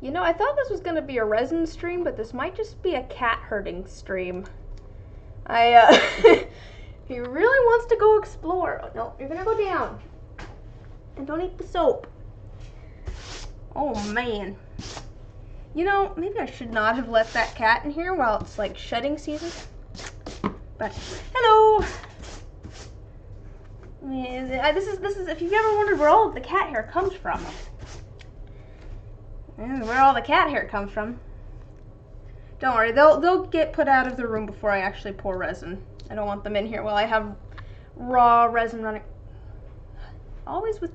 You know, I thought this was going to be a resin stream, but this might just be a cat herding stream. He really wants to go explore. Oh, no, you're going to go down. And don't eat the soap. Oh, man. You know, maybe I should not have let that cat in here while it's, like, shedding season. But, hello! This is, if you've ever wondered where all of the cat hair comes from. Where all the cat hair comes from. Don't worry, they'll get put out of the room before I actually pour resin. I don't want them in here while I have raw resin running. Always with,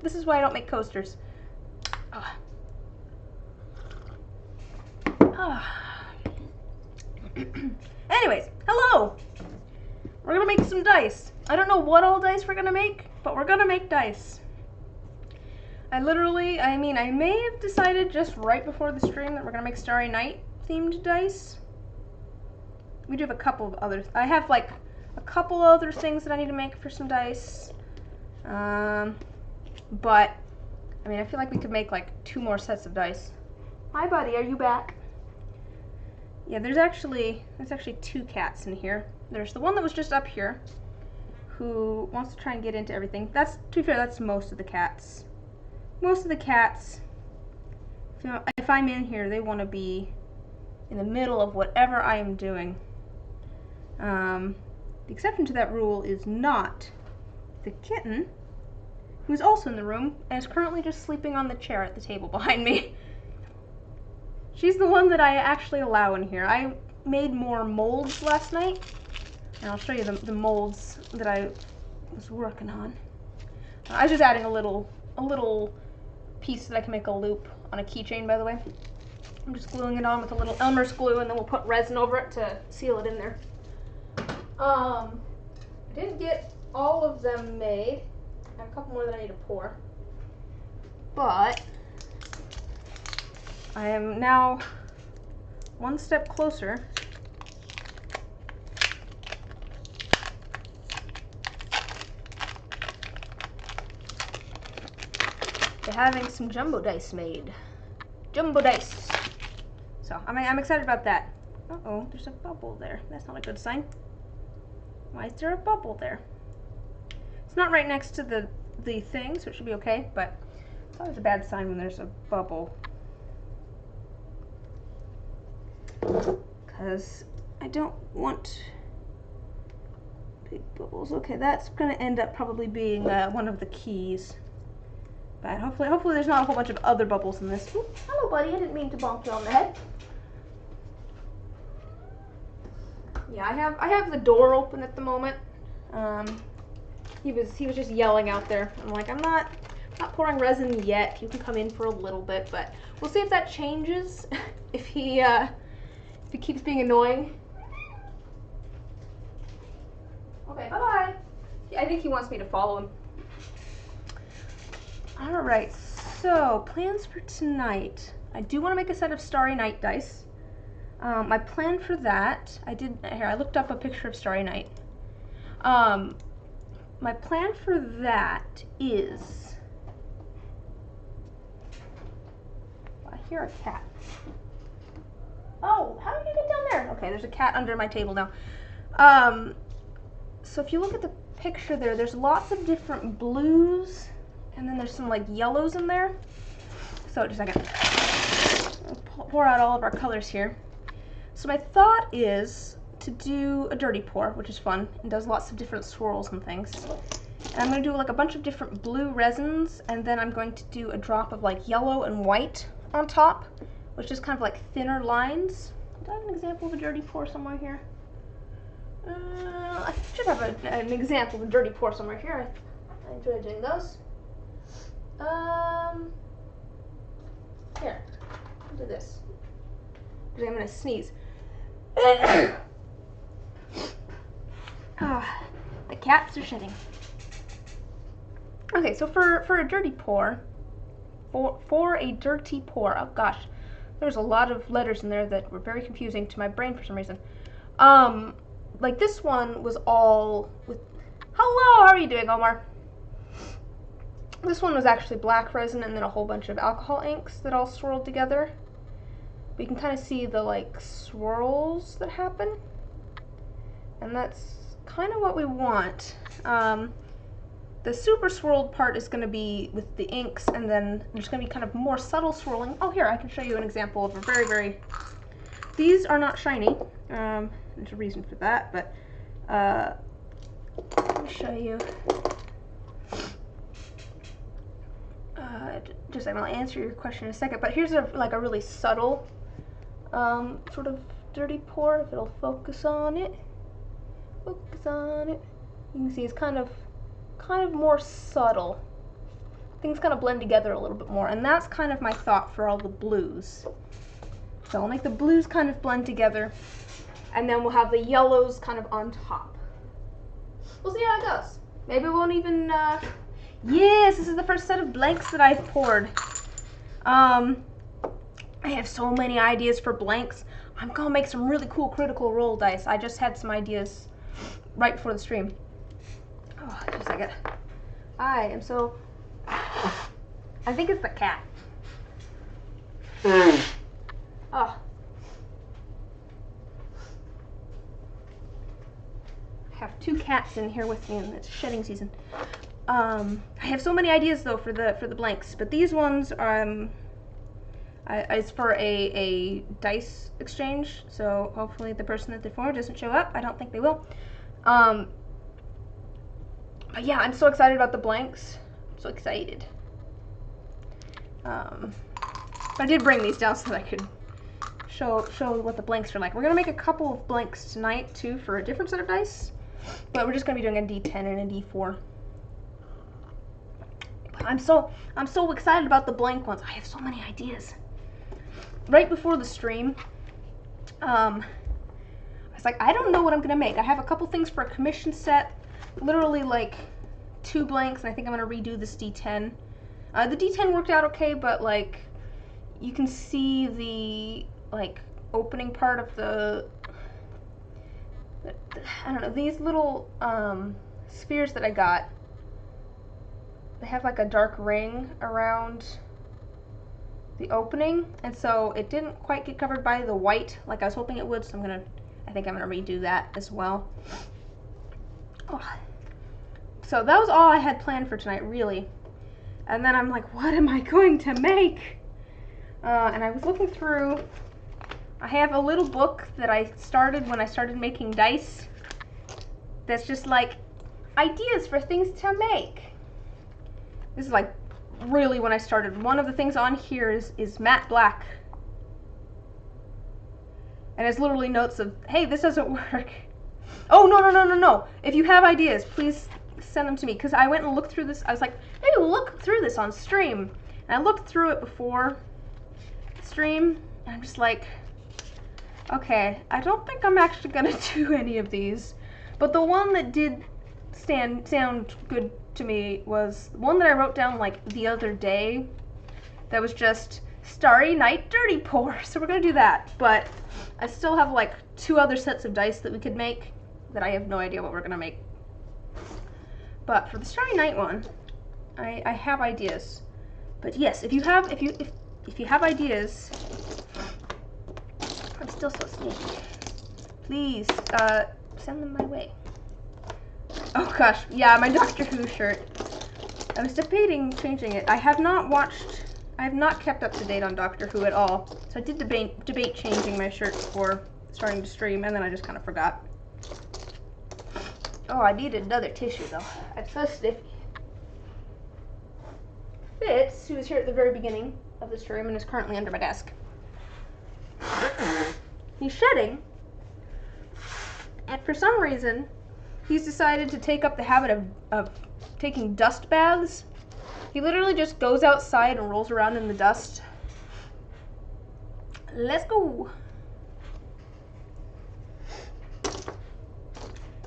this is why I don't make coasters. Anyways, hello! We're gonna make some dice. I don't know what all dice we're gonna make, but we're gonna make dice. I may have decided just right before the stream that we're gonna make Starry Night themed dice. We do have a couple of others. I have like a couple other things that I need to make for some dice. But I mean, I feel like we could make like 2 more sets of dice. Hi, buddy. Are you back? Yeah, there's actually 2 cats in here. There's the one that was just up here, who wants to try and get into everything. That's, to be fair, that's most of the cats. Most of the cats, if I'm in here, they want to be in the middle of whatever I am doing. The exception to that rule is not the kitten, who is also in the room and is currently just sleeping on the chair at the table behind me. She's the one that I actually allow in here. I made more molds last night, and I'll show you the molds that I was working on. I was just adding a little piece that I can make a loop on a keychain, by the way. I'm just gluing it on with a little Elmer's glue, and then we'll put resin over it to seal it in there. I didn't get all of them made. I have a couple more that I need to pour. But I am now one step closer to having some jumbo dice made. Jumbo dice. So I'm excited about that. Uh-oh, there's a bubble there. That's not a good sign. Why is there a bubble there? It's not right next to the thing, so it should be okay, but it's always a bad sign when there's a bubble. Because I don't want big bubbles. Okay, that's going to end up probably being one of the keys. But hopefully there's not a whole bunch of other bubbles in this. Ooh, hello, buddy. I didn't mean to bonk you on the head. Yeah, I have the door open at the moment. He was just yelling out there. I'm like, I'm not pouring resin yet. You can come in for a little bit, but we'll see if that changes. if he keeps being annoying. Okay, bye-bye. I think he wants me to follow him. Alright, so plans for tonight. I do want to make a set of Starry Night dice. My plan for that, I looked up a picture of Starry Night. My plan for that is, I hear a cat. Oh, how did you get down there? Okay, there's a cat under my table now. So if you look at the picture there's lots of different blues, and then there's some like yellows in there. So just a second. I'll pour out all of our colors here. So my thought is to do a dirty pour, which is fun, and does lots of different swirls and things. And I'm going to do like a bunch of different blue resins, and then I'm going to do a drop of like yellow and white on top, which is kind of like thinner lines. Do I have an example of a dirty pour somewhere here? I should have an example of a dirty pour somewhere here. I enjoy doing those. Here, I'll do this. Because I'm going to sneeze. The cats are shedding. Okay, so for a dirty pour, for a dirty pour, oh gosh, there's a lot of letters in there that were very confusing to my brain for some reason. Like this one was all with, hello, how are you doing, Omar? This one was actually black resin and then a whole bunch of alcohol inks that all swirled together. We can kind of see the like swirls that happen, and that's kind of what we want. The super swirled part is going to be with the inks, and then there's going to be kind of more subtle swirling. Oh, here, I can show you an example of a very, these are not shiny. There's a reason for that, but let me show you. Just a second, I'll answer your question in a second, but here's a really subtle sort of dirty pour, if it'll focus on it. Focus on it. You can see it's kind of more subtle. Things kind of blend together a little bit more, and that's kind of my thought for all the blues. So I'll make the blues kind of blend together, and then we'll have the yellows kind of on top. We'll see how it goes. Maybe we won't even, yes, this is the first set of blanks that I've poured. I have so many ideas for blanks. I'm gonna make some really cool critical role dice. I just had some ideas right before the stream. Oh, just a second. I am so... I think it's the cat. Oh. I have two cats in here with me, and it's shedding season. I have so many ideas though for the blanks, but these ones it's for a dice exchange, so hopefully the person that they're for doesn't show up. I don't think they will. But yeah, I'm so excited about the blanks. I'm so excited. I did bring these down so that I could show what the blanks are like. We're gonna make a couple of blanks tonight too for a different set of dice, but we're just gonna be doing a D10 and a D4. But I'm so excited about the blank ones. I have so many ideas. Right before the stream, I was like, I don't know what I'm gonna make. I have a couple things for a commission set. Literally like 2 blanks, and I think I'm gonna redo this D10. The D10 worked out okay, but like you can see the like opening part of the I don't know, these little spheres that I got. They have like a dark ring around the opening, and so it didn't quite get covered by the white like I was hoping it would, so I think I'm gonna redo that as well. Oh. So that was all I had planned for tonight, really. And then I'm like, what am I going to make? And I was looking through. I have a little book that I started when I started making dice. That's just like ideas for things to make. This is like really when I started. One of the things on here is matte black. And it's literally notes of, hey, this doesn't work. Oh, no. If you have ideas, please send them to me, because I went and looked through this. I was like, maybe we'll look through this on stream. And I looked through it before stream, and I'm just like, okay, I don't think I'm actually gonna do any of these. But the one that did sound good to me was one that I wrote down like the other day. That was just Starry Night Dirty Pour. So we're gonna do that. But I still have like 2 other sets of dice that we could make that I have no idea what we're gonna make. But for the Starry Night one, I have ideas. But yes, if you have ideas, I'm still so sneaky. Please send them my way. Oh gosh, yeah, my Doctor Who shirt. I was debating changing it. I have not kept up to date on Doctor Who at all. So I did debate changing my shirt before starting to stream, and then I just kind of forgot. Oh, I needed another tissue though. I'm so sniffy. Fitz, who was here at the very beginning of the stream and is currently under my desk. He's shedding, and for some reason, he's decided to take up the habit of taking dust baths. He literally just goes outside and rolls around in the dust. Let's go.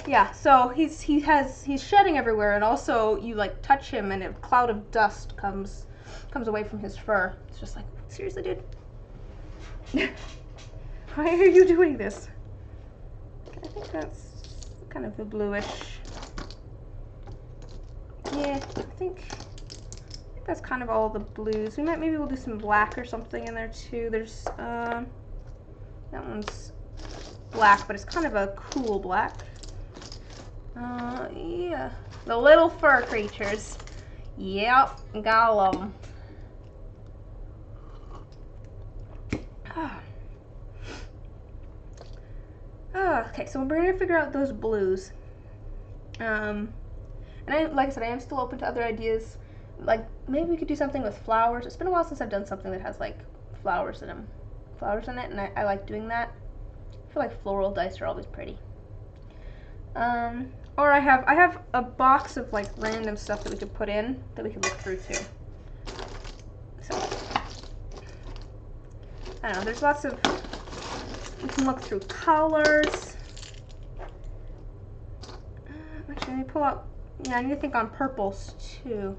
Yeah, so he's shedding everywhere, and also you like touch him and a cloud of dust comes away from his fur. It's just like, seriously, dude? Why are you doing this? I think that's kind of the bluish. Yeah, I think think that's kind of all the blues. Maybe we'll do some black or something in there too. There's that one's black, but it's kind of a cool black. Yeah, the little fur creatures. Yep, gotta love them. Okay, so we're gonna figure out those blues. And like I said, I am still open to other ideas. Like maybe we could do something with flowers. It's been a while since I've done something that has like flowers in them, and I like doing that. I feel like floral dice are always pretty. Or I have a box of like random stuff that we could put in that we could look through too. So I don't know. There's lots of, you can look through colors. Actually, let me pull out. Yeah, I need to think on purples too.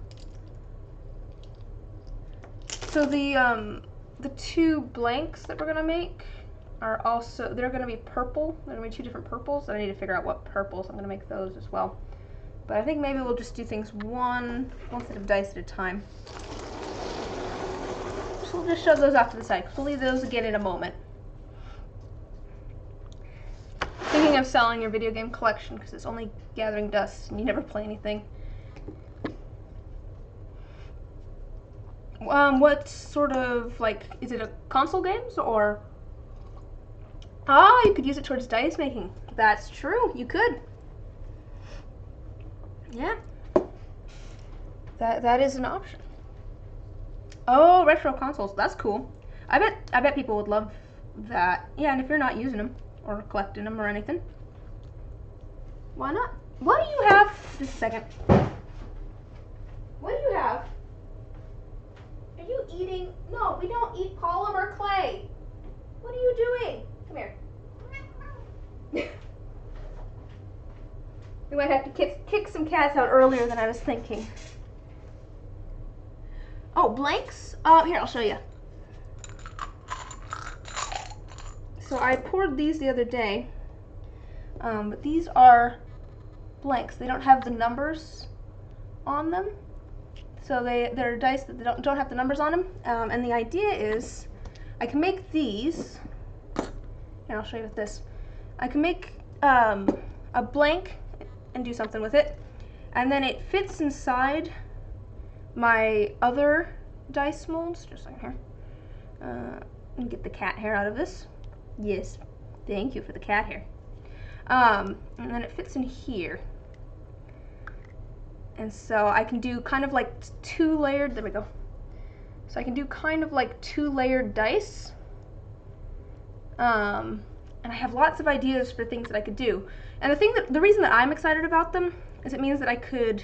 So the two blanks that we're gonna make are also, they're gonna be purple. They're gonna be two different purples, and I need to figure out what purples. I'm gonna make those as well. But I think maybe we'll just do things one set of dice at a time. So we'll just shove those off to the side. We'll leave those again in a moment. Thinking of selling your video game collection because it's only gathering dust and you never play anything. What sort of, like, is it a console games or? Ah, you could use it towards dice making. That's true, you could. Yeah. That is an option. Oh, retro consoles, that's cool. I bet people would love that. Yeah, and if you're not using them or collecting them or anything, why not? What do you have? Just a second. What do you have? Are you eating? No, we don't eat polymer clay. What are you doing? Come here. We might have to kick some cats out earlier than I was thinking. Oh, blanks? Here, I'll show you. So I poured these the other day, but these are blanks. They don't have the numbers on them. So they're dice that don't have the numbers on them. And the idea is I can make these. Here, I'll show you with this. I can make a blank and do something with it. And then it fits inside my other dice molds. Just a second here. Let me get the cat hair out of this. Yes, thank you for the cat hair. And then it fits in here. And so I can do kind of like two-layered, there we go. So I can do kind of like two-layered dice. And I have lots of ideas for things that I could do. And the reason that I'm excited about them is it means that I could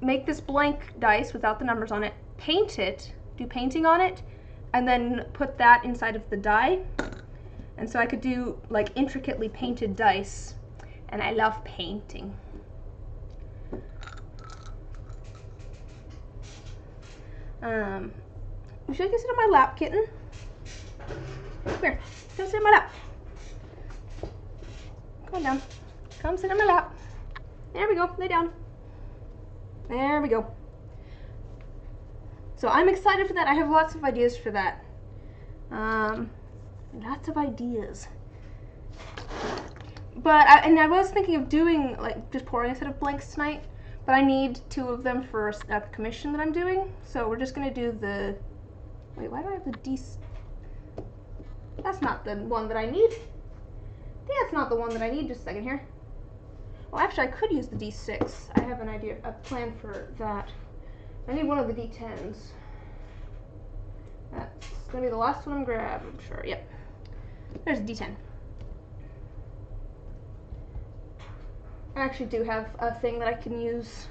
make this blank dice without the numbers on it, paint it, do painting on it, and then put that inside of the die. And so I could do like intricately painted dice, and I love painting. Would you like to sit on my lap, kitten? Come here, come sit on my lap. Come on down, come sit on my lap. There we go, lay down. There we go. So I'm excited for that. I have lots of ideas for that. Lots of ideas. But I was thinking of doing, like, just pouring a set of blanks tonight, but I need 2 of them for a commission that I'm doing. So we're just gonna do the, wait, why do I have the D? That's not the one that I need. That's not the one that I need. Just a second here. Well, actually, I could use the D6. I have an idea, a plan for that. I need one of the D10s. That's gonna be the last one I'm grabbing, I'm sure. Yep. There's a D10. I actually do have a thing that I can use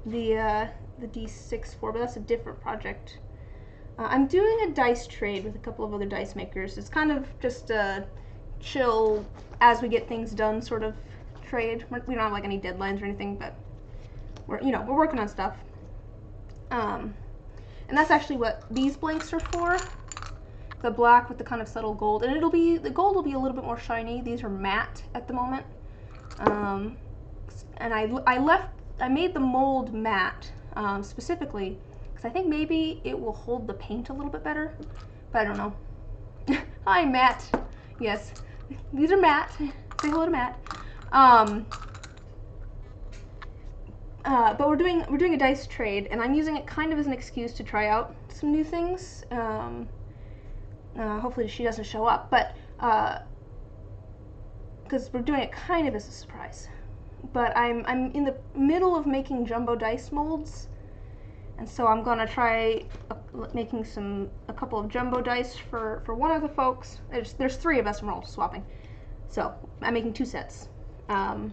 the D6 for, but that's a different project. I'm doing a dice trade with a couple of other dice makers. It's kind of just a chill, as we get things done sort of trade. We don't have like any deadlines or anything, but we're working on stuff. And that's actually what these blanks are for. The black with the kind of subtle gold, and the gold will be a little bit more shiny. These are matte at the moment. And I made the mold matte, specifically, because I think maybe it will hold the paint a little bit better, but I don't know. Hi, Matt. Yes, these are Matt. Say hello to Matt. But we're doing a dice trade, and I'm using it kind of as an excuse to try out some new things. Hopefully she doesn't show up, but because we're doing it kind of as a surprise. But I'm in the middle of making jumbo dice molds, and so I'm gonna try making a couple of jumbo dice for one of the folks. There's 3 of us, and we're all swapping. So I'm making 2 sets. I'm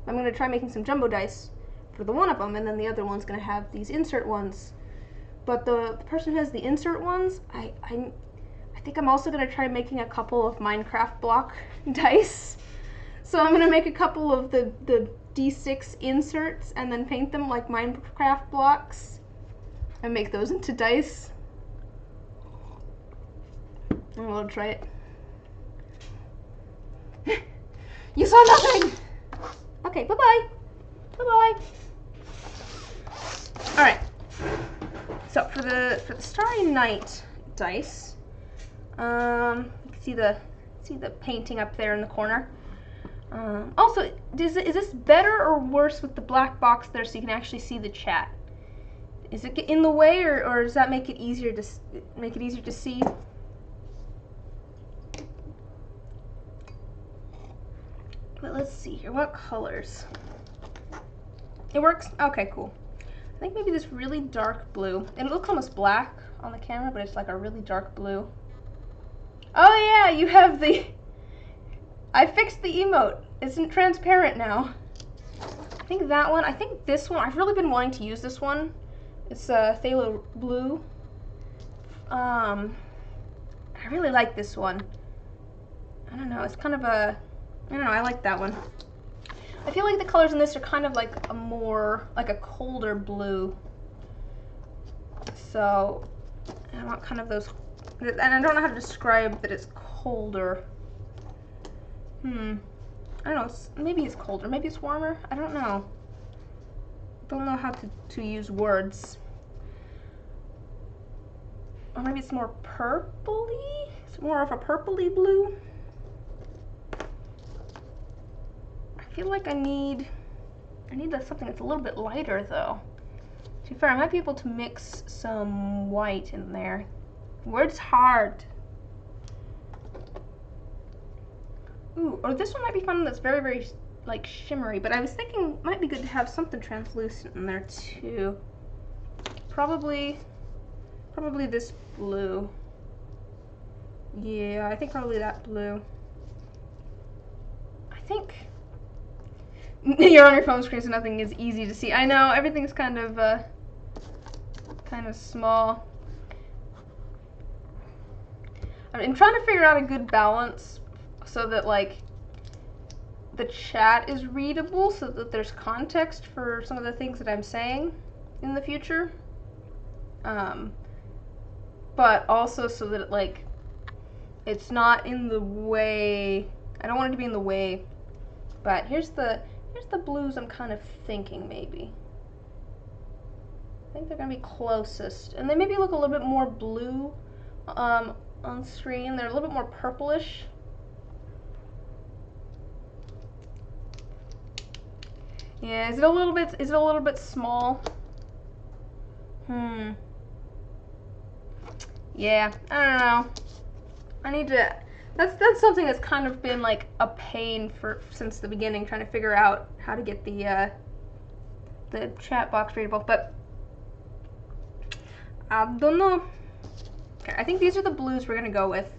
gonna try making some jumbo dice for the one of them, and then the other one's gonna have these insert ones. But the person who has the insert ones, I think I'm also gonna try making a couple of Minecraft block dice. So I'm gonna make a couple of the D6 inserts and then paint them like Minecraft blocks and make those into dice. And we'll try it. You saw nothing! Okay, bye-bye. Bye-bye. Alright. So for the Starry Night dice, you can see the painting up there in the corner. Also, is this better or worse with the black box there so you can actually see the chat? Is it in the way, or does that make it easier to see? But let's see here. What colors? It works? Okay, cool. I think maybe this really dark blue. It looks almost black on the camera, but it's like a really dark blue. Oh yeah, you have the... I fixed the emote. It's transparent now. I think that one. I think this one. I've really been wanting to use this one. It's phthalo blue. I really like this one. I don't know. It's kind of a... I don't know. I like that one. I feel like the colors in this are kind of like a more, like a colder blue. So, I want kind of those, and I don't know how to describe that it's colder. I don't know, maybe it's colder, maybe it's warmer, I don't know. Don't know how to use words. Or maybe it's more purpley? It's more of a purpley blue? I feel like I need something that's a little bit lighter though. To be fair, I might be able to mix some white in there. Word's hard. Ooh, or this one might be fun that's very, very like shimmery, but I was thinking it might be good to have something translucent in there too. Probably this blue. Yeah, I think probably that blue. I think you're on your phone screen, so nothing is easy to see. I know, everything's kind of small. I'm trying to figure out a good balance so that like the chat is readable, so that there's context for some of the things that I'm saying in the future. But also so that like it's not in the way. I don't want it to be in the way. But here's the blues I'm kind of thinking maybe. I think they're gonna be closest, and they maybe look a little bit more blue on screen. They're a little bit more purplish. Yeah, is it a little bit small? Yeah, I don't know. I need to. That's something that's kind of been like a pain since the beginning, trying to figure out how to get the chat box readable, but I don't know. Okay, I think these are the blues we're gonna go with,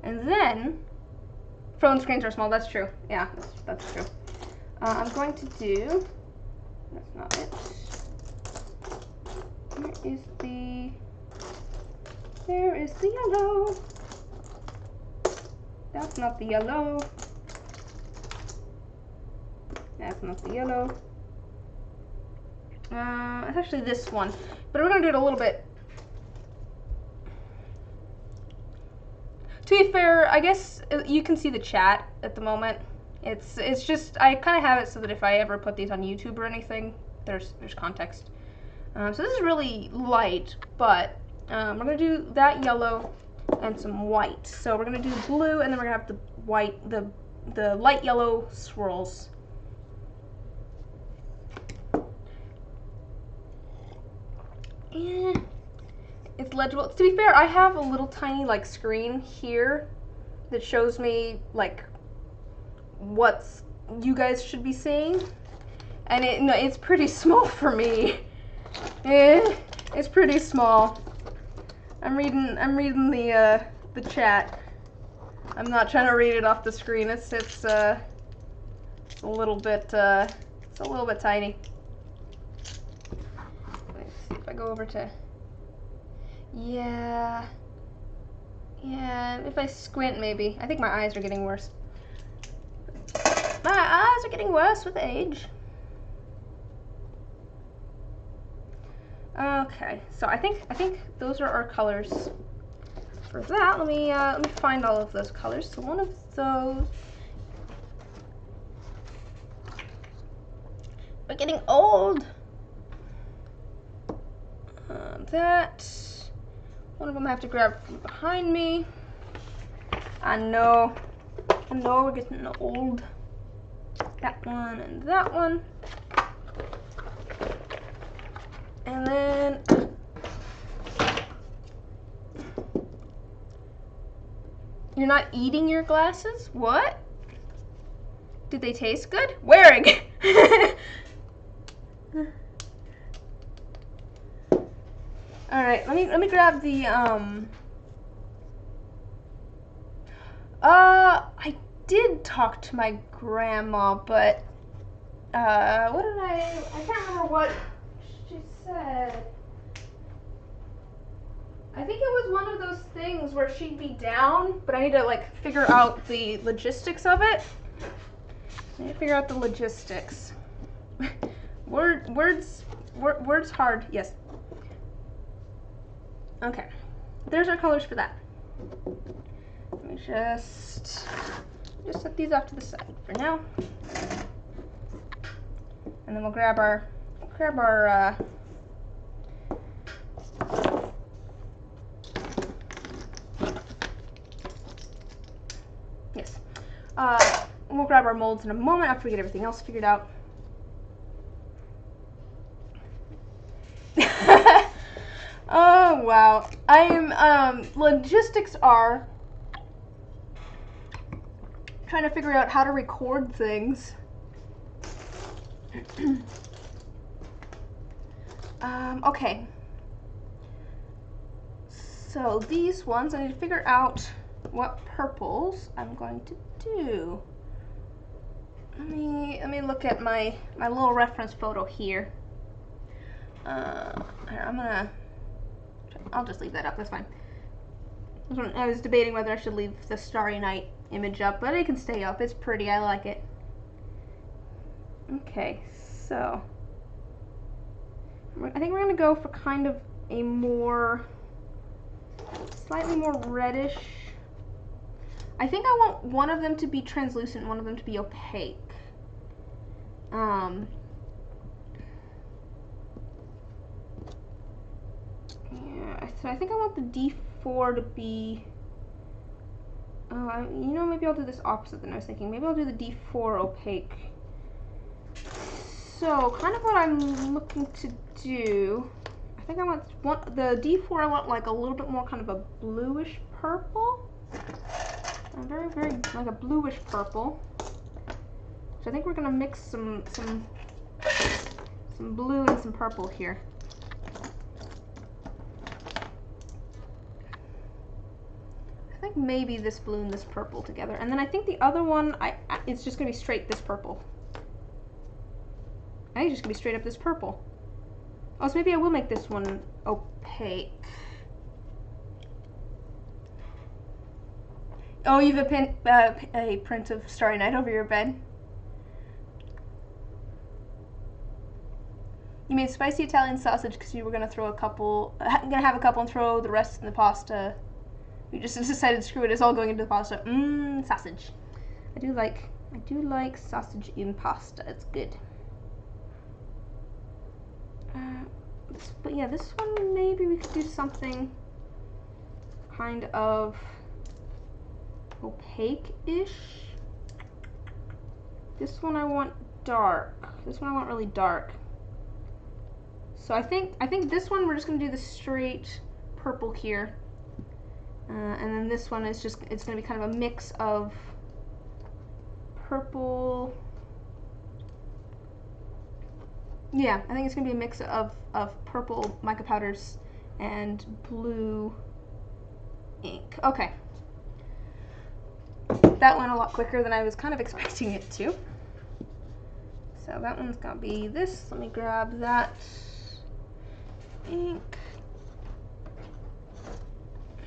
and then phone screens are small. That's true. Yeah, that's true. I'm going to do. That's not it. There is the yellow. That's not the yellow. That's not the yellow. It's actually this one, but we're gonna do it a little bit. To be fair, I guess you can see the chat at the moment. It's just I kind of have it so that if I ever put these on YouTube or anything, there's context. So this is really light, but we're gonna do that yellow and some white. So we're gonna do blue, and then we're gonna have the white, the light yellow swirls. And it's legible. To be fair, I have a little tiny like screen here that shows me like what's you guys should be seeing, and it's pretty small for me. It's pretty small. I'm reading the chat. I'm not trying to read it off the screen. It's a little bit tiny. Let's see if I go over to, yeah, if I squint maybe. I think my eyes are getting worse. My eyes are getting worse with age. Okay, so I think those are our colors. For that, let me find all of those colors. So one of those. We're getting old. That one of them I have to grab from behind me. I know we're getting old. That one and that one. And then you're not eating your glasses? What? Did they taste good? Wearing. All right, let me grab the I did talk to my grandma, but what did I can't remember what she said. I think it was one of those things where she'd be down, but I need to like figure out the logistics of it. I need to figure out the logistics. Words hard, yes. Okay, there's our colors for that. Let me just set these off to the side for now, and then we'll grab our yes. We'll grab our molds in a moment after we get everything else figured out. Oh wow, I am logistics are trying to figure out how to record things. Okay, so these ones I need to figure out what purples I'm going to do. Let me look at my little reference photo here. I'll just leave that up, that's fine. I was debating whether I should leave the Starry Night image up, but it can stay up. It's pretty, I like it. Okay, so I think we're gonna go for kind of a slightly more reddish. I think I want one of them to be translucent and one of them to be opaque. Yeah, so I think I want the D4 to be, you know, maybe I'll do this opposite than I was thinking. Maybe I'll do the D4 opaque. So, kind of what I'm looking to do, I think I want the D4, I want like a little bit more kind of a bluish purple. Very, very, like a bluish purple. So I think we're gonna mix some blue and some purple here. I think maybe this blue and this purple together, and then I think the other one, it's just gonna be straight this purple. I think it's just gonna be straight up this purple. Oh, so maybe I will make this one opaque. Oh, you have a print of Starry Night over your bed? You made spicy Italian sausage because you were gonna have a couple and throw the rest in the pasta. You just decided, screw it, it's all going into the pasta. Sausage. I do like sausage in pasta. It's good. But yeah, this one maybe we could do something kind of opaque-ish. This one I want dark. This one I want really dark. So I think this one we're just gonna do the straight purple here, and then this one is just, it's gonna be kind of a mix of purple. Yeah, I think it's gonna be a mix of purple mica powders and blue ink. Okay. That went a lot quicker than I was kind of expecting it to. So that one's gonna be this. Let me grab that ink.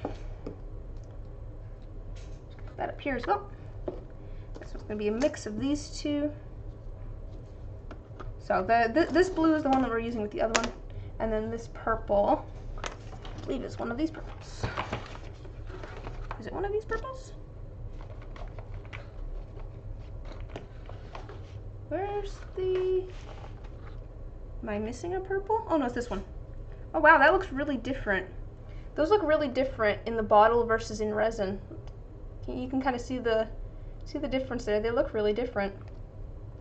Put that up here as well. This one's gonna be a mix of these two. So this blue is the one that we're using with the other one, and then this purple, I believe is one of these purples. Is it one of these purples? Where's the... Am I missing a purple? Oh no, it's this one. Oh wow, that looks really different. Those look really different in the bottle versus in resin. You can kind of see the difference there. They look really different.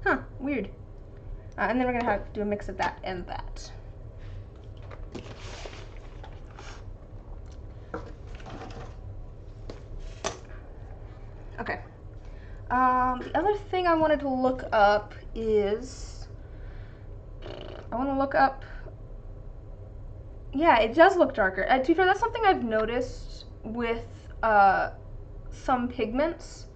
Huh, weird. And then we're gonna do a mix of that and that. Okay. The other thing I wanted to look up is, I want to look up, yeah, it does look darker. To be fair, that's something I've noticed with some pigments,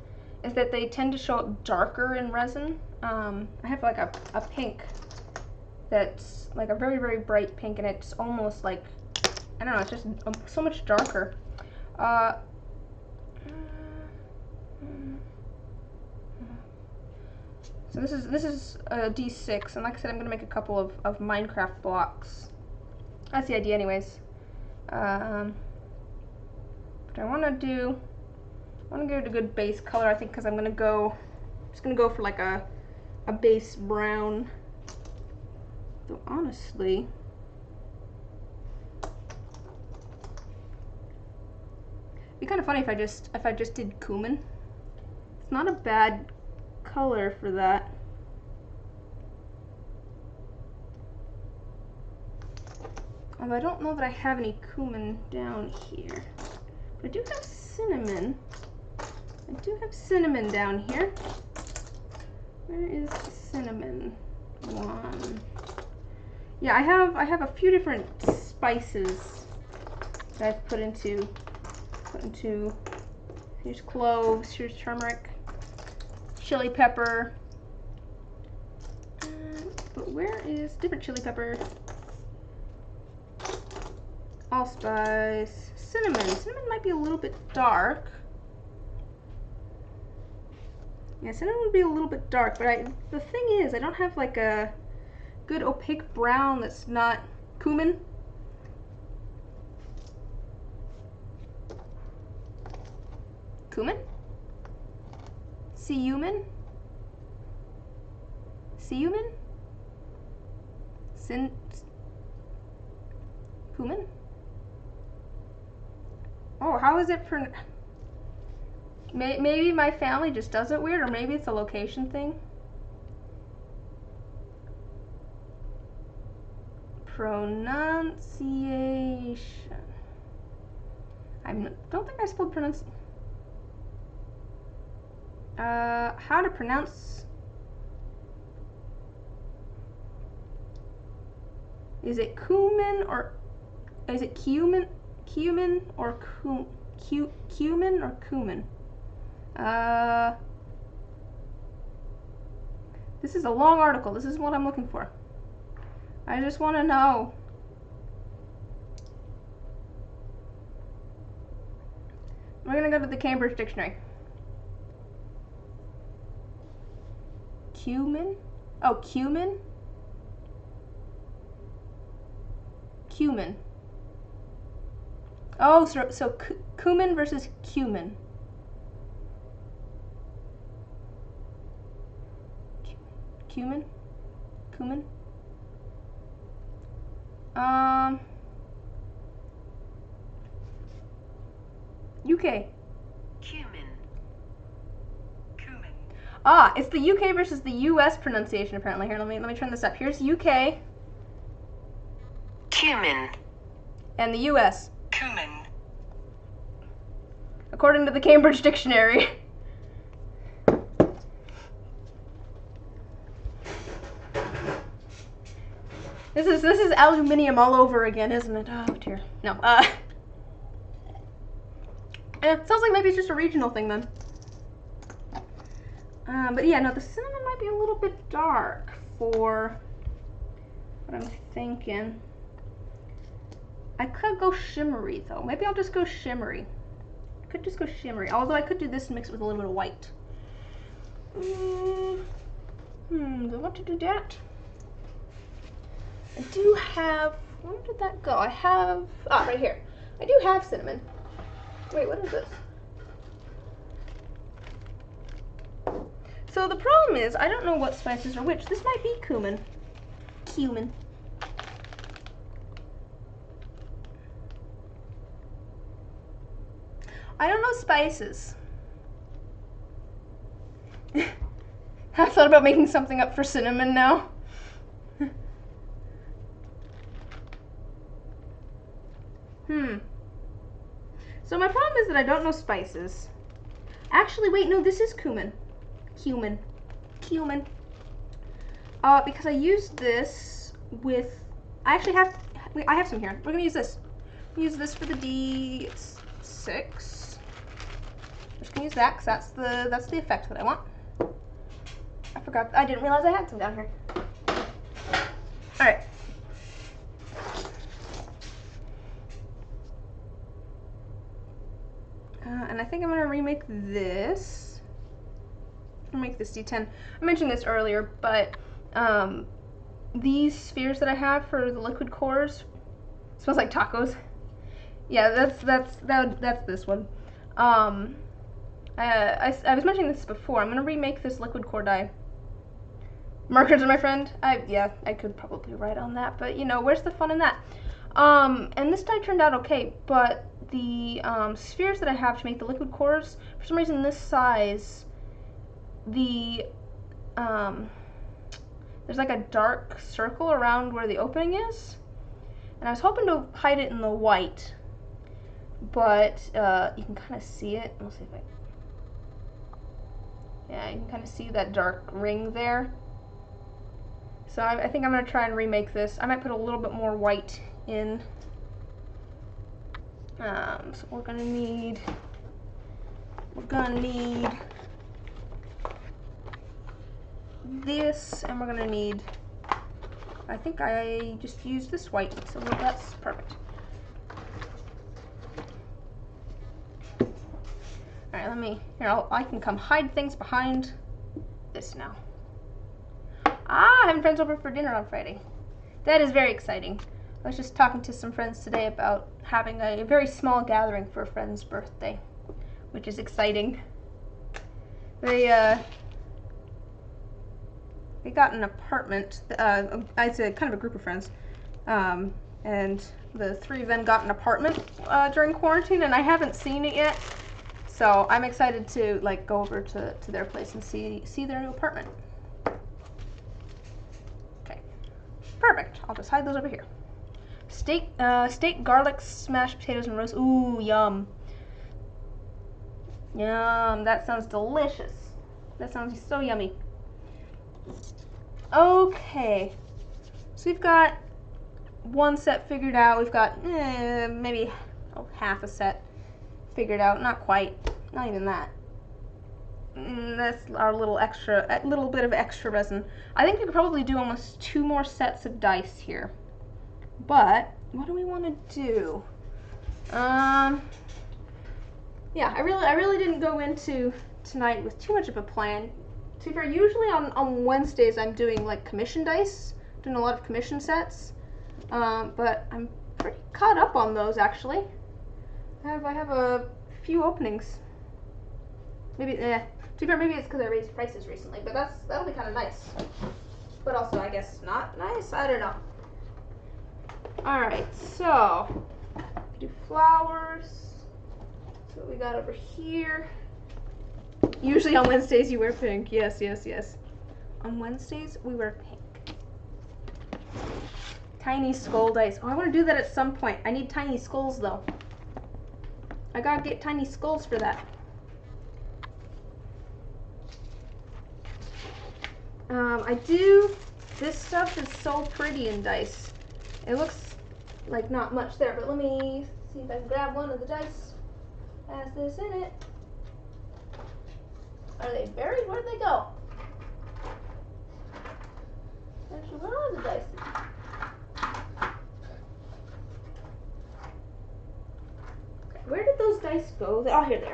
is that they tend to show up darker in resin. I have like a pink that's like a very, very bright pink, and it's almost like, I don't know, it's just so much darker. So this is a D6, and like I said, I'm gonna make a couple of Minecraft blocks. That's the idea, anyways. But I want to give it a good base color, I think, because I'm just gonna go for like a base brown. Though honestly, it'd be kind of funny if I just did cumin. It's not a bad color for that. Although I don't know that I have any cumin down here. But I do have cinnamon. I do have cinnamon down here. Where is the cinnamon one? Yeah, I have a few different spices that I've put into, here's cloves, here's turmeric, chili pepper. But where is different chili pepper? Allspice, cinnamon. Cinnamon might be a little bit dark. Yeah, cinnamon would be a little bit dark, but the thing is, I don't have like a good opaque brown that's not cumin. Cumin? Cumin? Cumin? Cumin? Oh, how is it pronounced? Maybe my family just does it weird, or maybe it's a location thing. Pronunciation. I don't think I spelled pronunciation. How to pronounce? Is it cumin or is it cumin? Cumin or cumin or cumin? This is a long article. This is what I'm looking for. I just want to know. We're gonna go to the Cambridge Dictionary. Cumin? Oh, cumin? Cumin. Oh, so cumin versus cumin. Cumin? Cumin? UK. Cumin. Cumin. Ah, it's the UK versus the US pronunciation apparently. Here, let me turn this up. Here's UK. Cumin. And the US. Cumin. According to the Cambridge Dictionary. This is aluminium all over again, isn't it? Oh dear. No. It sounds like maybe it's just a regional thing then. But yeah, no, the cinnamon might be a little bit dark for what I'm thinking. I could go shimmery though. Maybe I'll just go shimmery. I could just go shimmery. Although I could do this and mix it with a little bit of white. Do I want to do that? I do have, where did that go? I have, right here. I do have cinnamon. Wait, what is this? So the problem is, I don't know what spices are which. This might be cumin. Cumin. I don't know spices. I thought about making something up for cinnamon now. So my problem is that I don't know spices. Actually, wait, no, this is cumin. Cumin. Cumin. Because I used this with, I actually have, I have some here. We're gonna use this. We'll use this for the D6. Just gonna use that because that's the effect that I want. I forgot, I didn't realize I had some down here. All right. And I think I'm gonna remake this. Make this D10. I mentioned this earlier, but these spheres that I have for the liquid cores smells like tacos. Yeah, that's this one. I was mentioning this before. I'm gonna remake this liquid core die. Markers are my friend. I could probably write on that, but you know, where's the fun in that? And this die turned out okay, but the spheres that I have to make the liquid cores, for some reason this size, the there's like a dark circle around where the opening is, and I was hoping to hide it in the white, but you can kind of see it. Let's see if yeah, you can kind of see that dark ring there. So I think I'm gonna try and remake this. I might put a little bit more white in. So we're gonna need this, and we're gonna need, I think I just used this white, so that's perfect. Alright, I can come hide things behind this now. Having friends over for dinner on Friday. That is very exciting. I was just talking to some friends today about having a very small gathering for a friend's birthday, which is exciting. They got an apartment. It's a kind of a group of friends, and the three of them got an apartment during quarantine, and I haven't seen it yet. So I'm excited to like go over to their place and see their new apartment. Okay, perfect. I'll just hide those over here. Steak, garlic, smashed potatoes, and roast. Ooh, yum. Yum, that sounds delicious. That sounds so yummy. Okay, so we've got one set figured out. We've got maybe half a set figured out. Not quite, not even that. That's our little bit of extra resin. I think we could probably do almost 2 more sets of dice here. But what do we want to do? Yeah, I really didn't go into tonight with too much of a plan. To be fair, usually on Wednesdays I'm doing like commission dice, doing a lot of commission sets. But I'm pretty caught up on those actually. I have a few openings. Maybe to be fair, maybe it's because I raised prices recently, but that'll be kind of nice. But also I guess not nice. I don't know. Alright, so do flowers. That's what we got over here. Usually on Wednesdays you wear pink. Yes, yes, yes. On Wednesdays we wear pink. Tiny skull dice. Oh, I want to do that at some point. I need tiny skulls though. I gotta get tiny skulls for that. I do. This stuff is so pretty in dice. It looks like not much there, but let me see if I can grab one of the dice. Has this in it. Are they buried? Where'd they go? Actually, where are the dice? Okay, where did those dice go? Oh, here they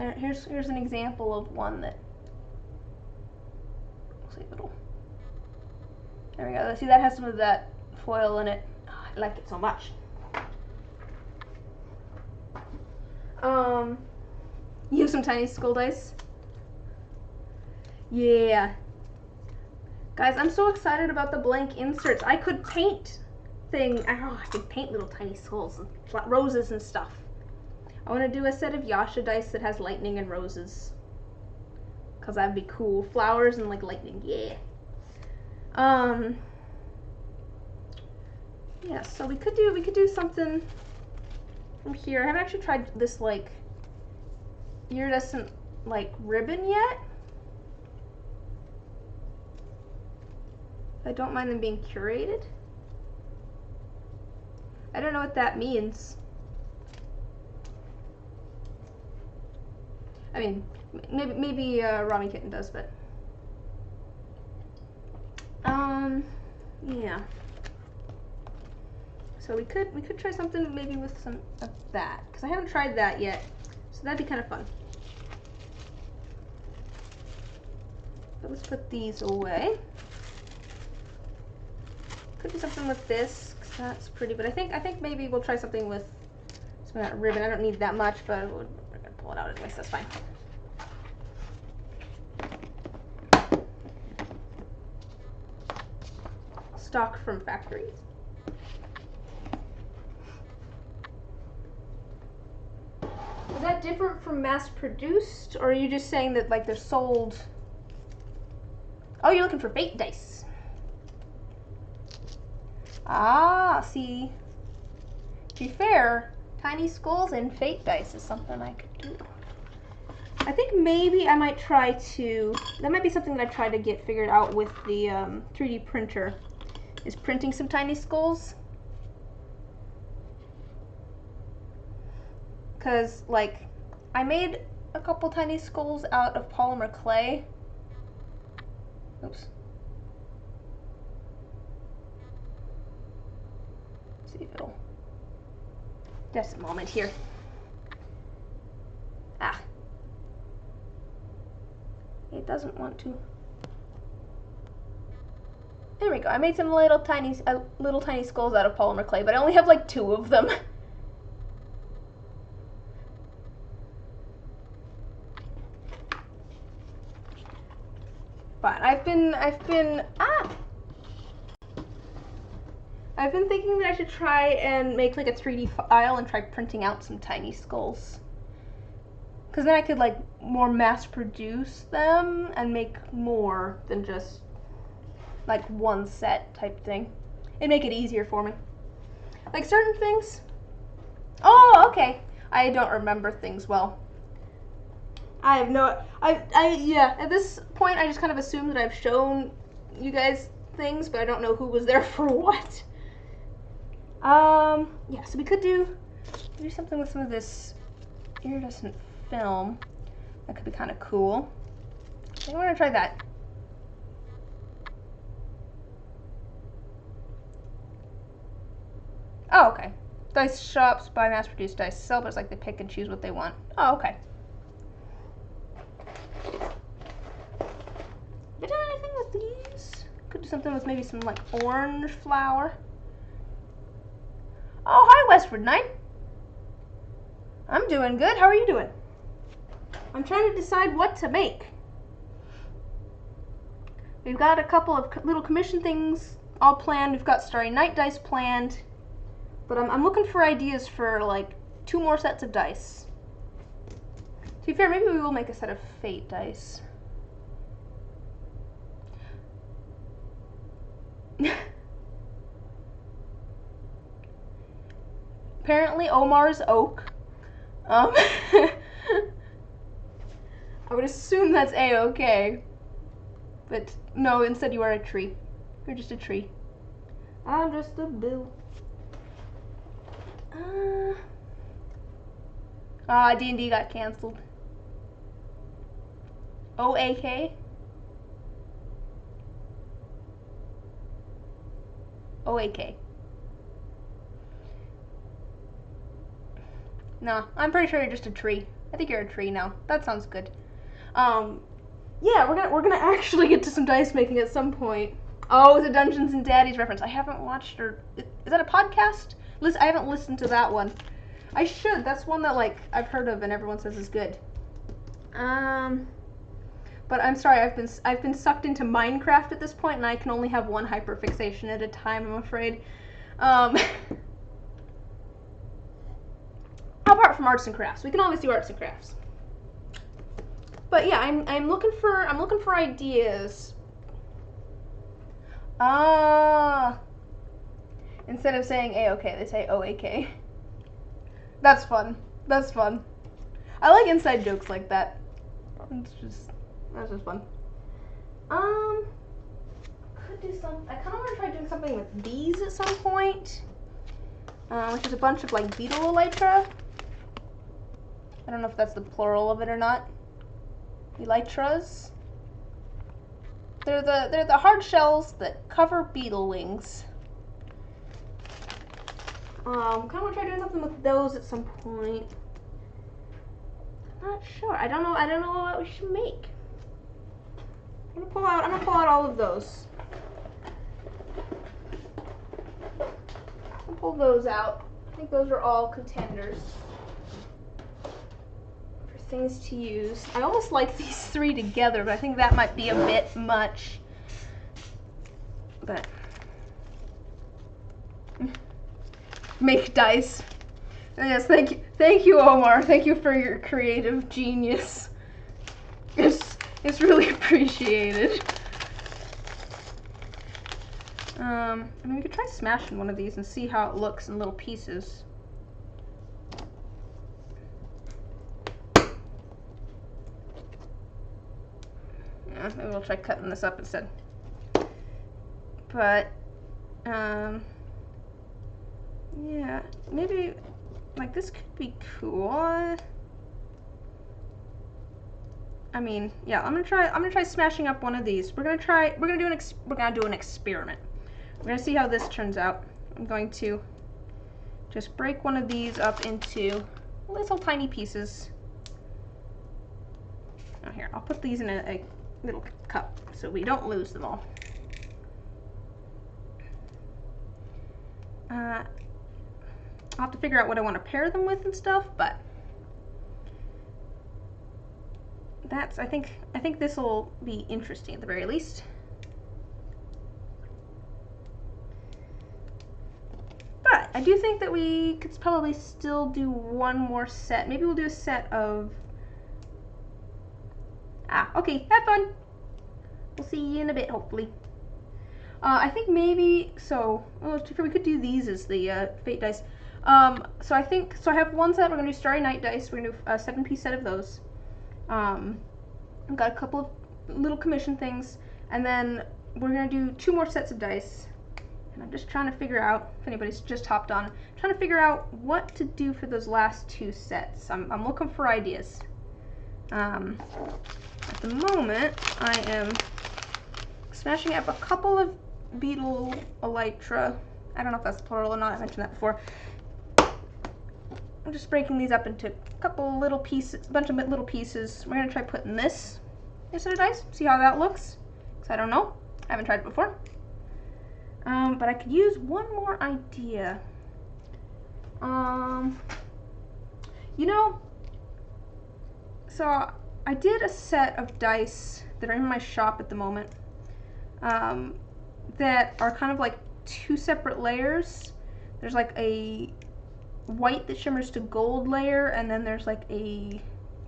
are. Here's an example of one that. Let's see if it'll. There we go. See, that has some of that foil in it. Oh, I like it so much. You have some tiny skull dice? Yeah. Guys, I'm so excited about the blank inserts. I could paint I could paint little tiny skulls and roses and stuff. I want to do a set of Yasha dice that has lightning and roses. Cause that'd be cool. Flowers and like lightning, yeah. Yeah, so we could do something from here. I haven't actually tried this like iridescent like ribbon yet. I don't mind them being curated. I don't know what that means. I mean, maybe Rami Kitten does, but yeah. So we could try something maybe with some of that, because I haven't tried that yet. So that'd be kind of fun. But let's put these away. Could do something with this, because that's pretty. But I think maybe we'll try something with some of that ribbon. I don't need that much, but we're gonna pull it out anyway, so that's fine. Stock from factories. Is that different from mass-produced, or are you just saying that like they're sold? Oh, you're looking for fate dice. Ah, see. To be fair, tiny skulls and fate dice is something I could do. I think maybe I might try to. That might be something that I try to get figured out with the 3D printer. Is printing some tiny skulls. Because, like, I made a couple tiny skulls out of polymer clay. Oops. Let's see if it'll. Just a moment here. Ah. It doesn't want to. There we go. I made some little tiny skulls out of polymer clay, but I only have like 2 of them. But I've been thinking that I should try and make like a 3D file and try printing out some tiny skulls. Because then I could like more mass produce them and make more than just like one set type thing. It'd make it easier for me. Like certain things. Oh, okay. I don't remember things well. I have no, yeah, at this point I just kind of assume that I've shown you guys things, but I don't know who was there for what. Yeah, so we could do something with some of this iridescent film. That could be kind of cool. I think we're gonna try that. Oh, okay. Dice shops buy mass-produced dice, sell, but it's like they pick and choose what they want. Oh, okay. Did I do anything with these? Could do something with maybe some like orange flower. Oh, hi, Westward Knight. I'm doing good. How are you doing? I'm trying to decide what to make. We've got a couple of little commission things all planned. We've got Starry Night dice planned. But I'm looking for ideas for, like, 2 more sets of dice. To be fair, maybe we will make a set of Fate dice. Apparently, Omar's oak. I would assume that's A-okay. But no, instead you are a tree. You're just a tree. I'm just a bill. D&D got canceled. O-A-K? O-A-K. No, I'm pretty sure you're just a tree. I think you're a tree now. That sounds good. Yeah, we're gonna actually get to some dice making at some point. Oh, it's a Dungeons and Daddies reference. I haven't watched or is that a podcast? I haven't listened to that one. I should. That's one that like I've heard of and everyone says is good. But I'm sorry, I've been sucked into Minecraft at this point, and I can only have one hyperfixation at a time, I'm afraid. Apart from arts and crafts, we can always do arts and crafts. But yeah, I'm looking for ideas. Instead of saying A-okay, they say O-A-K. That's fun. That's fun. I like inside jokes like that. That's just fun. Could do some. I kind of want to try doing something with these at some point. Which is a bunch of like beetle elytra. I don't know if that's the plural of it or not. Elytras. They're the hard shells that cover beetle wings. Kind of want to try doing something with those at some point. I'm not sure. I don't know what we should make. I'm gonna pull out all of those. I'll pull those out. I think those are all contenders for things to use. I almost like these 3 together, but I think that might be a bit much. But make dice. Yes, thank you, Omar. Thank you for your creative genius. It's really appreciated. I mean, we could try smashing one of these and see how it looks in little pieces. Yeah, maybe we'll try cutting this up instead. But, yeah, maybe, like, this could be cool. I mean, yeah, I'm gonna try smashing up one of these. We're gonna do an experiment. We're gonna see how this turns out. I'm going to just break one of these up into little tiny pieces. Oh, here, I'll put these in a little cup so we don't lose them all. I'll have to figure out what I want to pair them with and stuff, but I think this will be interesting at the very least. But I do think that we could probably still do one more set. Maybe we'll do a set of... okay, have fun. We'll see you in a bit, hopefully. I think maybe, we could do these as the fate dice. So I have one set, we're going to do Starry Night dice. We're going to do a 7-piece set of those. I've got a couple of little commission things, and then we're going to do 2 more sets of dice. And I'm just trying to figure out, if anybody's just hopped on, trying to figure out what to do for those last 2 sets. I'm looking for ideas. At the moment, I am smashing up a couple of beetle elytra. I don't know if that's plural or not, I mentioned that before. I'm just breaking these up into a couple little pieces, a bunch of little pieces. We're going to try putting this instead of dice, see how that looks. Because I don't know, I haven't tried it before. But I could use one more idea. You know, so I did a set of dice that are in my shop at the moment. that are kind of like two separate layers. There's like a white that shimmers to gold layer, and then there's like a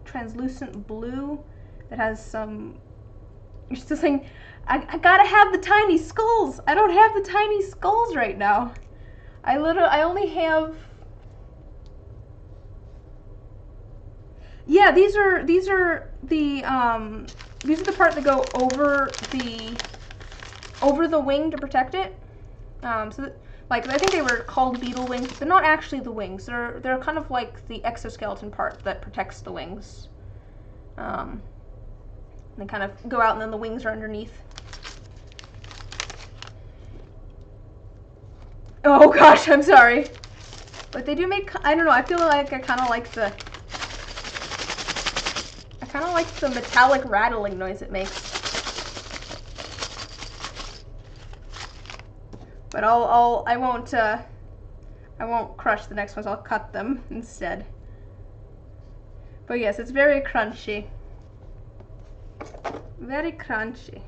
translucent blue that has some. You're still saying, I gotta have the tiny skulls. I don't have the tiny skulls right now. I only have. Yeah, these are the part that go over the wing to protect it. Like I think they were called beetle wings. They're not actually the wings. They're kind of like the exoskeleton part that protects the wings. They kind of go out and then the wings are underneath. Oh gosh, I'm sorry. But they do make, I don't know, I feel like I kind of like the metallic rattling noise it makes. But I won't crush the next ones, I'll cut them instead. But yes, it's very crunchy. Very crunchy.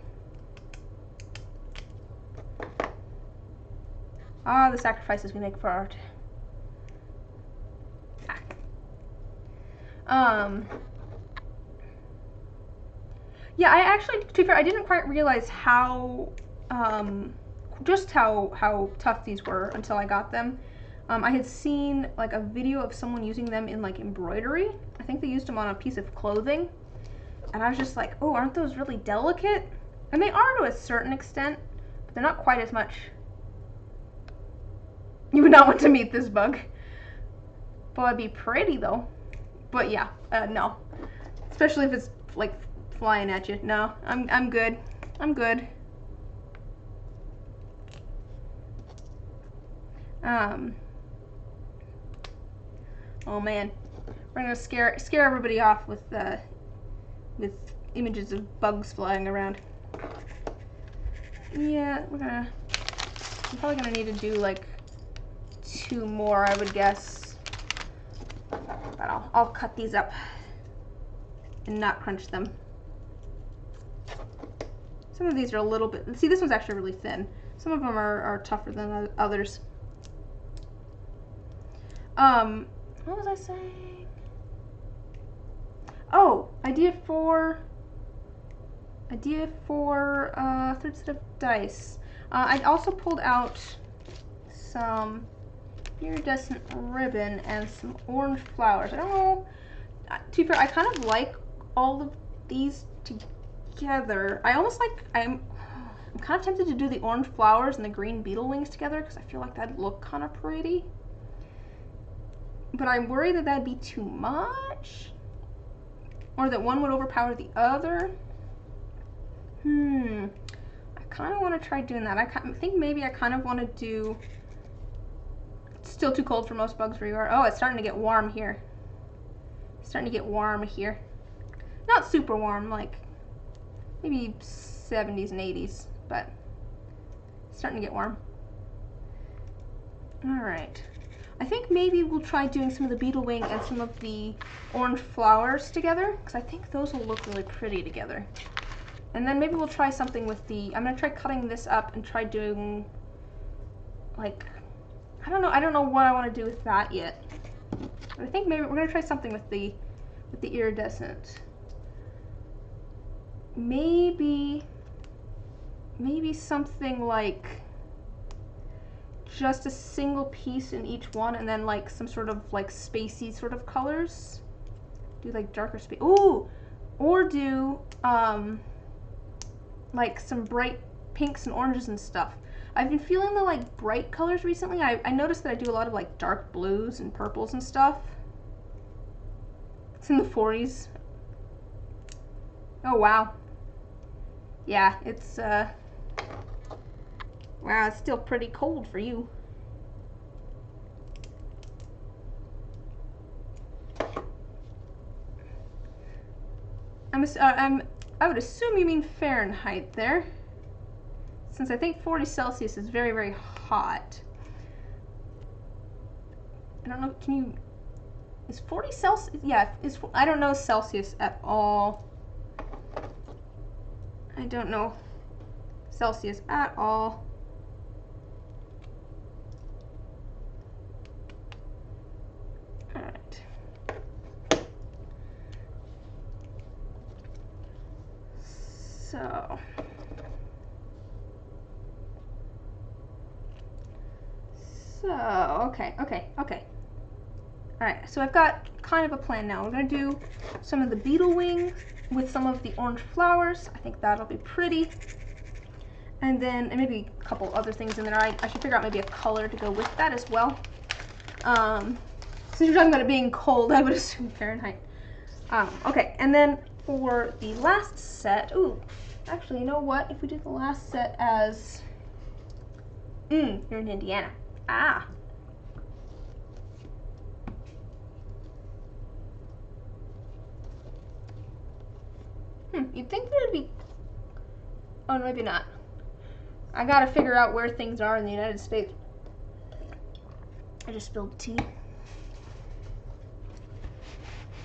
Ah, the sacrifices we make for art. Yeah, I actually, to be fair, I didn't quite realize how, just how tough these were until I got them. I had seen like a video of someone using them in like embroidery. I think they used them on a piece of clothing. And I was just like, oh, aren't those really delicate? And they are to a certain extent, but they're not quite as much. You would not want to meet this bug. But it'd be pretty though. But yeah, no. Especially if it's like flying at you. No, I'm good. I'm good. Oh man, we're gonna scare everybody off with images of bugs flying around. Yeah, I'm probably gonna need to do like 2 more, I would guess. But I'll cut these up and not crunch them. Some of these are a little bit, see, this one's actually really thin. Some of them are tougher than others. What was I saying? Oh, idea for third set of dice. I also pulled out some iridescent ribbon and some orange flowers. I don't know, to be fair, I kind of like all of these together. I'm kind of tempted to do the orange flowers and the green beetle wings together because I feel like that'd look kind of pretty. But I'm worried that that'd be too much, or that one would overpower the other. I kind of want to try doing that. I think maybe I kind of want to do. It's still too cold for most bugs where you are. Oh, it's starting to get warm here. It's starting to get warm here. Not super warm, like maybe 70s and 80s, but it's starting to get warm. All right. I think maybe we'll try doing some of the beetle wing and some of the orange flowers together, because I think those will look really pretty together. And then maybe we'll try something with the, I'm gonna try cutting this up and try doing, like, I don't know what I want to do with that yet. But I think maybe we're gonna try something with the iridescent. Maybe something like just a single piece in each one, and then like some sort of like spacey sort of colors. Do like darker space. Ooh, or do like some bright pinks and oranges and stuff. I've been feeling the like bright colors recently. I noticed that I do a lot of like dark blues and purples and stuff. It's in the 40s. Oh wow. Yeah, it's wow, it's still pretty cold for you. I would assume you mean Fahrenheit there, since I think 40 Celsius is very, very hot. I don't know, is 40 Celsius, yeah, I don't know Celsius at all. I don't know Celsius at all. Alright. Okay. Alright, so I've got kind of a plan now. We're going to do some of the beetle wing with some of the orange flowers. I think that'll be pretty. And then and maybe a couple other things in there. I should figure out maybe a color to go with that as well. Since you're talking about it being cold, I would assume Fahrenheit. Okay, and then for the last set, ooh, actually, you know what? If we do the last set as, you're in Indiana. Ah. You'd think there'd be, oh, maybe not. I gotta figure out where things are in the United States. I just spilled tea.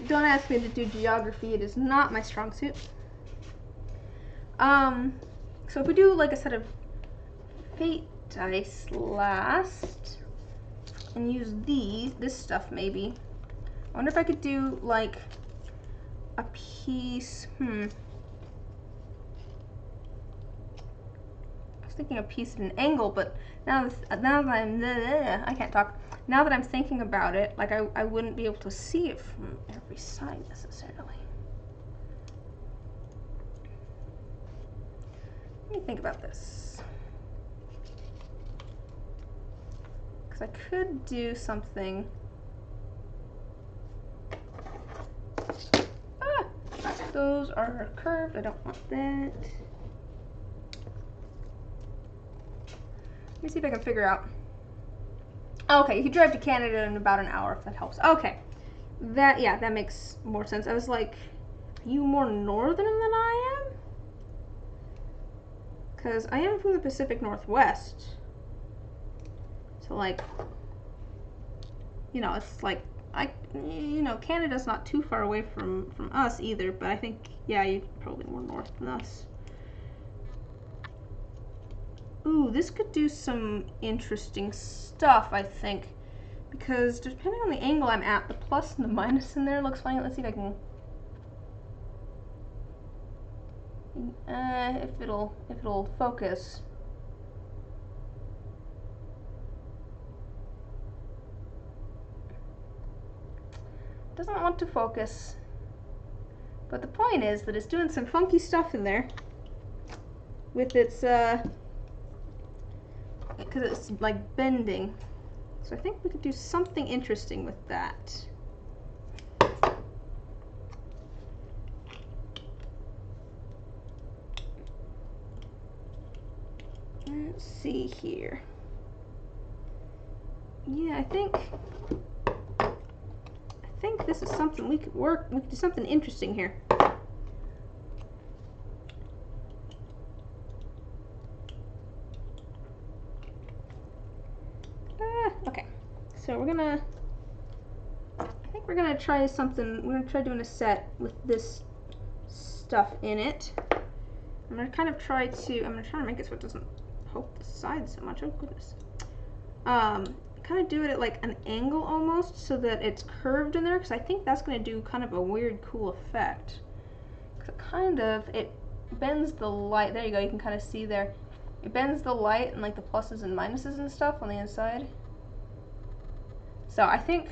Don't ask me to do geography, it is not my strong suit. So if we do like a set of fate dice last, and use this stuff maybe. I wonder if I could do like a piece, I was thinking a piece at an angle, but now that I'm, I can't talk. Now that I'm thinking about it, like I wouldn't be able to see it from every side necessarily. Let me think about this. Because I could do something. Ah! Those are curved. I don't want that. Let me see if I can figure out. Okay, you can drive to Canada in about an hour if that helps. Okay. That makes more sense. I was like, are you more northern than I am? Because I am from the Pacific Northwest. So like, it's like, Canada's not too far away from us either, but I think, yeah, you're probably more north than us. Ooh, this could do some interesting stuff, I think. Because depending on the angle I'm at, the plus and the minus in there looks funny. Let's see if I can... if it'll focus. Doesn't want to focus. But the point is that it's doing some funky stuff in there. With its, because it's like bending. So I think we could do something interesting with that. Let's see here. Yeah, I think this is something we could do something interesting here. Okay, so I think we're gonna try something. We're gonna try doing a set with this stuff in it. I'm gonna try to make it so it doesn't poke the sides so much. Oh goodness. Kind of do it at like an angle almost, so that it's curved in there, because I think that's gonna do kind of a weird, cool effect. It bends the light. There you go. You can kind of see there. It bends the light and like the pluses and minuses and stuff on the inside. So I think,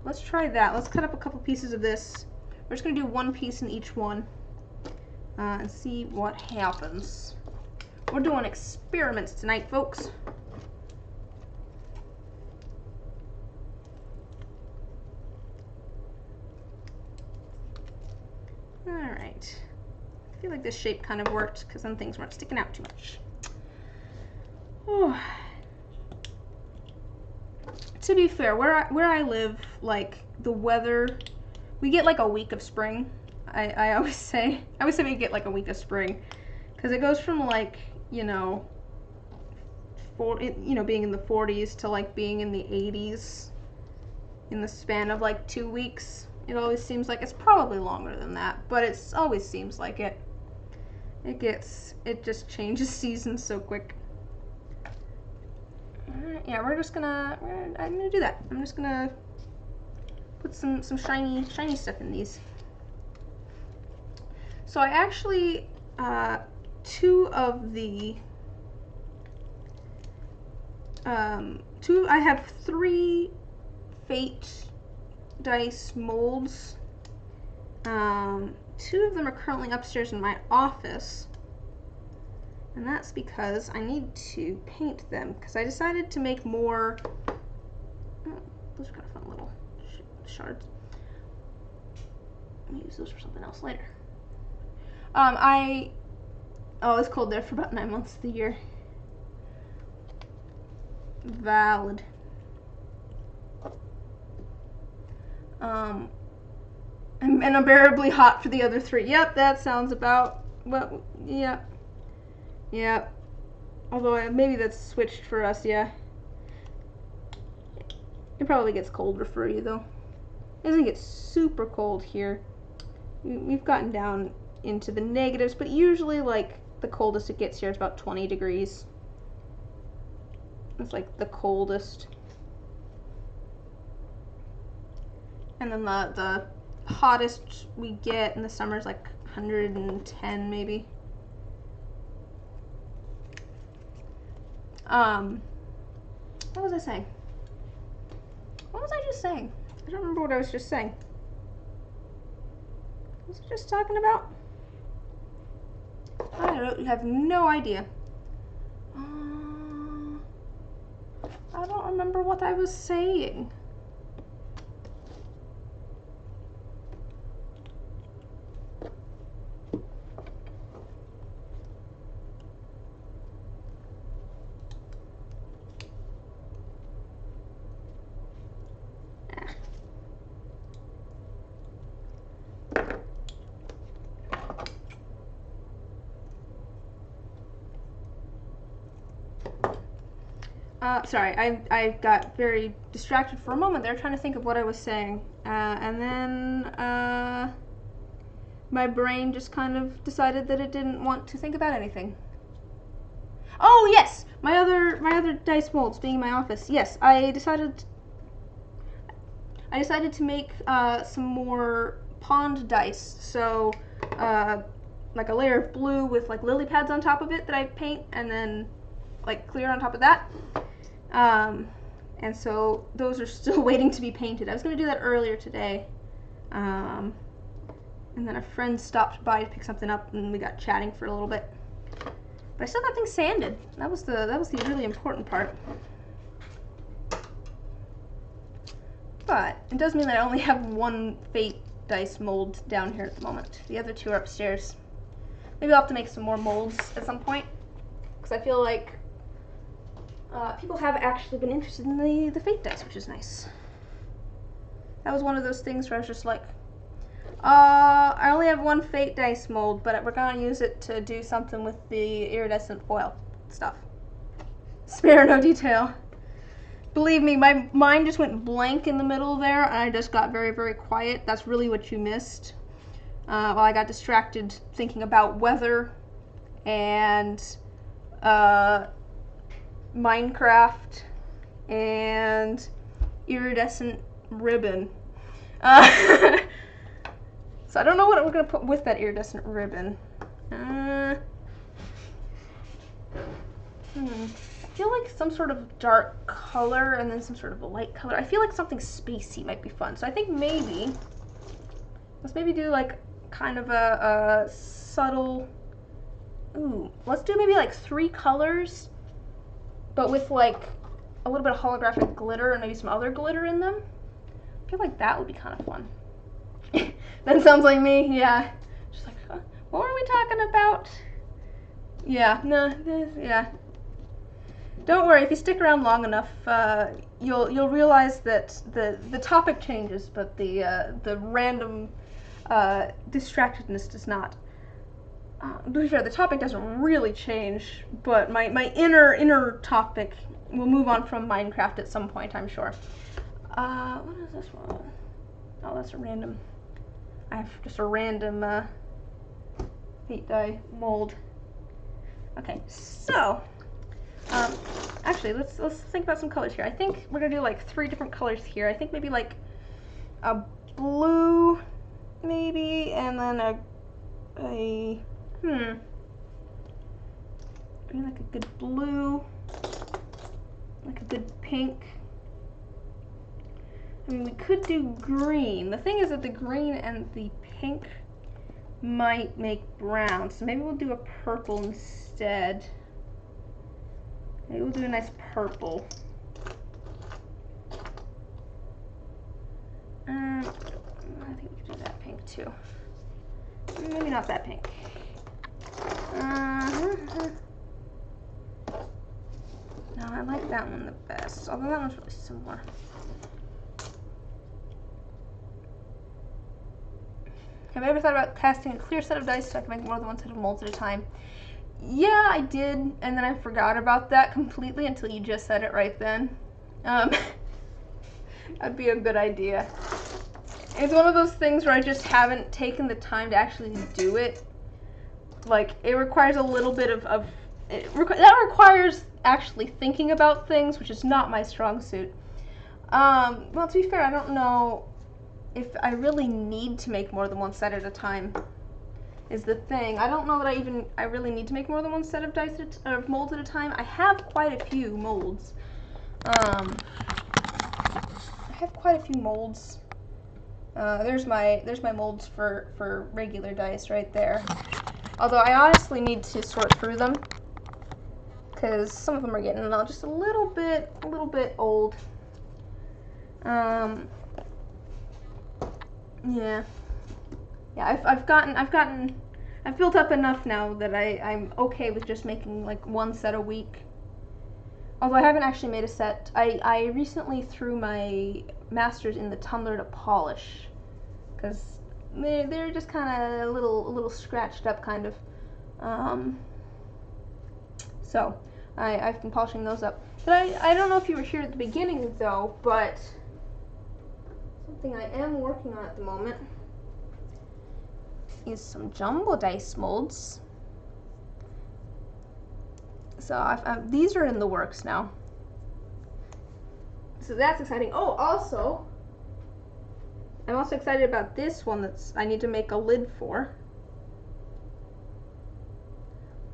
let's try that. Let's cut up a couple pieces of this. We're just going to do one piece in each one and see what happens. We're doing experiments tonight, folks. Alright. I feel like this shape kind of worked, because then things weren't sticking out too much. Oh. To be fair, where I live, like, the weather, we get like a week of spring. I always say we get like a week of spring, because it goes from like, being in the 40s to like being in the 80s in the span of like 2 weeks. It always seems like, it's probably longer than that, but it always seems like it. It just changes seasons so quick. Alright, yeah, I'm gonna do that. I'm just gonna put some shiny stuff in these. So I actually, I have 3 Fate dice molds. 2 of them are currently upstairs in my office, and that's because I need to paint them, because I decided to make more, those are kind of fun little shards. I'll use those for something else later. Oh, it's cold there for about 9 months of the year. Valid. And unbearably hot for the other 3. Yep, that sounds about, well, yep. Yep. Although maybe that's switched for us, yeah. It probably gets colder for you, though. It doesn't get super cold here. We've gotten down into the negatives, but usually, like, the coldest it gets here is about 20 degrees. It's like the coldest. And then the hottest we get in the summer is like 110 maybe. What was I saying? What was I just saying? I don't remember what I was just saying. What was I just talking about? I have no idea. I don't remember what I was saying. Sorry, I got very distracted for a moment there, trying to think of what I was saying, and then my brain just kind of decided that it didn't want to think about anything. Oh yes, my other dice molds being in my office. Yes, I decided to make some more pond dice. So like a layer of blue with like lily pads on top of it that I paint, and then like clear on top of that. And so those are still waiting to be painted. I was going to do that earlier today. And then a friend stopped by to pick something up, and we got chatting for a little bit. But I still got things sanded. That was the really important part. But it does mean that I only have 1 Fate dice mold down here at the moment. The other 2 are upstairs. Maybe I'll have to make some more molds at some point, because I feel like people have actually been interested in the Fate dice, which is nice. That was one of those things where I was just like, I only have 1 Fate dice mold, but we're gonna use it to do something with the iridescent foil stuff. Spare no detail. Believe me, my mind just went blank in the middle there, and I just got very, very quiet. That's really what you missed. While I got distracted thinking about weather and Minecraft and iridescent ribbon. So I don't know what we're going to put with that iridescent ribbon. I feel like some sort of dark color and then some sort of a light color. I feel like something spacey might be fun. So I think let's maybe do like kind of a subtle, let's do maybe like 3 colors, but with like a little bit of holographic glitter and maybe some other glitter in them. I feel like that would be kind of fun. That sounds like me, yeah. Just like, what were we talking about? Yeah, no, yeah. Don't worry, if you stick around long enough, you'll realize that the topic changes, but the random distractedness does not. To be fair, the topic doesn't really change, but my inner topic will move on from Minecraft at some point, I'm sure. What is this one? Oh, that's a random. I have just a random paint dye mold. Okay, so actually let's think about some colors here. I think we're gonna do like 3 different colors here. I think maybe like a blue, maybe, and then maybe like a good blue, like a good pink. I mean, we could do green. The thing is that the green and the pink might make brown, so maybe we'll do a purple instead. Maybe we'll do a nice purple. I think we could do that pink too. Maybe not that pink. No, I like that one the best, although that one's really similar. Have I ever thought about casting a clear set of dice so I can make more than one set of molds at a time? Yeah, I did, and then I forgot about that completely until you just said it right then. That'd be a good idea. It's one of those things where I just haven't taken the time to actually do it. Like, it requires a little bit that requires actually thinking about things, which is not my strong suit. Well, to be fair, I don't know if I really need to make more than one set at a time, is the thing. I don't know that I really need to make more than one set of molds at a time. I have quite a few molds. I have quite a few molds. There's my molds for regular dice right there. Although I honestly need to sort through them because some of them are getting just a little bit old. Yeah, I've built up enough now that I'm okay with just making like one set a week. Although I haven't actually made a set. I recently threw my masters in the tumbler to polish because they're just kind of a little scratched up, kind of. So I've been polishing those up. But I don't know if you were here at the beginning though, but something I am working on at the moment is some jumbo dice molds. So these are in the works now. So that's exciting. Oh, also, I'm also excited about this one I need to make a lid for.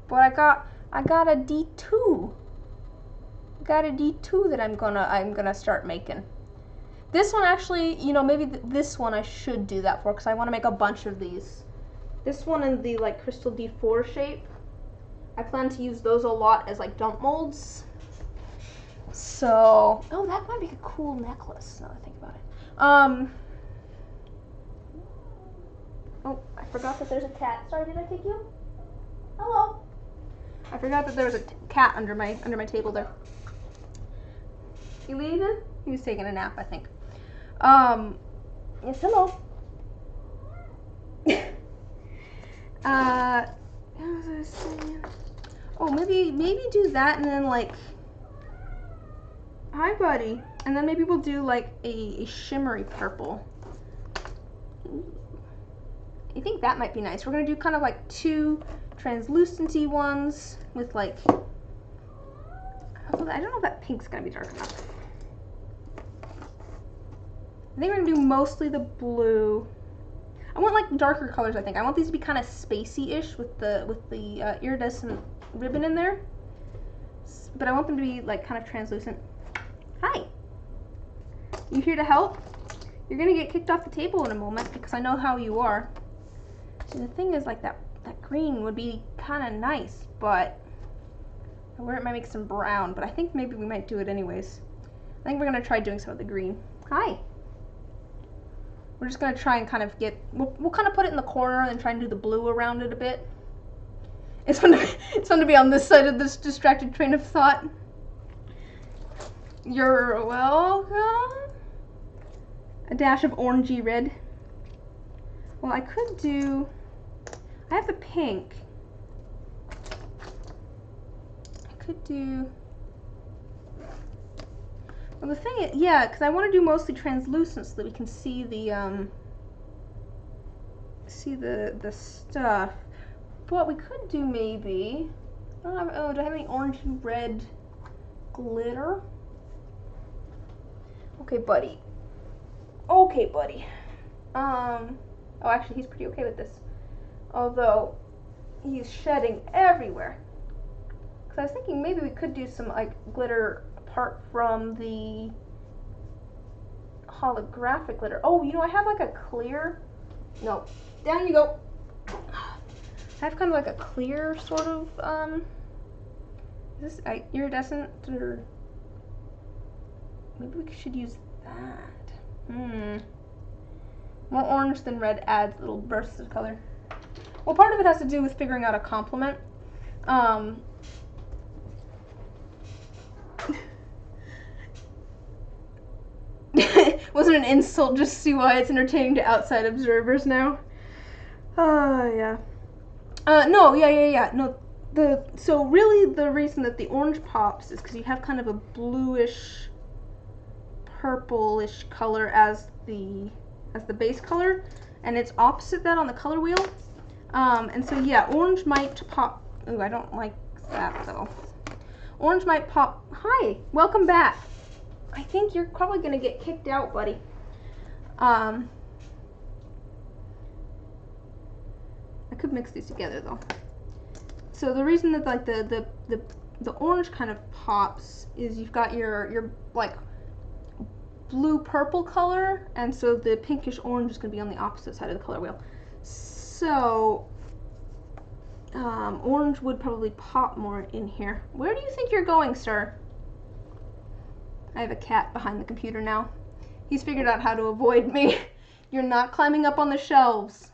But I got a D2. I got a D2 that I'm gonna start making. This one actually, maybe this one I should do that for because I want to make a bunch of these. This one in the like crystal D4 shape. I plan to use those a lot as like dump molds. So, oh, that might be a cool necklace now that I think about it. Oh, I forgot that there's a cat. Sorry, did I take you? Hello. I forgot that there was a cat under my table there. You leaving? He was taking a nap, I think. Yes, hello. What was I saying? Oh, maybe do that and then like, hi buddy, and then maybe we'll do like a shimmery purple. I think that might be nice. We're gonna do kind of like 2 translucenty ones with like, I don't know if that pink's gonna be dark enough. I think we're gonna do mostly the blue. I want like darker colors. I think I want these to be kind of spacey-ish with the iridescent ribbon in there, but I want them to be like kind of translucent. Hi, you here to help? You're gonna get kicked off the table in a moment because I know how you are. See, the thing is, like that green would be kind of nice, but where it might make some brown. But I think maybe we might do it anyways. I think we're gonna try doing some of the green. Hi. We're just gonna try and kind of we'll kind of put it in the corner and try and do the blue around it a bit. It's fun to be on this side of this distracted train of thought. You're welcome. A dash of orangey red. Well, I have the pink. I could do, well, the thing is, yeah, because I want to do mostly translucent so that we can see the stuff. what we could do maybe, do I have any orange and red glitter? Okay, buddy. Okay, buddy. Oh, actually, he's pretty okay with this. Although, he's shedding everywhere. Because I was thinking maybe we could do some, like, glitter apart from the holographic glitter. Oh, you know, I have, like, a clear... No. Down you go. I have kind of like a clear sort of, is this iridescent, or maybe we should use that. More orange than red adds little bursts of color. Well, part of it has to do with figuring out a complement. Wasn't an insult, just see why it's entertaining to outside observers now. Yeah. No, yeah. No, so really the reason that the orange pops is because you have kind of a bluish, purplish color as the base color, and it's opposite that on the color wheel. And so yeah, orange might pop. Ooh, I don't like that though. Orange might pop. Hi, welcome back. I think you're probably gonna get kicked out, buddy. I could mix these together though. So the reason that like the orange kind of pops is you've got your like blue purple color, and so the pinkish orange is going to be on the opposite side of the color wheel. So orange would probably pop more in here. Where do you think you're going, sir? I have a cat behind the computer now. He's figured out how to avoid me. You're not climbing up on the shelves.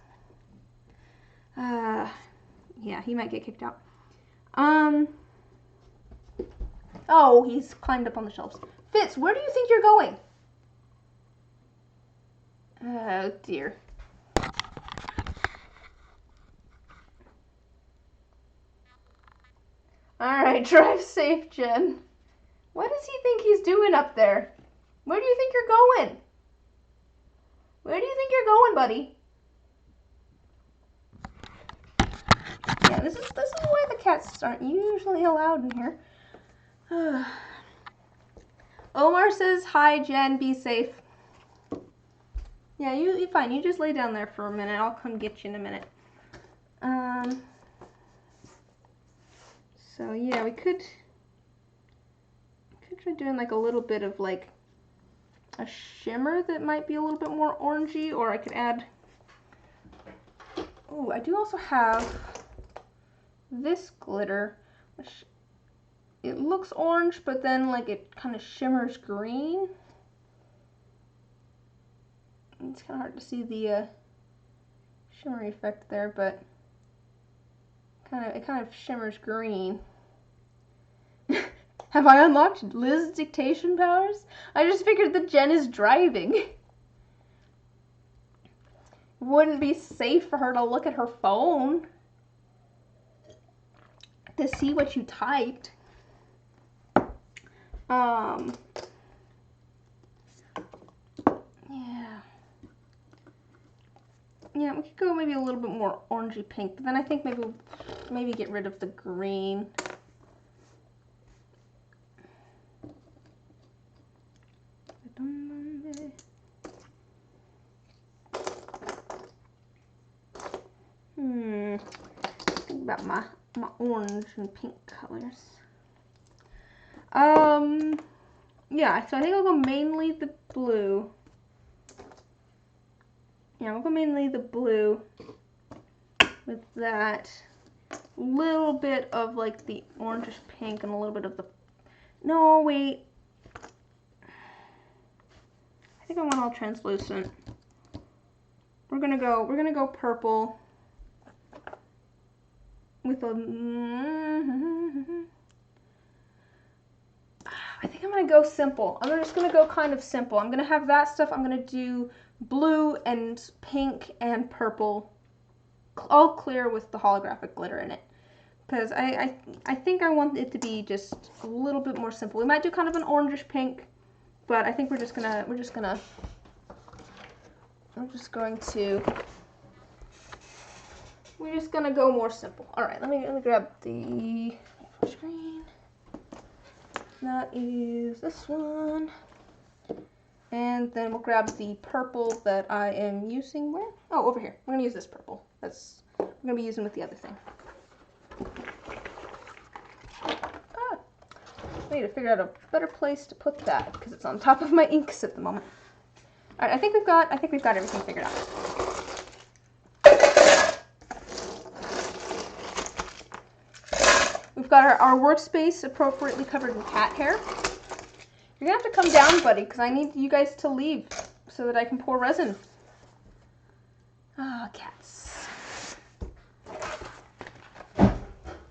Yeah, he might get kicked out. Oh, he's climbed up on the shelves. Fitz, where do you think you're going? Oh, dear. Alright, drive safe, Jen. What does he think he's doing up there? Where do you think you're going? Where do you think you're going, buddy? Yeah, this is why the cats aren't usually allowed in here. Omar says, hi, Jen, be safe. Yeah, you're fine. You just lay down there for a minute. I'll come get you in a minute. So yeah, we could try doing like a little bit of like a shimmer that might be a little bit more orangey, or I could add. Oh, I do also have this glitter, which it looks orange, but then like it kind of shimmers green. It's kind of hard to see the shimmery effect there, but it kind of shimmers green. Have I unlocked Liz's dictation powers? I just figured that Jen is driving. Wouldn't be safe for her to look at her phone to see what you typed. Yeah, we could go maybe a little bit more orangey pink, but then I think maybe get rid of the green. Think about my orange and pink colors. Yeah, so I think I'll go mainly the blue. Yeah, we'll go mainly the blue with that little bit of like the orangish pink and a little bit of the, no, wait. I think I want all translucent. We're gonna go purple with a, I think I'm gonna go simple. I'm just gonna go kind of simple. I'm gonna have that stuff. I'm gonna do blue and pink and purple, all clear with the holographic glitter in it. Because I think I want it to be just a little bit more simple. We might do kind of an orangish pink, but I think we're just going to we're just gonna go more simple. All right, let me grab the screen. That is this one. And then we'll grab the purple that I am using. Where? Oh, over here. We're gonna use this purple. That's we're gonna be using with the other thing. Ah, I need to figure out a better place to put that because it's on top of my inks at the moment. All right, I think we've got everything figured out. We've got our workspace appropriately covered in cat hair. You're gonna have to come down, buddy, because I need you guys to leave so that I can pour resin. Ah, cats.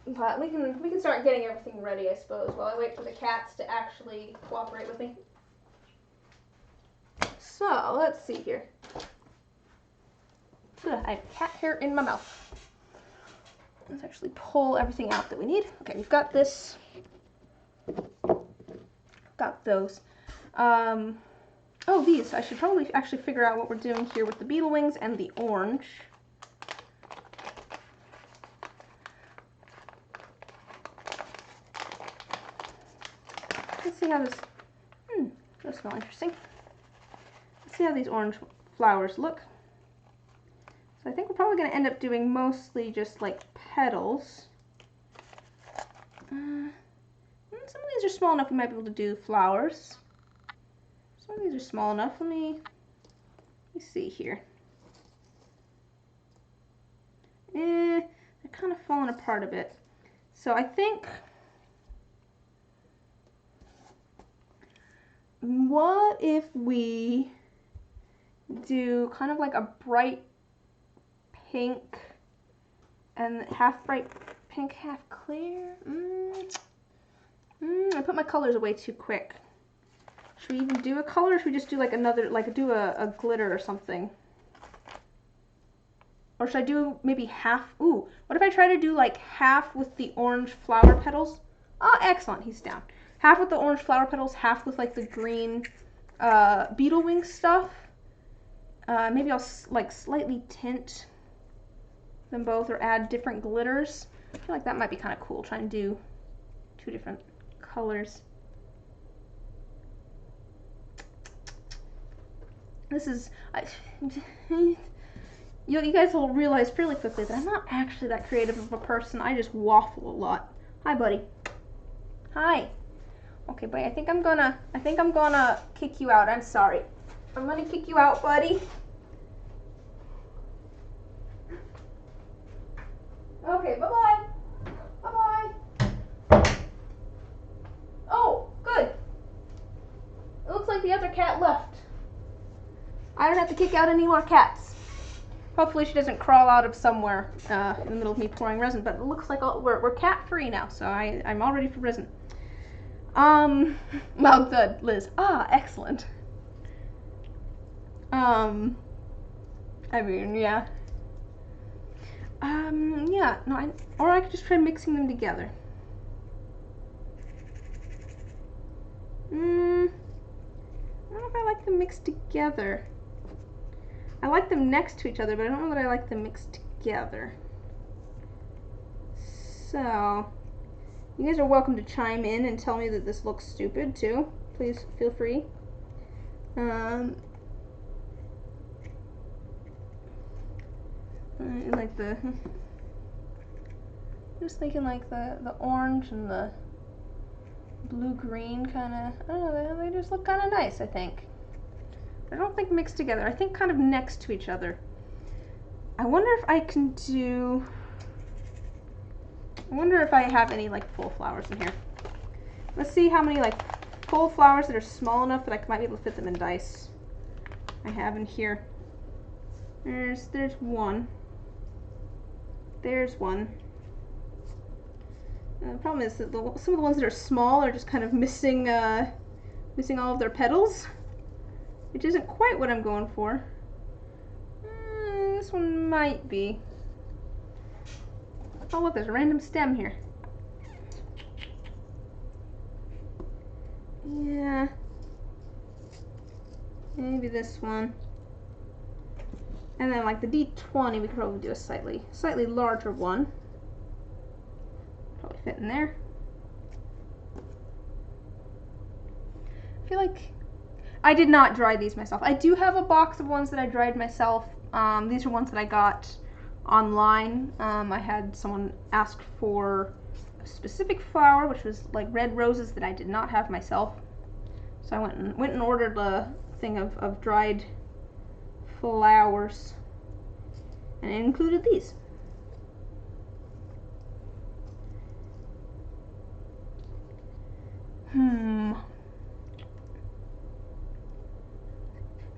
But we can start getting everything ready, I suppose, while I wait for the cats to actually cooperate with me. So let's see here. Ugh, I have cat hair in my mouth. Let's actually pull everything out that we need. Okay, we've got this. Got those. Oh, these. I should probably actually figure out what we're doing here with the beetle wings and the orange. Let's see how this. Those smell interesting. Let's see how these orange flowers look. So I think we're probably going to end up doing mostly just like petals. Some of these are small enough we might be able to do flowers. Some of these are small enough. Let me see here. They're kind of falling apart a bit. So I think, what if we do kind of like a bright pink and half bright pink, half clear? I put my colors away too quick. Should we even do a color, or should we just do like another, like do a glitter or something? Or should I do maybe half? Ooh, what if I try to do like half with the orange flower petals? Oh, excellent, he's down. Half with the orange flower petals, half with like the green beetle wing stuff. Maybe I'll like slightly tint them both or add different glitters. I feel like that might be kind of cool, trying to do two different colors. This is, you guys will realize fairly quickly that I'm not actually that creative of a person. I just waffle a lot. Hi, buddy. Hi. Okay, buddy. I think I'm gonna kick you out. I'm sorry. I'm gonna kick you out, buddy. Okay. Bye bye. Bye bye. Oh, good. It looks like the other cat left. I don't have to kick out any more cats. Hopefully she doesn't crawl out of somewhere in the middle of me pouring resin, but it looks like we're cat free now, so I'm all ready for resin. Well, good, Liz. Ah, excellent. I mean, yeah. Yeah, no, or I could just try mixing them together. I don't know if I like them mixed together. I like them next to each other, but I don't know that I like them mixed together. So, you guys are welcome to chime in and tell me that this looks stupid too. Please feel free. Like the, just thinking like the orange and the blue-green kind of, I don't know, they just look kind of nice, I think. I don't think mixed together. I think kind of next to each other. I wonder if I can do, I wonder if I have any like full flowers in here. Let's see how many like full flowers that are small enough that I might be able to fit them in dice I have in here. There's one. There's one. The problem is that some of the ones that are small are just kind of missing all of their petals, which isn't quite what I'm going for. This one might be. Oh look, there's a random stem here. Yeah. Maybe this one. And then like the D20, we could probably do a slightly larger one. Probably fit in there. I feel like I did not dry these myself. I do have a box of ones that I dried myself. These are ones that I got online. I had someone ask for a specific flower, which was like red roses that I did not have myself. So I went and ordered a thing of dried flowers, and it included these.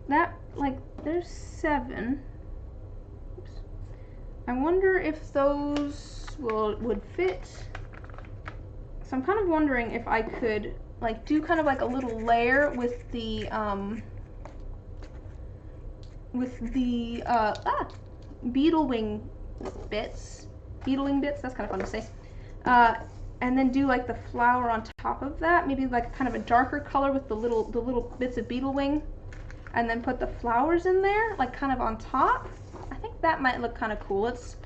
That, like, there's 7. Oops. I wonder if those would fit. So I'm kind of wondering if I could like do kind of like a little layer with the beetle wing bits. Beetling bits, that's kind of fun to say. And then do like the flower on top of that, maybe like kind of a darker color with the little bits of beetle wing, and then put the flowers in there, like kind of on top. I think that might look kind of cool. Let's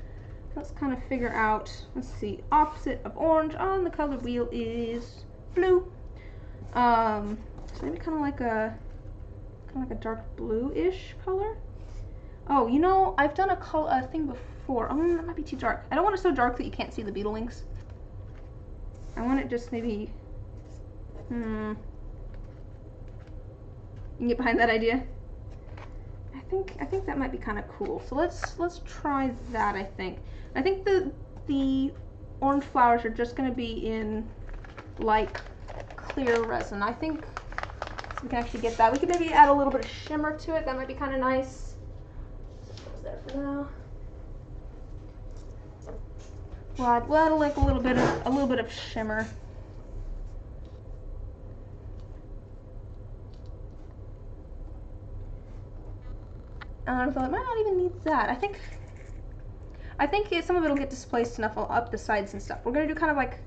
kind of figure out. Let's see. Opposite of orange on the color wheel is blue. So maybe kind of like a dark blue-ish color. Oh, you know, I've done a thing before. Oh, that might be too dark. I don't want it so dark that you can't see the beetle wings. I want it just maybe. You can get behind that idea. I think that might be kind of cool. So let's try that. I think the orange flowers are just going to be in like clear resin. I think so we can actually get that. We could maybe add a little bit of shimmer to it. That might be kind of nice. What's there for now? We'll add like a little bit of shimmer. Though it might not even need that. I think some of it will get displaced enough up the sides and stuff. We're gonna do kind of like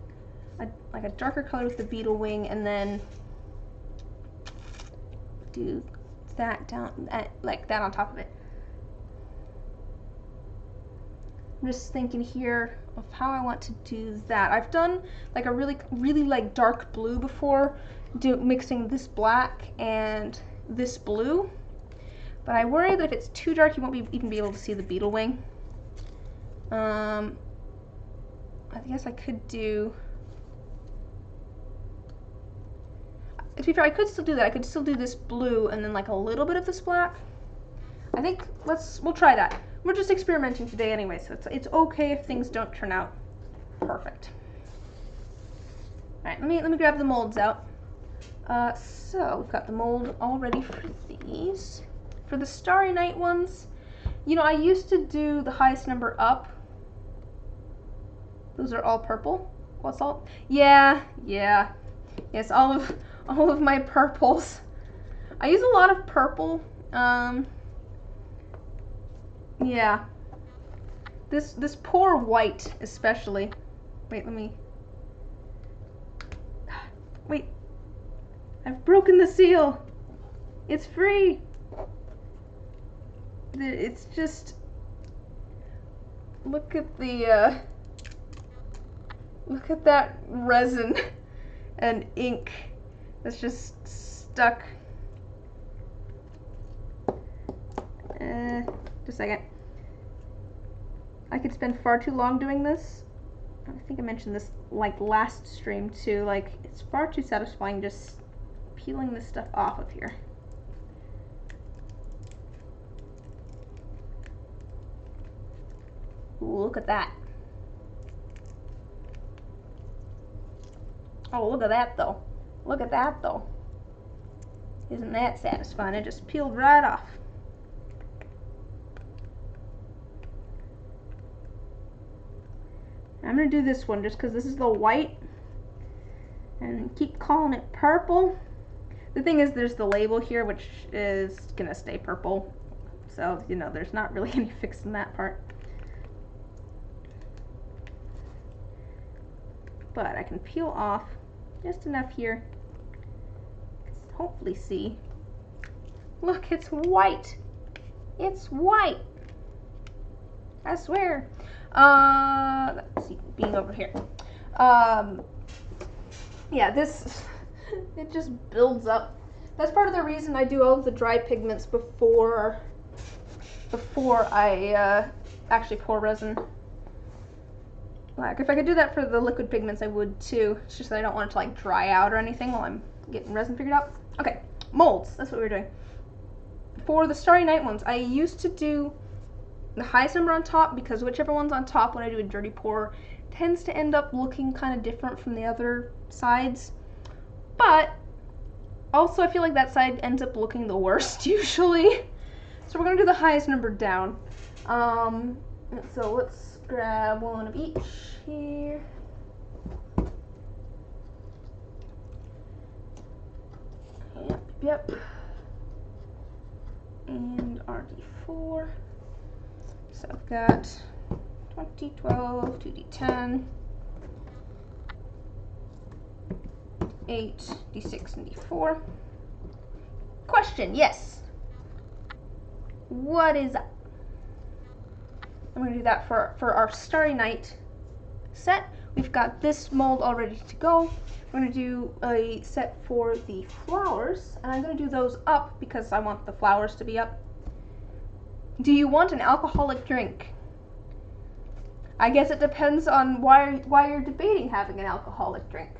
a darker color with the beetle wing, and then do that down like that on top of it. I'm just thinking here of how I want to do that. I've done like a really like dark blue before, mixing this black and this blue. But I worry that if it's too dark, you won't even be able to see the beetle wing. I guess I could do. To be fair, I could still do that. I could still do this blue and then like a little bit of this black. I think we'll try that. We're just experimenting today anyway, so it's okay if things don't turn out perfect. All right, let me grab the molds out. So we've got the mold all ready for these. For the Starry Night ones, you know, I used to do the highest number up. Those are all purple. What's all? Yeah. Yes, all of my purples. I use a lot of purple. Yeah. This poor white especially. Wait, Wait. I've broken the seal. It's free. It's just, look at that resin and ink that's just stuck. Just a second. I could spend far too long doing this. I think I mentioned this like last stream too. Like, it's far too satisfying just peeling this stuff off of here. Ooh, look at that. Oh, look at that though. Look at that though. Isn't that satisfying? It just peeled right off. I'm gonna do this one just because this is the white and keep calling it purple. The thing is, there's the label here, which is gonna stay purple. So, you know, there's not really any fixing that part. But I can peel off just enough here. Hopefully see. Look, it's white. It's white. I swear. Let's see, being over here. Yeah, this, it just builds up. That's part of the reason I do all of the dry pigments before I actually pour resin. Like, if I could do that for the liquid pigments, I would too. It's just that I don't want it to like dry out or anything while I'm getting resin figured out. Okay, molds, that's what we're doing. For the Starry Night ones, I used to do the highest number on top because whichever one's on top when I do a dirty pour tends to end up looking kind of different from the other sides. But also I feel like that side ends up looking the worst usually. So we're gonna do the highest number down. So let's grab one of each here. Yep. And RD4. So I've got 20, 12, 2d10, 8, d6, and d4. Question, yes. What is up? I'm going to do that for our Starry Night set. We've got this mold all ready to go. We're going to do a set for the flowers, and I'm going to do those up because I want the flowers to be up. Do you want an alcoholic drink? I guess it depends on why you're debating having an alcoholic drink.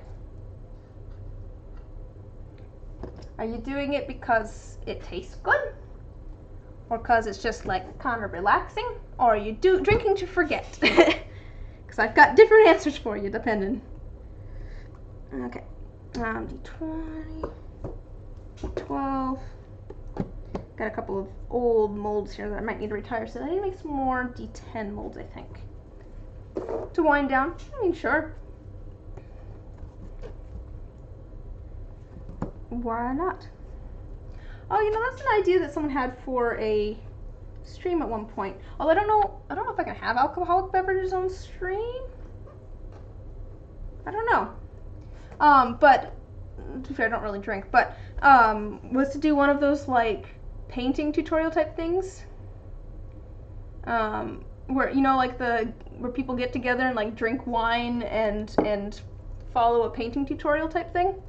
Are you doing it because it tastes good? Or because it's just like kind of relaxing? Or are you drinking to forget? Because I've got different answers for you depending. Okay. D20, D12. Got a couple of old molds here that I might need to retire, so I need to make some more D10 molds, I think. To wind down. I mean, sure. Why not? Oh, you know, that's an idea that someone had for a stream at one point. Although I don't know if I can have alcoholic beverages on stream. I don't know. But to be fair, I don't really drink, but was to do one of those like painting tutorial type things. Where, you know, like where people get together and like drink wine and follow a painting tutorial type thing.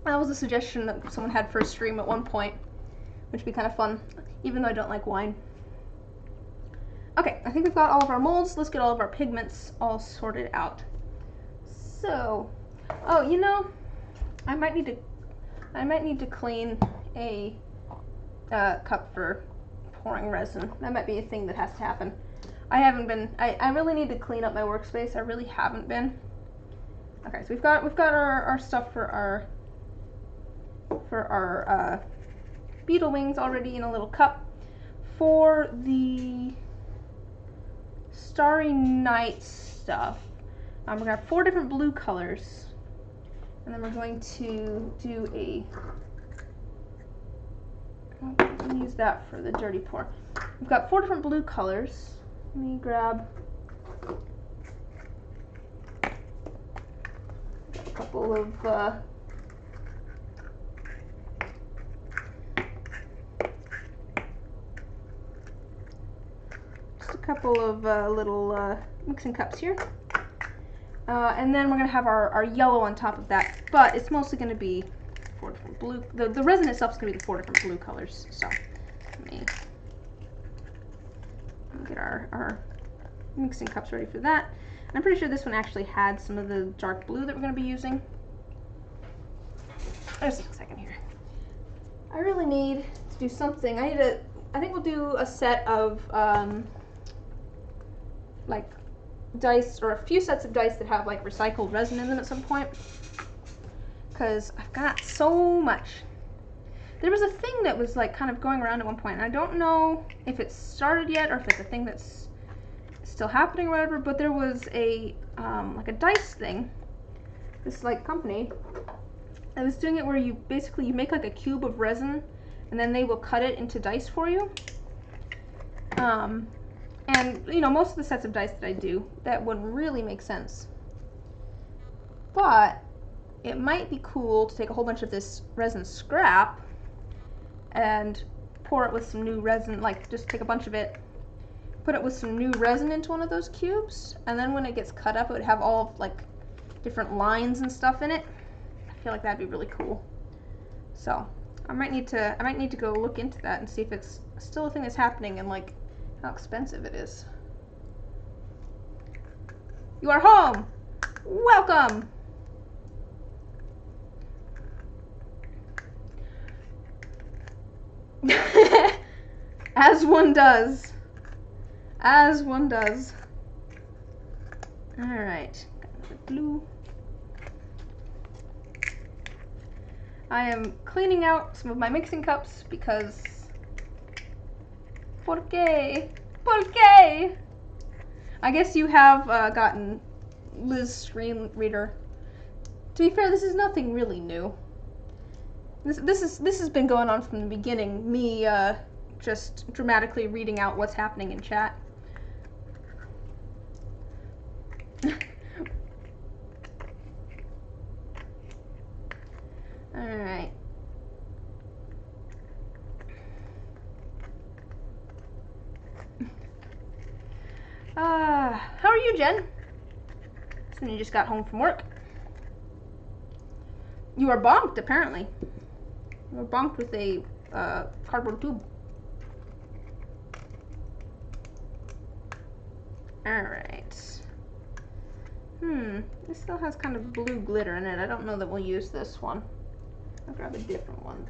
That was a suggestion that someone had for a stream at one point, which would be kind of fun, even though I don't like wine. Okay, I think we've got all of our molds. Let's get all of our pigments all sorted out. So, oh, you know, I might need to clean a cup for pouring resin. That might be a thing that has to happen. I haven't been. I really need to clean up my workspace. I really haven't been. Okay, so we've got our stuff for our beetle wings already in a little cup. For the Starry Night stuff, we're gonna have 4 different blue colors, and then we're going to do I'll use that for the dirty pour. We've got 4 different blue colors. Let me grab a couple of little mixing cups here. And then we're going to have our yellow on top of that, but it's mostly going to be 4 different blue. The resin itself is going to be the 4 different blue colors. So let me get our mixing cups ready for that. And I'm pretty sure this one actually had some of the dark blue that we're going to be using. Just a second here. I really need to do something. I think we'll do a set of like dice, or a few sets of dice that have like recycled resin in them at some point, because I've got so much. There was a thing that was like kind of going around at one point, and I don't know if it's started yet or if it's a thing that's still happening or whatever, but there was a like a dice thing, this like company that was doing it where you basically make like a cube of resin and then they will cut it into dice for you. And, you know, most of the sets of dice that I do, that wouldn't really make sense. But it might be cool to take a whole bunch of this resin scrap and pour it with some new resin, like just take a bunch of it, put it with some new resin into one of those cubes, and then when it gets cut up, it would have all of like different lines and stuff in it. I feel like that'd be really cool. So I might need to go look into that and see if it's still a thing that's happening and like how expensive it is. You are home! Welcome! As one does. As one does. Alright. Got the glue. I am cleaning out some of my mixing cups because... ¿Por qué? ¿Por qué? I guess you have gotten Liz screen reader. To be fair, this is nothing really new. This has been going on from the beginning. Me just dramatically reading out what's happening in chat. All right. How are you, Jen? So you just got home from work. You are bonked, apparently. You are bonked with a cardboard tube. Alright. This still has kind of blue glitter in it. I don't know that we'll use this one. I'll grab a different one.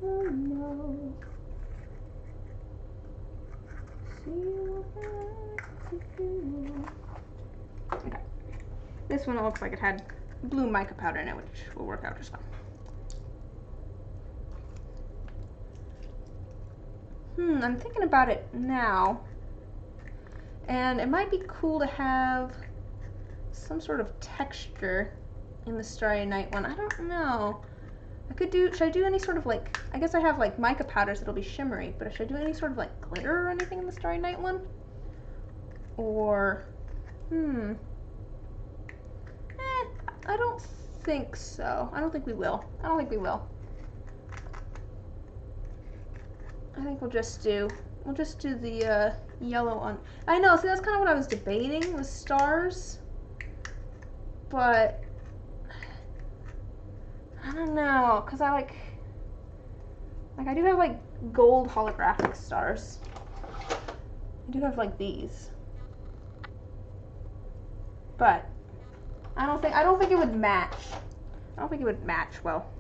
Oh no. See what I do. Okay. This one looks like it had blue mica powder in it, which will work out just fine. I'm thinking about it now. And it might be cool to have some sort of texture in the Starry Night one. I don't know. Should I do any sort of like, I guess I have like mica powders that'll be shimmery, but should I do any sort of like glitter or anything in the Starry Night one? Or, I don't think so. I don't think we will. I don't think we will. I think we'll just do the yellow on. I know, see that's kind of what I was debating with stars. But I don't know, cause I do have like gold holographic stars. I do have like these. But I don't think it would match. I don't think it would match well.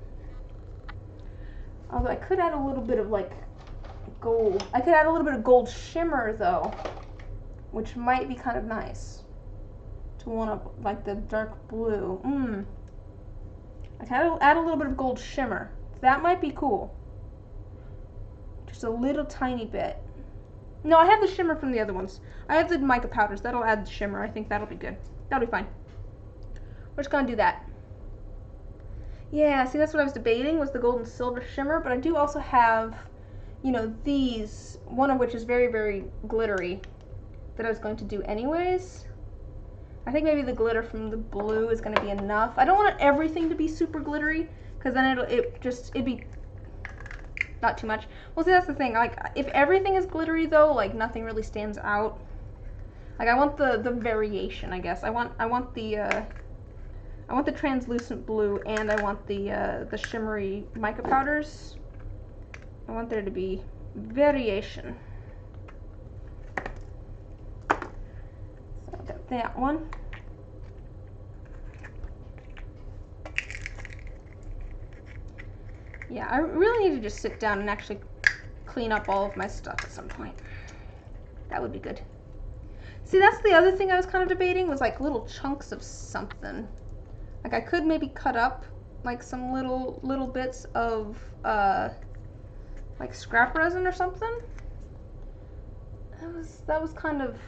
Although I could add a little bit of like gold. I could add a little bit of gold shimmer though, which might be kind of nice to one of like the dark blue. I can add a little bit of gold shimmer. That might be cool. Just a little tiny bit. No, I have the shimmer from the other ones. I have the mica powders. That'll add the shimmer. I think that'll be good. That'll be fine. We're just gonna do that. Yeah, see that's what I was debating was the gold and silver shimmer, but I do also have, you know, these, one of which is very, very glittery, that I was going to do anyways. I think maybe the glitter from the blue is going to be enough. I don't want everything to be super glittery, because then it'd be not too much. Well, see, that's the thing. Like, if everything is glittery though, like nothing really stands out. Like, I want the variation, I guess. I want the translucent blue, and I want the shimmery mica powders. I want there to be variation. So I got that one. Yeah, I really need to just sit down and actually clean up all of my stuff at some point. That would be good. See, that's the other thing I was kind of debating, was like little chunks of something. Like I could maybe cut up like some little bits of like scrap resin or something. That was kind of,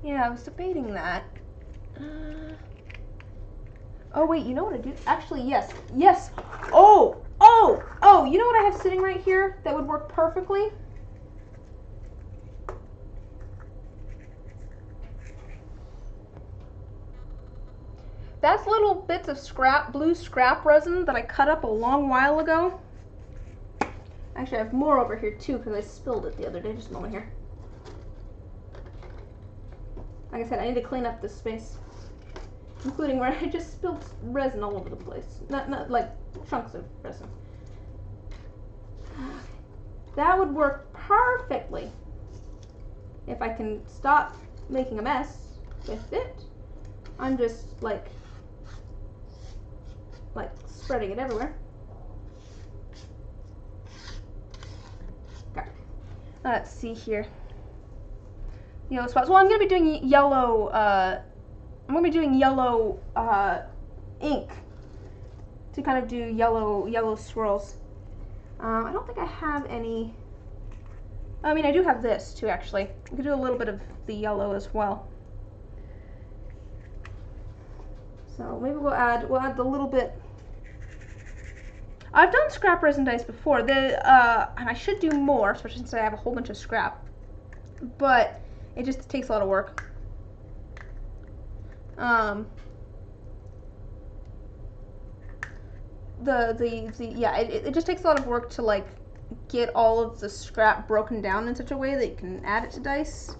yeah, I was debating that. Oh wait, you know what I do? Actually, yes. Oh, you know what I have sitting right here that would work perfectly? That's little bits of blue scrap resin that I cut up a long while ago. Actually, I have more over here too because I spilled it the other day. Just a moment here. Like I said, I need to clean up this space, including where I just spilled resin all over the place. Not like chunks of resin. That would work perfectly if I can stop making a mess with it. I'm just like spreading it everywhere. Okay. Let's see here. Yellow spots. Well, I'm gonna be doing yellow. I'm gonna be doing yellow ink to kind of do yellow swirls. I don't think I have any. I mean, I do have this too, actually. I could do a little bit of the yellow as well. So maybe we'll add the little bit. I've done scrap resin dice before. And I should do more, especially since I have a whole bunch of scrap. But it just takes a lot of work. It just takes a lot of work to like get all of the scrap broken down in such a way that you can add it to dice.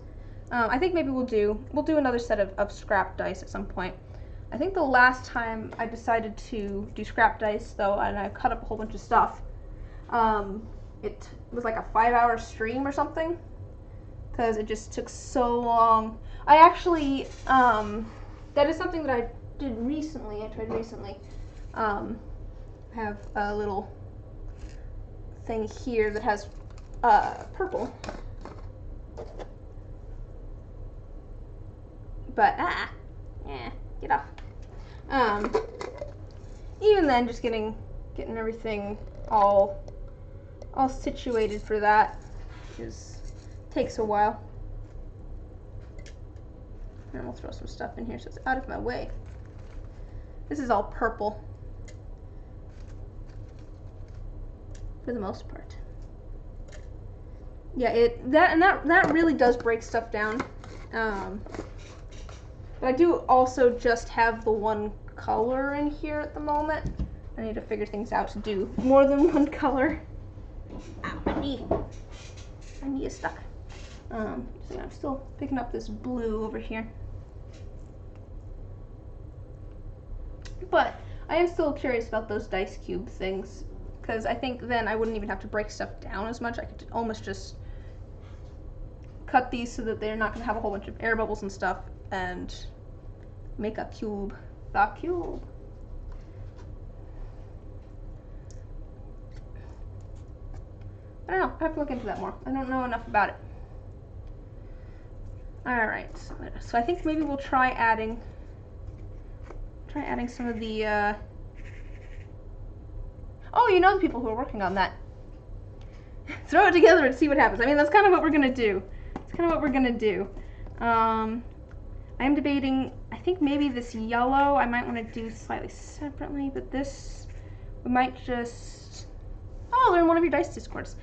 I think maybe we'll do another set of scrap dice at some point. I think the last time I decided to do scrap dice though, and I cut up a whole bunch of stuff, it was like a 5-hour stream or something, because it just took so long. I actually, that is something that I did recently, I tried recently. Have a little thing here that has purple. But, get off. Even then, just getting everything all situated for that takes a while. And we'll throw some stuff in here so it's out of my way. This is all purple for the most part. Yeah, that really does break stuff down. But I do also just have the one color in here at the moment. I need to figure things out to do more than one color. Ow, my knee is stuck. So yeah, I'm still picking up this blue over here. But I am still curious about those dice cube things, because I think then I wouldn't even have to break stuff down as much. I could almost just cut these so that they're not going to have a whole bunch of air bubbles and stuff, and make a cube. The cube. I don't know. I have to look into that more. I don't know enough about it. Alright, so I think maybe we'll try adding some of the oh, you know the people who are working on that. Throw it together and see what happens. I mean, that's kind of what we're gonna do. It's kind of what we're gonna do. I am debating, I think maybe this yellow I might want to do slightly separately, but this we might just, oh, they're in one of your dice discords.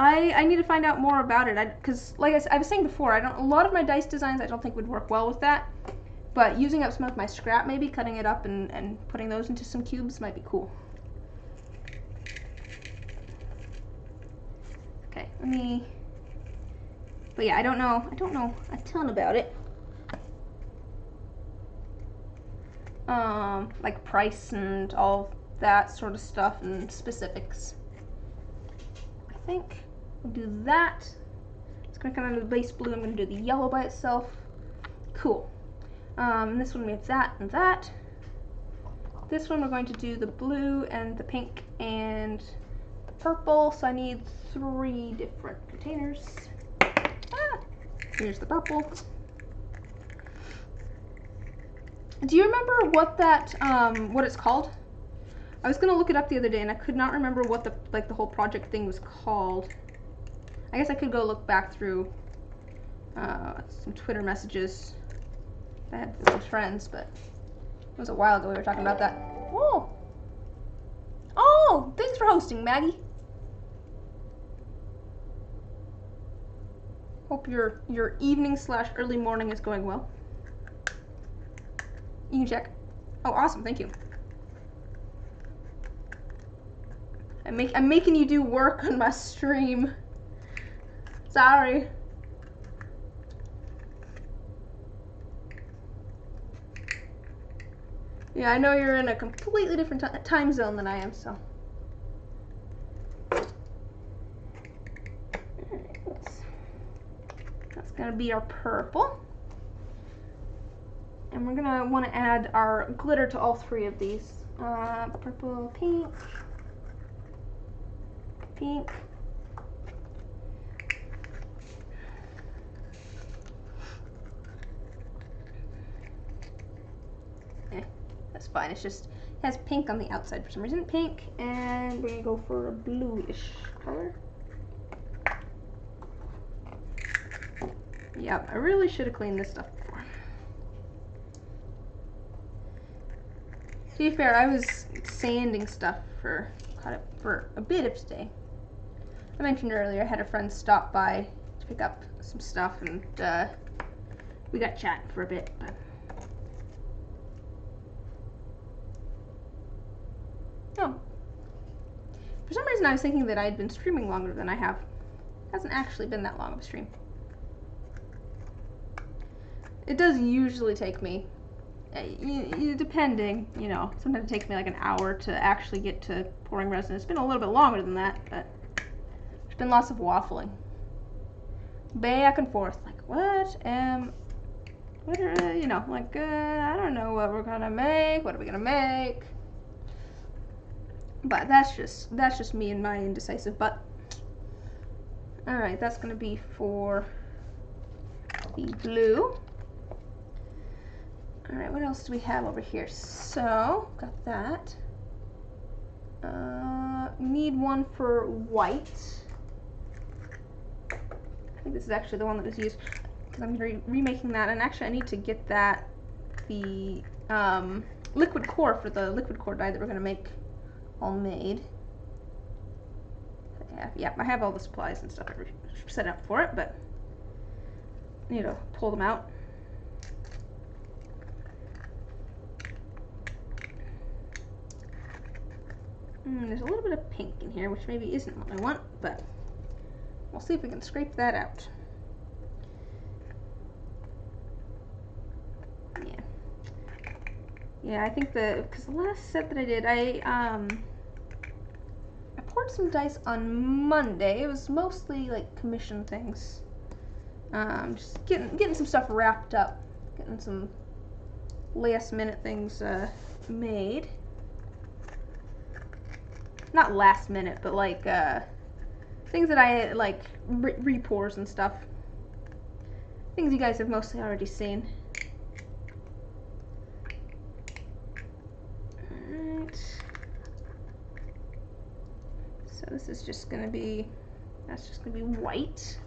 I need to find out more about it, because like I was saying before, a lot of my dice designs I don't think would work well with that, but using up some of my scrap, maybe cutting it up and putting those into some cubes might be cool. Okay, but yeah, I don't know a ton about it. Like price and all that sort of stuff and specifics. I think we'll do that. It's gonna come out of the base blue. I'm gonna do the yellow by itself. Cool. This one we have that and that. This one we're going to do the blue and the pink and the purple. So I need 3 different containers. Here's the purple. Do you remember what that, what it's called? I was gonna look it up the other day and I could not remember what the whole project thing was called. I guess I could go look back through some Twitter messages I had with some friends, but it was a while ago we were talking about that. Oh! Oh! Thanks for hosting, Maggie. Hope your evening / early morning is going well. You can check. Oh, awesome, thank you. I'm making you do work on my stream. Sorry. Yeah, I know you're in a completely different time zone than I am, so. That's gonna be our purple. And we're gonna want to add our glitter to all three of these. Purple, pink, pink. That's fine. It's just, it has pink on the outside for some reason. Pink, and we're gonna go for a bluish color. Yep, I really should have cleaned this stuff before. To be fair, I was sanding stuff for a bit of today. I mentioned earlier I had a friend stop by to pick up some stuff, and we got chatting for a bit. But oh, for some reason I was thinking that I had been streaming longer than I have. It hasn't actually been that long of a stream. It does usually take me, depending, you know, sometimes it takes me like an hour to actually get to pouring resin. It's been a little bit longer than that, but there's been lots of waffling. Back and forth, like, you know, like, I don't know what we're gonna make, what are we gonna make? But that's just me and my indecisive butt. Alright, that's gonna be for the blue. Alright, what else do we have over here? So, got that. We need one for white. I think this is actually the one that is used, because I'm remaking that, and actually I need to get that, the liquid core for the liquid core dye that we're going to make all made. Yeah, I have all the supplies and stuff set up for it, but I need to pull them out. There's a little bit of pink in here, which maybe isn't what I want, but we'll see if we can scrape that out. Yeah, I think because the last set that I did, I poured some dice on Monday. It was mostly like commission things. Just getting some stuff wrapped up, getting some last minute things made. Not last minute, but like things that I like repours and stuff. Things you guys have mostly already seen. Alright. So this is just gonna be, that's just gonna be white.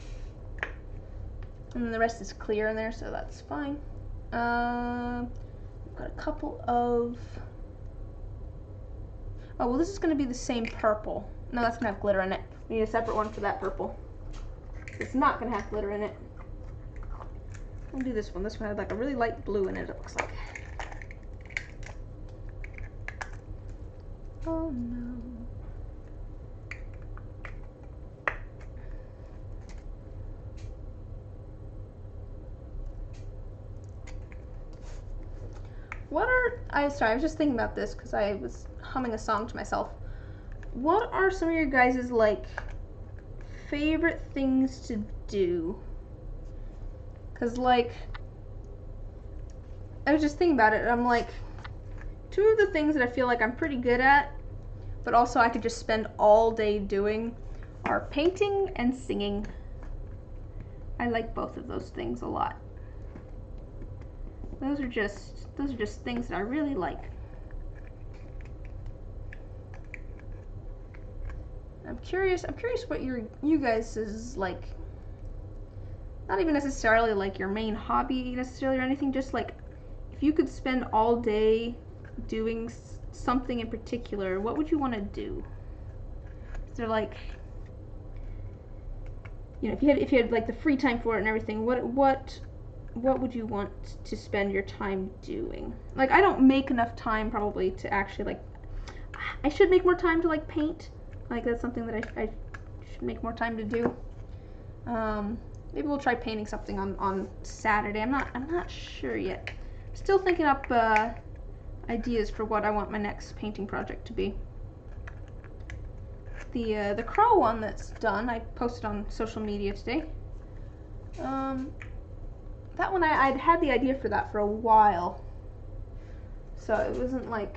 And then the rest is clear in there, so that's fine. We've got a couple of, oh, well, this is going to be the same purple. No, that's going to have glitter in it. We need a separate one for that purple. It's not going to have glitter in it. I'll do this one. This one has like a really light blue in it, it looks like. Oh, no. Sorry, I was just thinking about this because I was humming a song to myself. What are some of your guys' like favorite things to do? Because like, I was just thinking about it and I'm like, two of the things that I feel like I'm pretty good at, but also I could just spend all day doing, are painting and singing. I like both of those things a lot. Those are just things that I really like. I'm curious what you guys is like, not even necessarily like your main hobby necessarily or anything, just like if you could spend all day doing something in particular, what would you want to do? Is there like, you know, if you had like the free time for it and everything, what would you want to spend your time doing? Like, I don't make enough time probably to actually like, I should make more time to like paint. Like that's something that I should make more time to do. Maybe we'll try painting something on Saturday. I'm not sure yet. Still thinking up ideas for what I want my next painting project to be. The crow one that's done, I posted on social media today. That one I'd had the idea for that for a while, so it wasn't like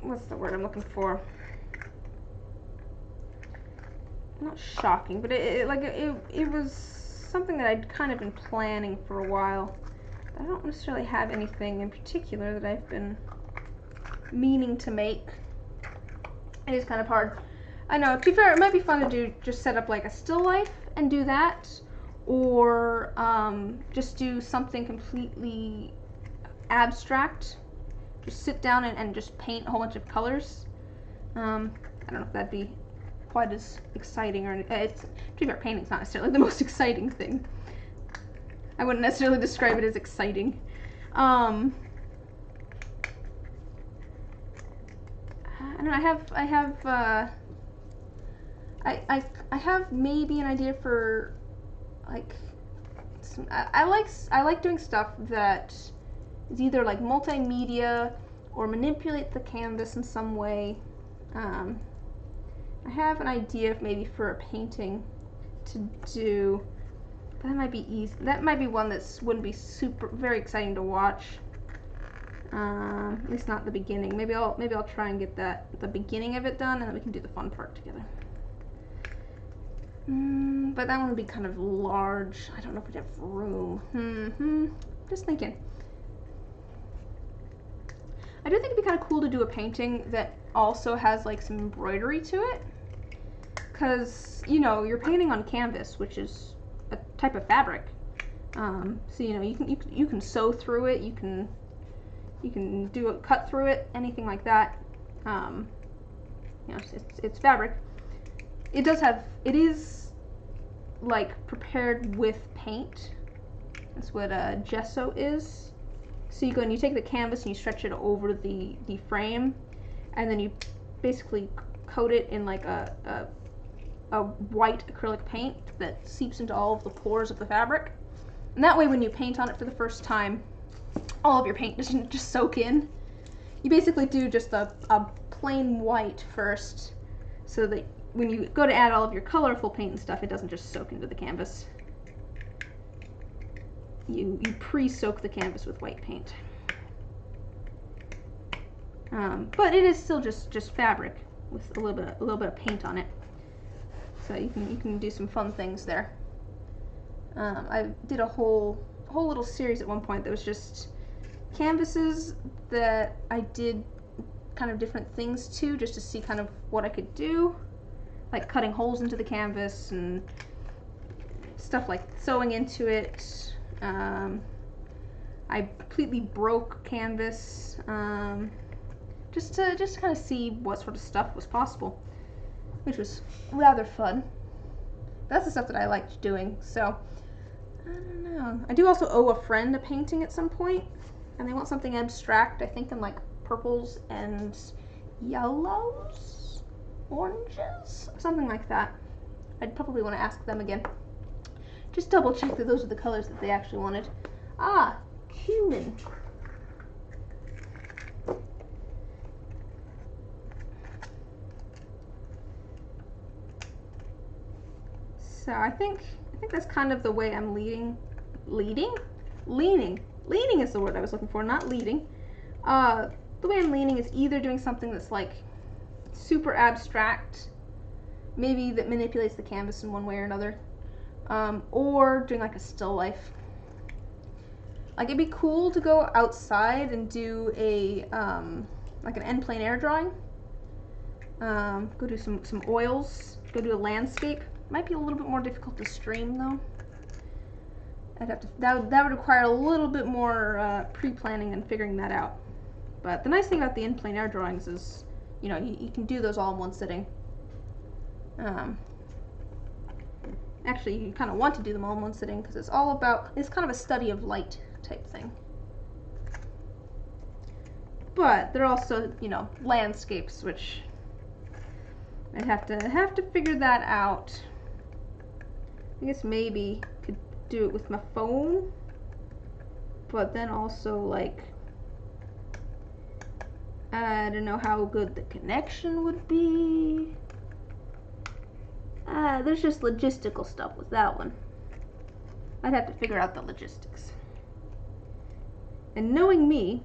what's the word I'm looking for? Not shocking, but it was something that I'd kind of been planning for a while. I don't necessarily have anything in particular that I've been meaning to make. It is kind of hard. I know, to be fair, it might be fun to do, just set up like a still life and do that, or just do something completely abstract. Just sit down and just paint a whole bunch of colors. I don't know if that'd be quite as exciting, or it's, to be fair, painting's not necessarily the most exciting thing. I wouldn't necessarily describe it as exciting. I don't know, I have maybe an idea for like I like doing stuff that is either like multimedia or manipulate the canvas in some way. I have an idea of maybe for a painting to do. That might be easy. That might be one that wouldn't be very exciting to watch. At least not the beginning. Maybe I'll try and get the beginning of it done, and then we can do the fun part together. But that one would be kind of large. I don't know if we'd have room. Just thinking. I do think it'd be kind of cool to do a painting that also has like some embroidery to it, because you know you're painting on canvas, which is a type of fabric. So you know you can sew through it. You can do a cut through it, anything like that. You know, it's fabric. It is like prepared with paint. That's what gesso is. So you go and you take the canvas and you stretch it over the frame, and then you basically coat it in like a white acrylic paint that seeps into all of the pores of the fabric. And that way when you paint on it for the first time, all of your paint doesn't just soak in. You basically do just a plain white first, so that when you go to add all of your colorful paint and stuff, it doesn't just soak into the canvas. You pre-soak the canvas with white paint. But it is still just fabric with a little bit of paint on it. So you can do some fun things there. I did a whole little series at one point that was just canvases that I did kind of different things to, just to see kind of what I could do, like cutting holes into the canvas and stuff like sewing into it. I completely broke canvas, just to kind of see what sort of stuff was possible, which was rather fun. That's the stuff that I liked doing. So I don't know. I do also owe a friend a painting at some point, and they want something abstract. I think in like purples and yellows, oranges, something like that. I'd probably want to ask them again. Just double check that those are the colors that they actually wanted. Ah, cumin. So I think that's kind of the way I'm leaning. Leaning is the word I was looking for, not leading. The way I'm leaning is either doing something that's like super abstract, maybe that manipulates the canvas in one way or another, or doing like a still life. Like it'd be cool to go outside and do a like an end plein air drawing. Go do some oils. Go do a landscape. Might be a little bit more difficult to stream though. I'd have to. That would require a little bit more pre-planning and figuring that out. But the nice thing about the end plein air drawings is, you know, you can do those all in one sitting. Actually, you kind of want to do them all in one sitting because it's all about. It's kind of a study of light type thing. but they're also, you know, landscapes, which I'd have to figure that out. I guess maybe could do it with my phone, but then also, like, I don't know how good the connection would be. There's just logistical stuff with that one. I'd have to figure out the logistics. And knowing me,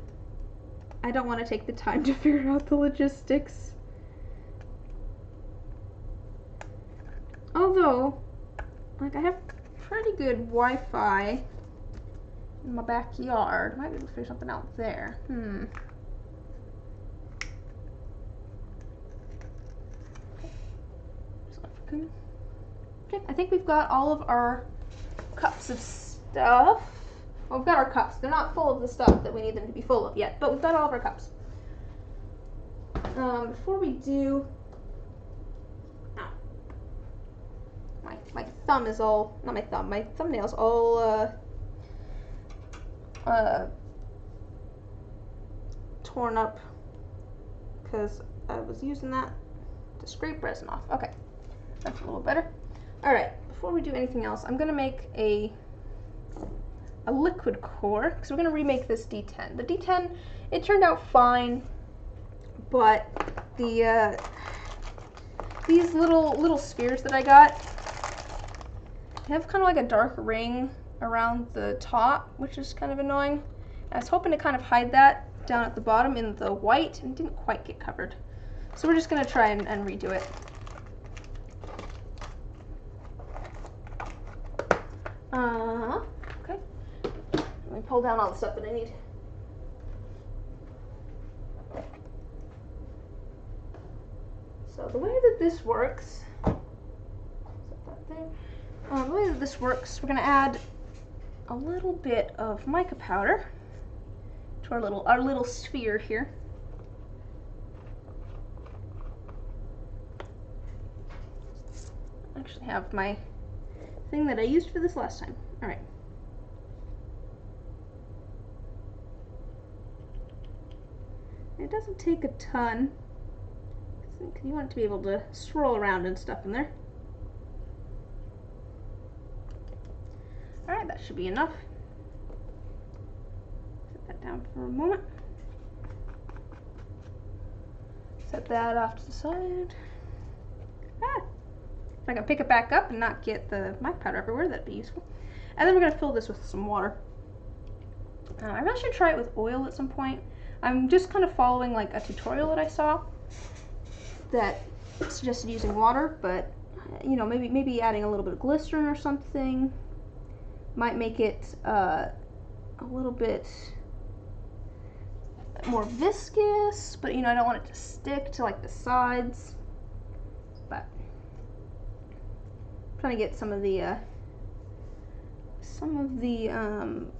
I don't want to take the time to figure out the logistics. Although, like, I have pretty good Wi-Fi in my backyard. Might be able to figure something out there. Okay, I think we've got all of our cups of stuff. Well, we've got our cups. They're not full of the stuff that we need them to be full of yet, but we've got all of our cups. Before we do, my thumb is all, not my thumb, my thumbnail's all torn up because I was using that to scrape resin off. Okay, that's a little better. All right, before we do anything else, I'm gonna make a liquid core because we're gonna remake this D10. The D10, it turned out fine, but the these little spheres that I got have kind of like a dark ring around the top, which is kind of annoying. I was hoping to kind of hide that down at the bottom in the white, and it didn't quite get covered. So we're just gonna try and redo it. Okay. Let me pull down all the stuff that I need. So the way that this works, the way that this works, we're going to add a little bit of mica powder to our little sphere here. I actually have my thing that I used for this last time. All right. It doesn't take a ton, because you want it to be able to swirl around and stuff in there. Alright, that should be enough. Set that down for a moment. Set that off to the side. If I can pick it back up and not get the mica powder everywhere, that'd be useful. And then we're going to fill this with some water. I really should try it with oil at some point. I'm just kind of following like a tutorial that I saw that suggested using water, but you know, maybe adding a little bit of glycerin or something might make it a little bit more viscous, but you know, I don't want it to stick to like the sides. But I'm trying to get some of the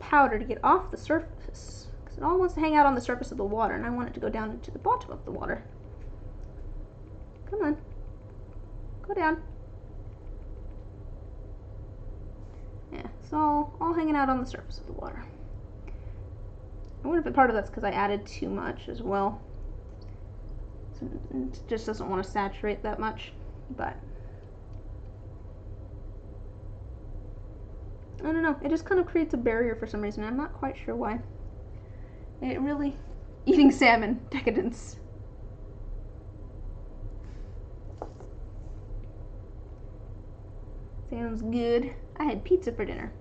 powder to get off the surface, because it all wants to hang out on the surface of the water, and I want it to go down into the bottom of the water. Come on, go down. Yeah, it's all hanging out on the surface of the water. I wonder if part of that's because I added too much as well. It just doesn't want to saturate that much, but I don't know. It just kind of creates a barrier for some reason. I'm not quite sure why. It really, eating salmon, decadence. Sounds good. I had pizza for dinner.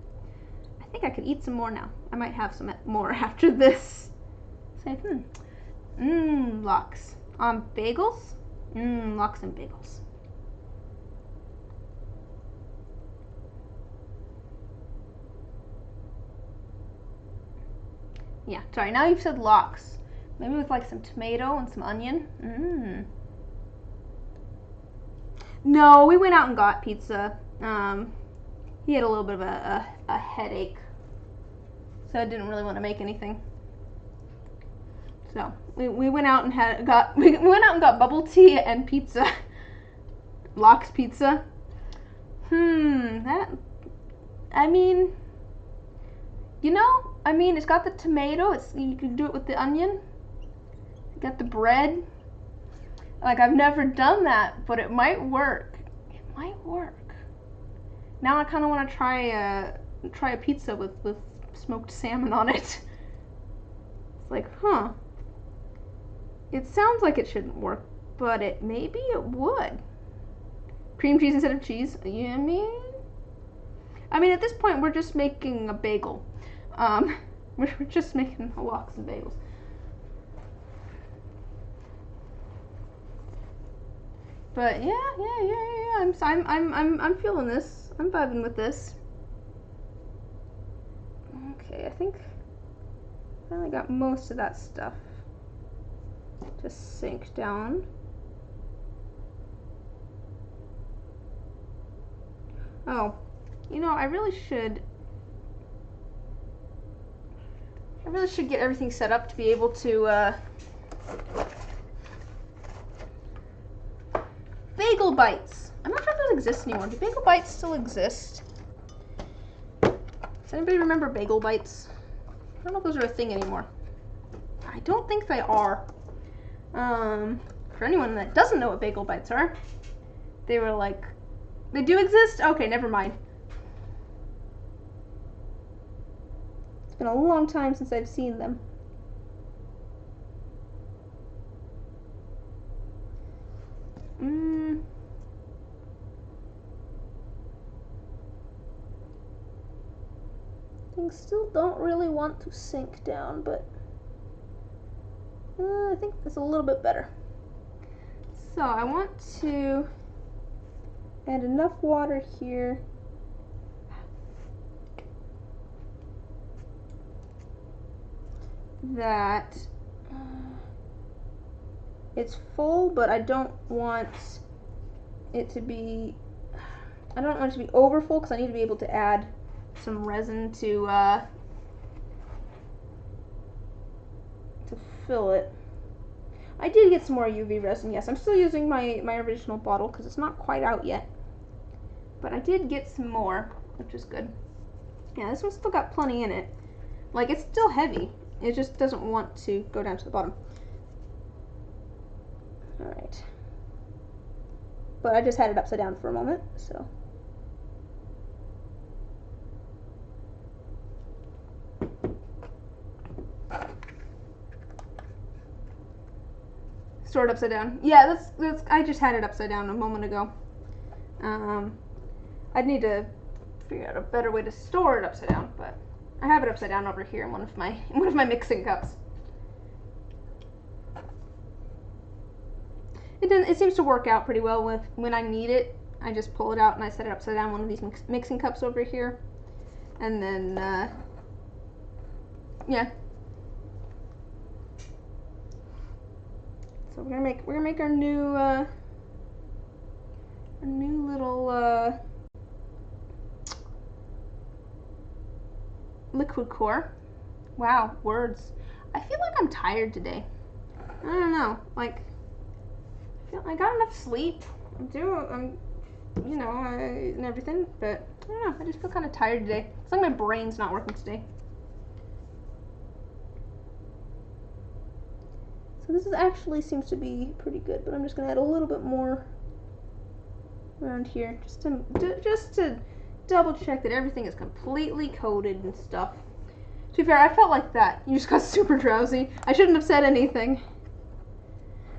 I think I could eat some more now. I might have some more after this. Say, lox. Bagels? Lox and bagels. Yeah, sorry, now you've said lox. Maybe with like some tomato and some onion. No, we went out and got pizza. He had a little bit of a headache, so I didn't really want to make anything. So we went out and we went out and got bubble tea and pizza. Lox pizza. I mean, you know, it's got the tomato. You can do it with the onion. Get the bread. Like, I've never done that, but it might work. It might work. Now I kind of want to try a pizza with smoked salmon on it. It's like, huh. It sounds like it shouldn't work, but maybe it would. Cream cheese instead of cheese. Yummy. I mean, at this point, we're just making a bagel. We're just making lox and bagels. But yeah. I'm feeling this. I'm vibing with this. Okay, I think I finally got most of that stuff to sink down. Oh, you know, I really should get everything set up to be able to Bagel Bites. I'm not sure if those exist anymore. Do Bagel Bites still exist? Does anybody remember Bagel Bites? I don't know if those are a thing anymore. I don't think they are. For anyone that doesn't know what Bagel Bites are, they were like, they do exist? Okay, never mind. It's been a long time since I've seen them. Things still don't really want to sink down, but I think it's a little bit better. So I want to add enough water here that it's full, but I don't want it to be over full because I need to be able to add some resin to fill it. I did get some more UV resin. Yes, I'm still using my original bottle because it's not quite out yet, but I did get some more, which is good. Yeah, this one's still got plenty in it. Like, it's still heavy. It just doesn't want to go down to the bottom. Alright. But I just had it upside down for a moment, so. Store it upside down. Yeah, that's. I just had it upside down a moment ago. I'd need to figure out a better way to store it upside down, but I have it upside down over here in one of my mixing cups. It seems to work out pretty well with when I need it. I just pull it out and I set it upside down in one of these mixing cups over here, and then yeah. So we're gonna make our new little liquid core. Wow, words. I feel like I'm tired today. I don't know. Like, I got enough sleep. I'm you know, and everything, but I don't know. I just feel kind of tired today. It's like my brain's not working today. So this actually seems to be pretty good, but I'm just gonna add a little bit more around here, just to double check that everything is completely coated and stuff. To be fair, I felt like that. You just got super drowsy. I shouldn't have said anything.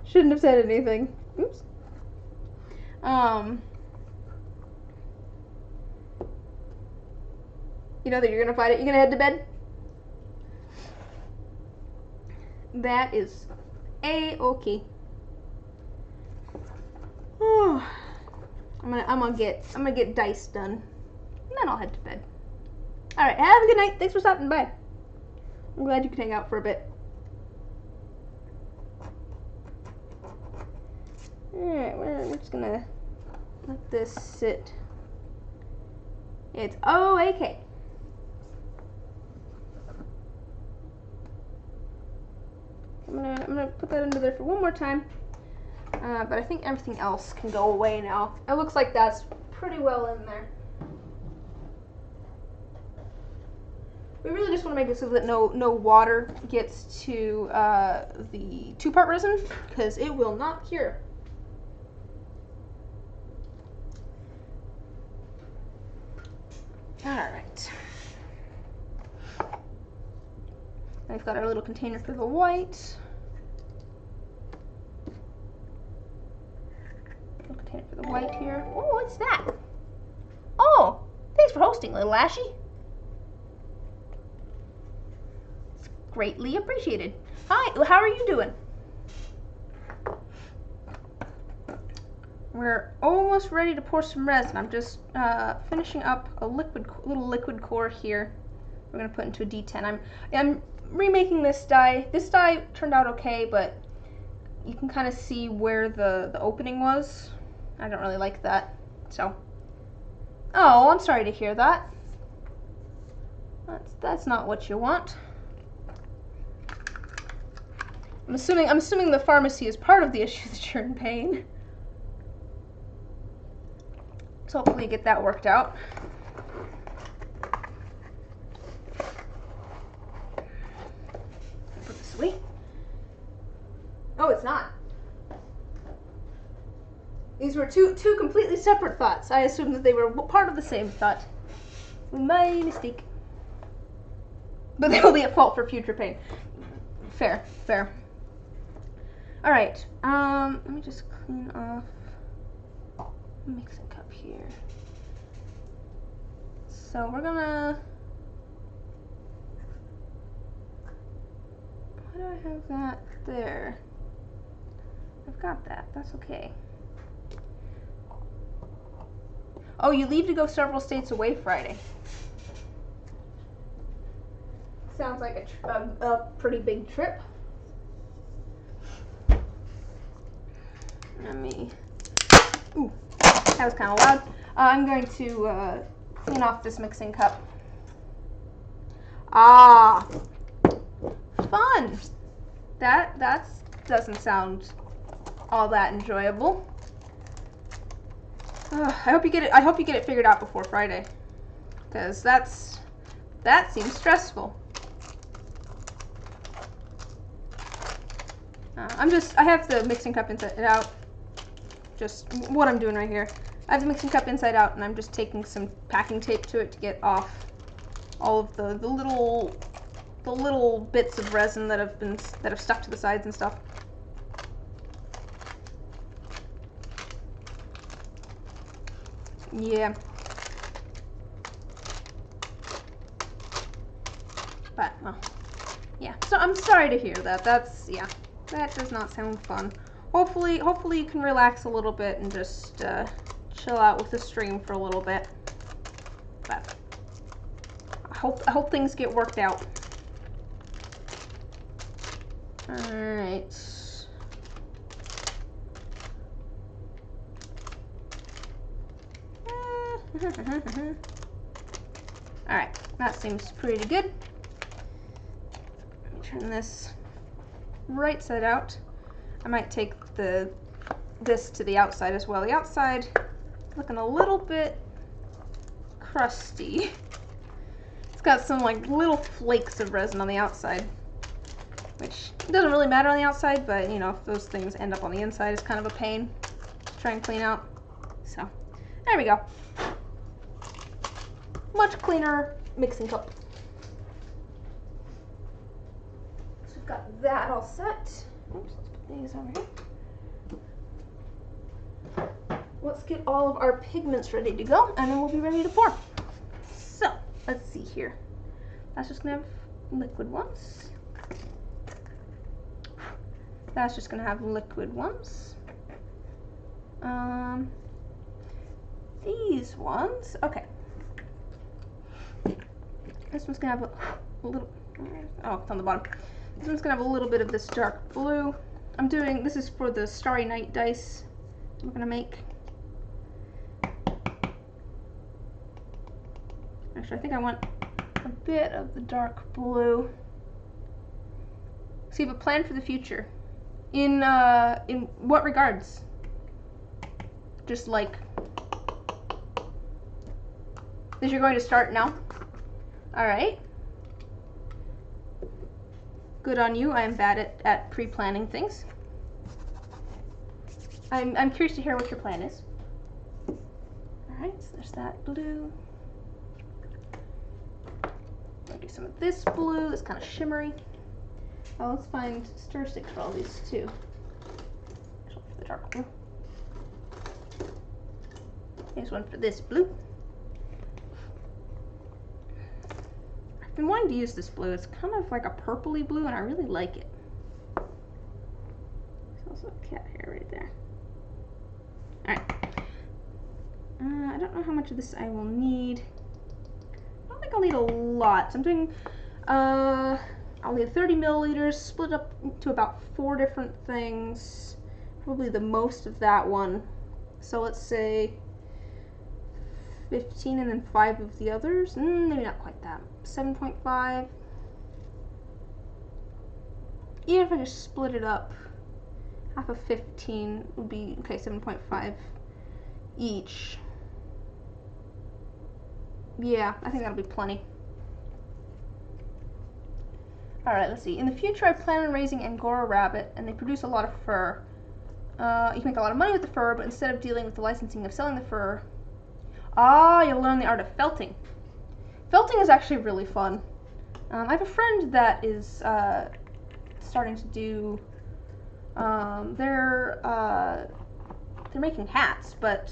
Shouldn't have said anything. Oops. You know that you're gonna fight it. You're gonna head to bed. That is A-okay. Oh, I'm gonna get dice done, and then I'll head to bed. All right, have a good night. Thanks for stopping by. I'm glad you could hang out for a bit. All right, we're just gonna let this sit. It's okay. I'm gonna put that under there for one more time, but I think everything else can go away now. It looks like that's pretty well in there. We really just want to make it so that no water gets to the 2-part resin, because it will not cure. Alright. We've got our little container for the white. Little container for the white here. Oh, what's that? Oh, thanks for hosting, little Ashy. It's greatly appreciated. Hi, how are you doing? We're almost ready to pour some resin. I'm just finishing up a little liquid core here. We're gonna put into a D10. I'm remaking this die. This die turned out okay, but you can kind of see where the opening was. I don't really like that. So, oh, I'm sorry to hear that. That's not what you want. I'm assuming the pharmacy is part of the issue that you're in pain. So hopefully you get that worked out. Put this away. Oh, it's not. These were two completely separate thoughts. I assumed that they were part of the same thought. My mistake. But they will be at fault for future pain. Fair, fair. Alright, let me just clean off the mixing cup here. So we're gonna... Why do I have that there? I've got that, that's okay. Oh, you leave to go several states away Friday. Sounds like a pretty big trip. Let me... Ooh, that was kind of loud. I'm going to clean off this mixing cup. Ah, fun. That doesn't sound all that enjoyable. I hope you get it. I hope you get it figured out before Friday, because that seems stressful. I have the mixing cup inside out. Just what I'm doing right here. I have the mixing cup inside out, and I'm just taking some packing tape to it to get off all of the little bits of resin that have stuck to the sides and stuff. Yeah. But, well, yeah. So I'm sorry to hear that. Yeah, that does not sound fun. Hopefully you can relax a little bit and just chill out with the stream for a little bit. But I hope things get worked out. All right. Alright, that seems pretty good. Let me turn this right side out. I might take this to the outside as well. The outside looking a little bit crusty. It's got some like little flakes of resin on the outside, which doesn't really matter on the outside, but you know, if those things end up on the inside, it's kind of a pain to try and clean out. So, there we go. Much cleaner mixing cup. So we've got that all set. Oops, let's put these over here. Let's get all of our pigments ready to go, and then we'll be ready to pour. So, let's see here. That's just gonna have liquid ones. That's just gonna have liquid ones. These ones, okay. This one's gonna have a little, oh, it's on the bottom. This one's gonna have a little bit of this dark blue. This is for the Starry Night dice I'm gonna make. Actually, I think I want a bit of the dark blue. So you have a plan for the future. In what regards? Just like, as you're going to start now? Alright. Good on you. I am bad at pre-planning things. I'm curious to hear what your plan is. Alright, so there's that blue. I'm gonna do some of this blue, it's kind of shimmery. Oh, let's find stir sticks for all these too. There's one for the dark blue. Here's one for this blue. I've been wanting to use this blue. It's kind of like a purpley blue and I really like it. There's also a cat hair right there. Alright. I don't know how much of this I will need. I don't think I'll need a lot. So I'm doing, I'll need 30 milliliters, split up into about 4 different things. Probably the most of that one. So let's say 15 and then 5 of the others. Maybe not quite that. 7.5. Even if I just split it up, half of 15 would be, okay, 7.5 each. Yeah, I think that'll be plenty. Alright, let's see. In the future, I plan on raising Angora rabbit, and they produce a lot of fur. You can make a lot of money with the fur, but instead of dealing with the licensing of selling the fur, you'll learn the art of felting. Felting is actually really fun. I have a friend that is starting to do. They're making hats, but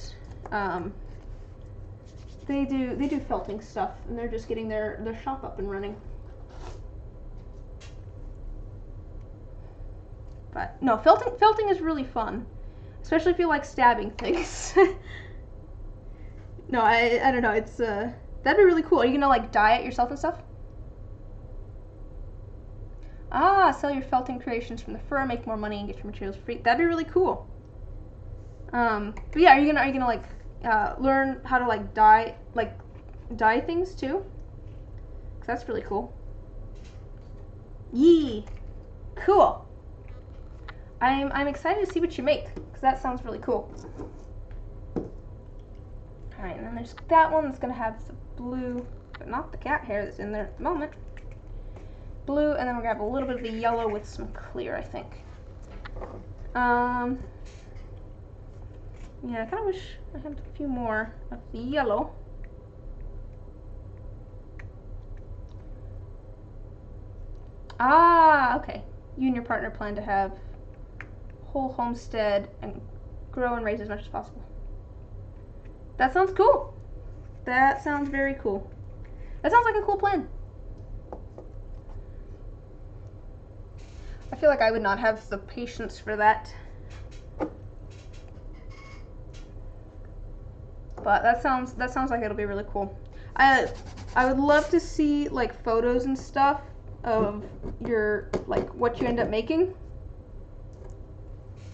they do felting stuff, and they're just getting their shop up and running. But no, felting is really fun, especially if you like stabbing things. No, I don't know. It's that'd be really cool. Are you gonna like dye it yourself and stuff? Sell your felting creations from the fur, make more money, and get your materials free. That'd be really cool. But yeah, are you gonna like learn how to like dye things too? 'Cause that's really cool. Yee, cool. I'm excited to see what you make, because that sounds really cool. Alright, and then there's that one that's going to have the blue, but not the cat hair that's in there at the moment. Blue, and then we're going to have a little bit of the yellow with some clear, I think. Yeah, I kind of wish I had a few more of the yellow. Okay. You and your partner plan to have whole homestead and grow and raise as much as possible. That sounds cool. That sounds very cool. That sounds like a cool plan. I feel like I would not have the patience for that. But that sounds like it'll be really cool. I would love to see like photos and stuff of your like what you end up making.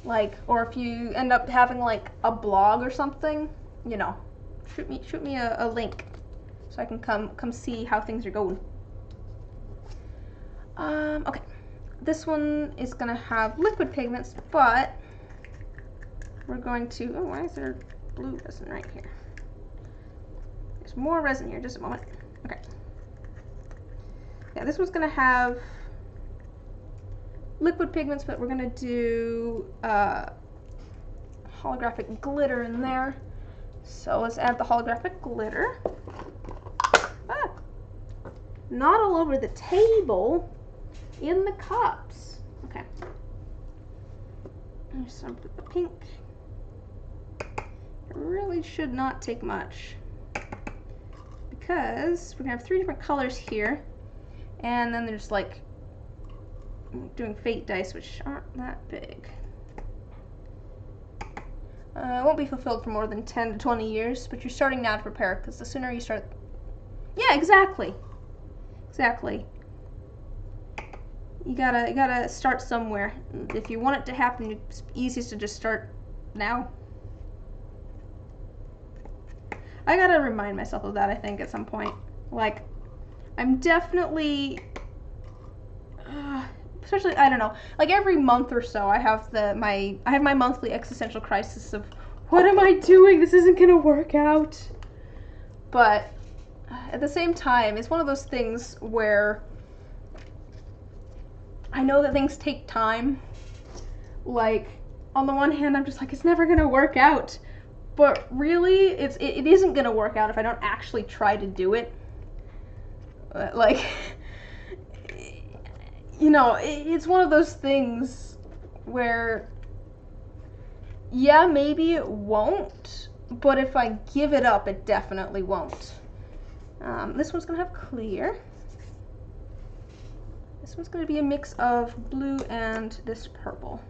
Like, or if you end up having like a blog or something, you know, shoot me a link so I can come see how things are going. Okay, this one is gonna have liquid pigments, but we're going to. Oh, why is there blue resin right here? There's more resin here. Just a moment. Okay. Yeah, this one's gonna have liquid pigments, but we're gonna do holographic glitter in there. So let's add the holographic glitter. Not all over the table, in the cups. Okay. There's some for the pink. It really should not take much, because we're gonna have 3 different colors here, and then there's like doing fate dice, which aren't that big. It won't be fulfilled for more than 10 to 20 years, but you're starting now to prepare, because the sooner you start... Yeah, exactly. Exactly. You gotta start somewhere. If you want it to happen, it's easiest to just start now. I gotta remind myself of that, I think, at some point. Like, I'm definitely... especially, I don't know, like every month or so I have my monthly existential crisis of, what am I doing? This isn't gonna work out. But at the same time, it's one of those things where I know that things take time. Like, on the one hand, I'm just like, it's never gonna work out. But really, it isn't gonna work out if I don't actually try to do it. Like, you know, it's one of those things where, yeah, maybe it won't, but if I give it up, it definitely won't. This one's gonna have clear. This one's gonna be a mix of blue and this purple.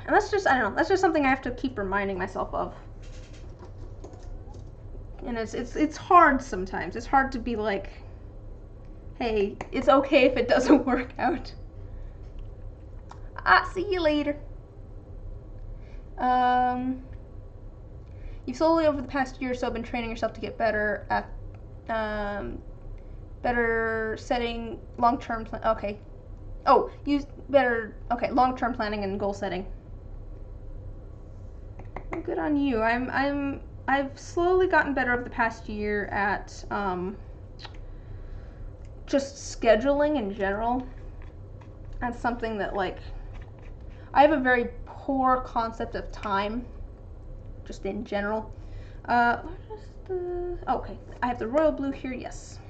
And that's just, I don't know, that's just something I have to keep reminding myself of. And it's hard sometimes. It's hard to be like, hey, it's okay if it doesn't work out. See you later. You've slowly over the past year or so been training yourself to get better at better setting long-term plan. Okay. Oh, use better. Okay, long-term planning and goal setting. Well, good on you. I've slowly gotten better over the past year at just scheduling in general. That's something that, like, I have a very poor concept of time, just in general. Okay, I have the royal blue here, yes.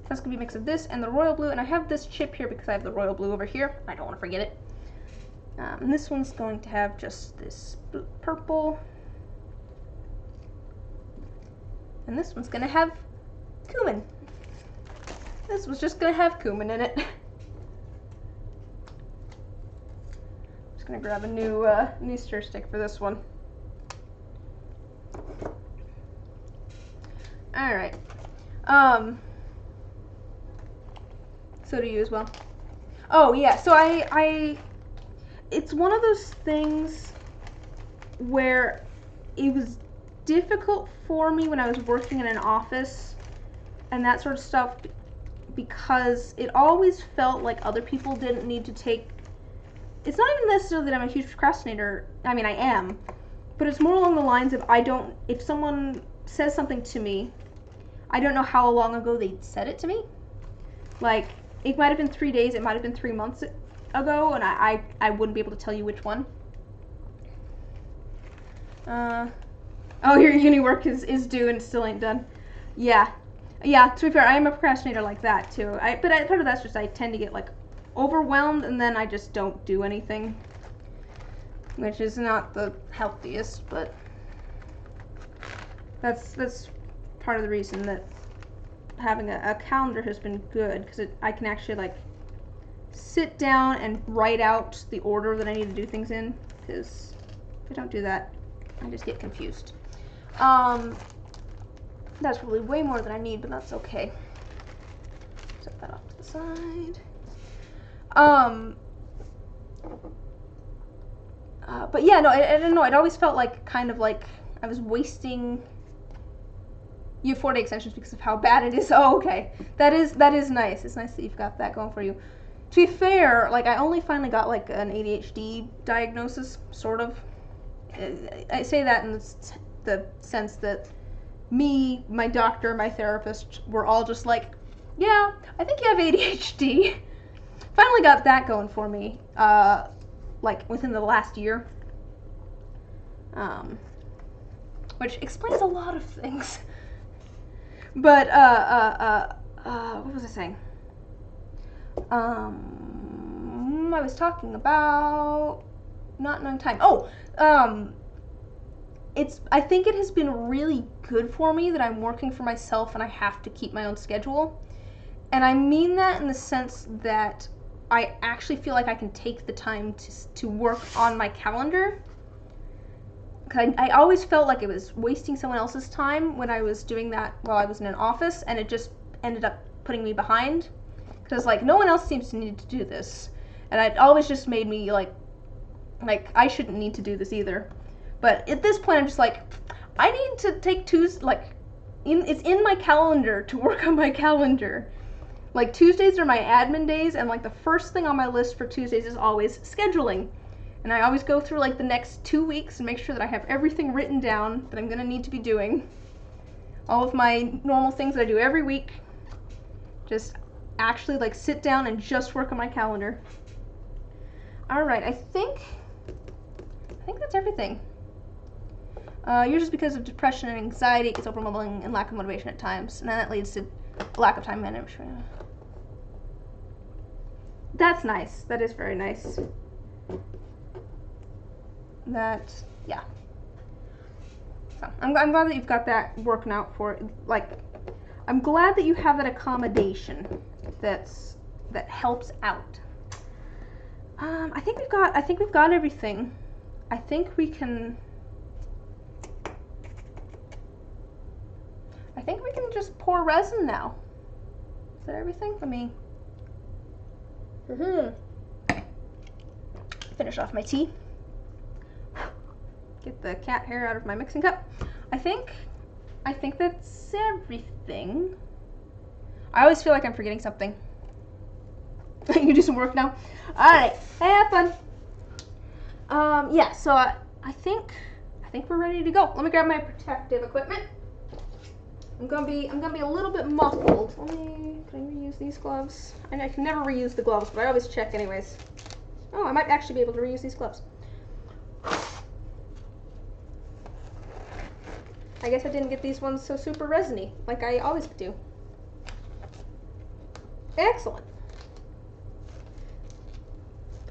That's gonna be a mix of this and the royal blue, and I have this chip here because I have the royal blue over here. I don't want to forget it. And this one's going to have just this purple. And this one's gonna have cumin. This was just gonna have cumin in it. Just gonna grab a new stir stick for this one. All right. So do you as well. Oh yeah. So I it's one of those things where it was difficult for me when I was working in an office and that sort of stuff, because it always felt like other people didn't need to take, it's not even necessarily that I'm a huge procrastinator, I mean I am, but it's more along the lines of if someone says something to me, I don't know how long ago they said it to me. Like, it might have been 3 days, it might have been 3 months ago, and I wouldn't be able to tell you which one. Oh, your uni work is due and still ain't done. Yeah, to be fair, I am a procrastinator like that too. But part of that's just I tend to get like overwhelmed and then I just don't do anything, which is not the healthiest, but that's part of the reason that having a calendar has been good, because I can actually like sit down and write out the order that I need to do things in, because if I don't do that, I just get confused. That's probably way more than I need, but that's okay. Set that off to the side. But yeah, no, I don't know. It always felt like kind of like I was wasting. You have 4-day extensions because of how bad it is. Oh, okay. That is nice. It's nice that you've got that going for you. To be fair, like I only finally got like an ADHD diagnosis, sort of. I say that in the sense that me, my doctor, my therapist were all just like, yeah, I think you have ADHD. Finally got that going for me, like within the last year. Which explains a lot of things. But, what was I saying? I was talking about not knowing time. Oh, I think it has been really good for me that I'm working for myself and I have to keep my own schedule. And I mean that in the sense that I actually feel like I can take the time to work on my calendar. Because I always felt like it was wasting someone else's time when I was doing that while I was in an office, and it just ended up putting me behind. Because, like, no one else seems to need to do this. And it always just made me, like I shouldn't need to do this either. But at this point, I'm just like, I need to take Tuesdays, like, it's in my calendar to work on my calendar. Like, Tuesdays are my admin days, and, like, the first thing on my list for Tuesdays is always scheduling. And I always go through, like, the next 2 weeks and make sure that I have everything written down that I'm going to need to be doing. All of my normal things that I do every week. Just, actually like sit down and just work on my calendar. All right, I think that's everything. Yours is because of depression and anxiety. It's overwhelming and lack of motivation at times, and then that leads to a lack of time management. That's nice. That is very nice. That, yeah. So I'm glad that you've got that working out for it. Like, I'm glad that you have that accommodation that helps out. I think we've got everything. I think we can just pour resin now. Is that everything? Let me finish off my tea. Get the cat hair out of my mixing cup. I think that's everything. I always feel like I'm forgetting something. You do some work now. All right, have fun. Yeah. So I think we're ready to go. Let me grab my protective equipment. I'm gonna be a little bit muffled. Can I reuse these gloves? I can never reuse the gloves, but I always check anyways. Oh, I might actually be able to reuse these gloves. I guess I didn't get these ones so super resiny, like I always do. Excellent.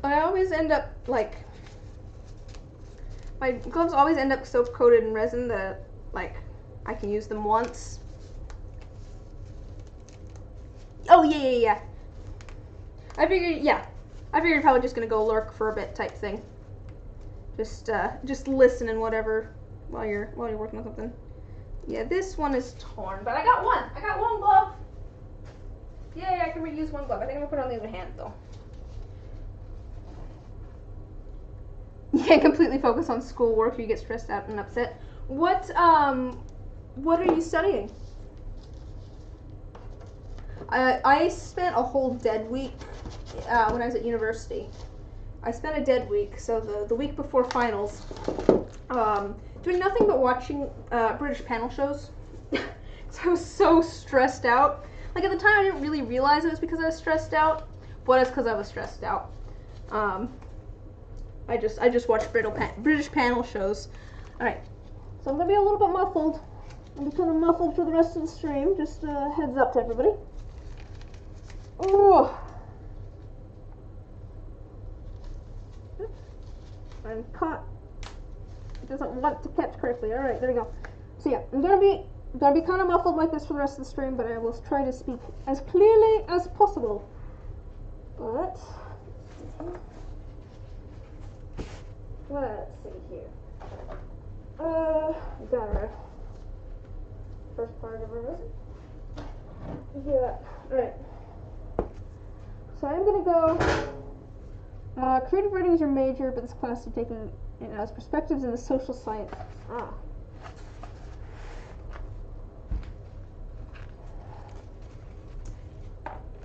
I always end up like, my gloves always end up so coated in resin that like I can use them once. Oh yeah. I figured you're probably just gonna go lurk for a bit type thing. Just listen and whatever while you're working on something. Yeah, this one is torn, but I got one glove. Yay, I can reuse one glove. I think I'm gonna put it on the other hand though. You can't completely focus on schoolwork or you get stressed out and upset. What are you studying? I spent a whole dead week when I was at university. I spent a dead week, so the week before finals, doing nothing but watching British panel shows. So I was so stressed out. Like at the time, I didn't really realize it was because I was stressed out, but it's because I was stressed out. I just watched British panel shows. All right, so I'm gonna be a little bit muffled. I'm be kind of muffled for the rest of the stream. Just heads up to everybody. Oh, I'm caught. It doesn't want to catch correctly. All right, there we go. So yeah, I'm gonna be kind of muffled like this for the rest of the stream, but I will try to speak as clearly as possible. But let's see here. Got our first part of our visit. Yeah. All right. So I'm gonna go. Creative writing is your major, but this class is taking as perspectives in the social sciences.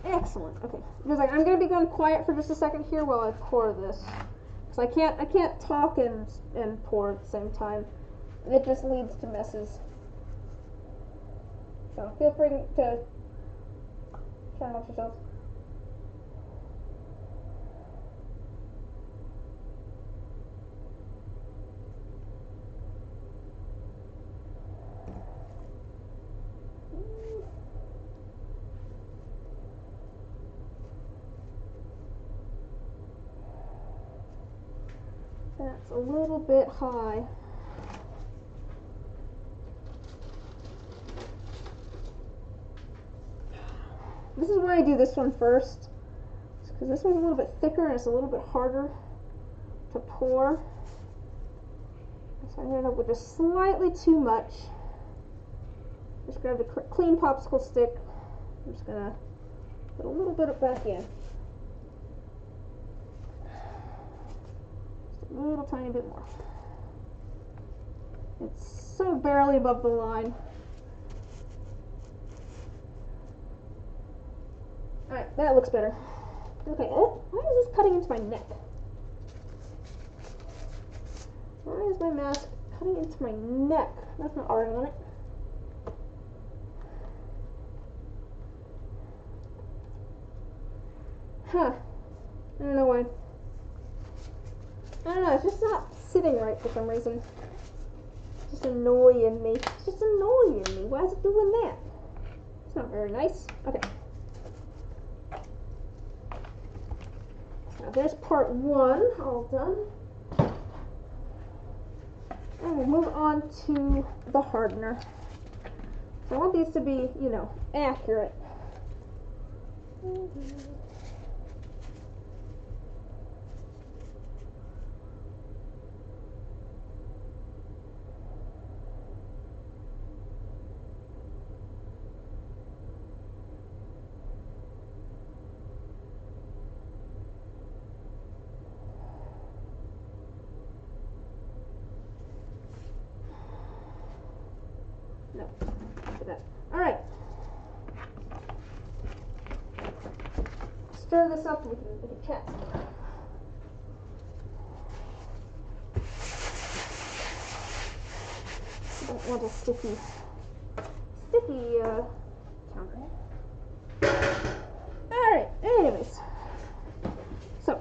Excellent. Okay. Because I'm gonna be going quiet for just a second here while I pour this, because I can't talk and pour at the same time. It just leads to messes. So feel free to try and watch yourself. That's a little bit high. This is why I do this one first, because this one's a little bit thicker and it's a little bit harder to pour. So I ended up with just slightly too much. Just grabbed a clean popsicle stick. I'm just gonna put a little bit of back in. Just a little tiny bit more. It's so barely above the line. Alright, that looks better. Okay, oh, why is this cutting into my neck? Why is my mask cutting into my neck? That's not art on it. Huh. I don't know why. I don't know, it's just not sitting right for some reason. It's just annoying me. It's just annoying me. Why is it doing that? It's not very nice. Okay. So there's part 1 all done. And we'll move on to the hardener. So I want these to be, you know, accurate. No, look at that. All right. Stir this up and we can chat. Don't want a sticky counter. All right. Anyways, so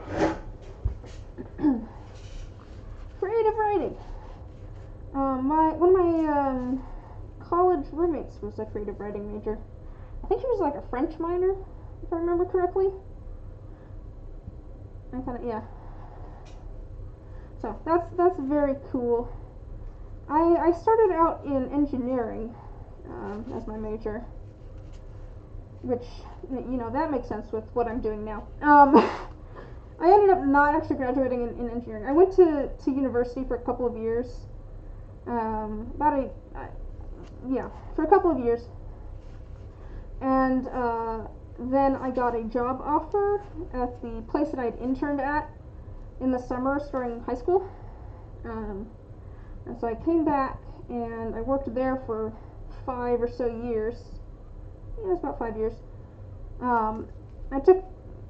creative writing. One of my college roommates was a creative writing major. I think she was like a French minor, if I remember correctly. Yeah. So that's very cool. I started out in engineering as my major, which, you know, that makes sense with what I'm doing now. I ended up not actually graduating in engineering. I went to university for a couple of years. For a couple of years. And then I got a job offer at the place that I'd interned at in the summer during high school. And so I came back and I worked there for 5 or so years. Yeah, it was about 5 years. I took,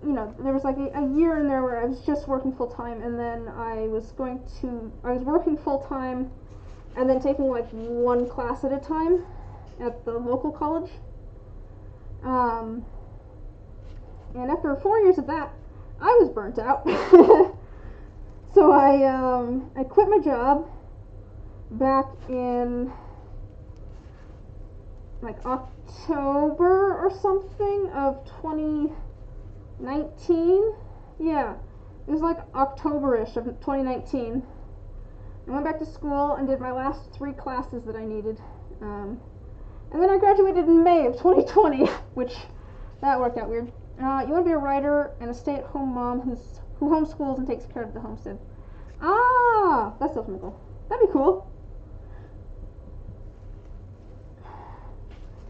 you know, there was like a year in there where I was just working full time, and then I was working full time and then taking like one class at a time at the local college. And after 4 years of that, I was burnt out. So I quit my job back in like October or something of 2019. Yeah, it was like October-ish of 2019. I went back to school and did my last 3 classes that I needed. And then I graduated in May of 2020, which, that worked out weird. You want to be a writer and a stay-at-home mom who homeschools and takes care of the homestead. Ah, that sounds pretty cool. That'd be cool.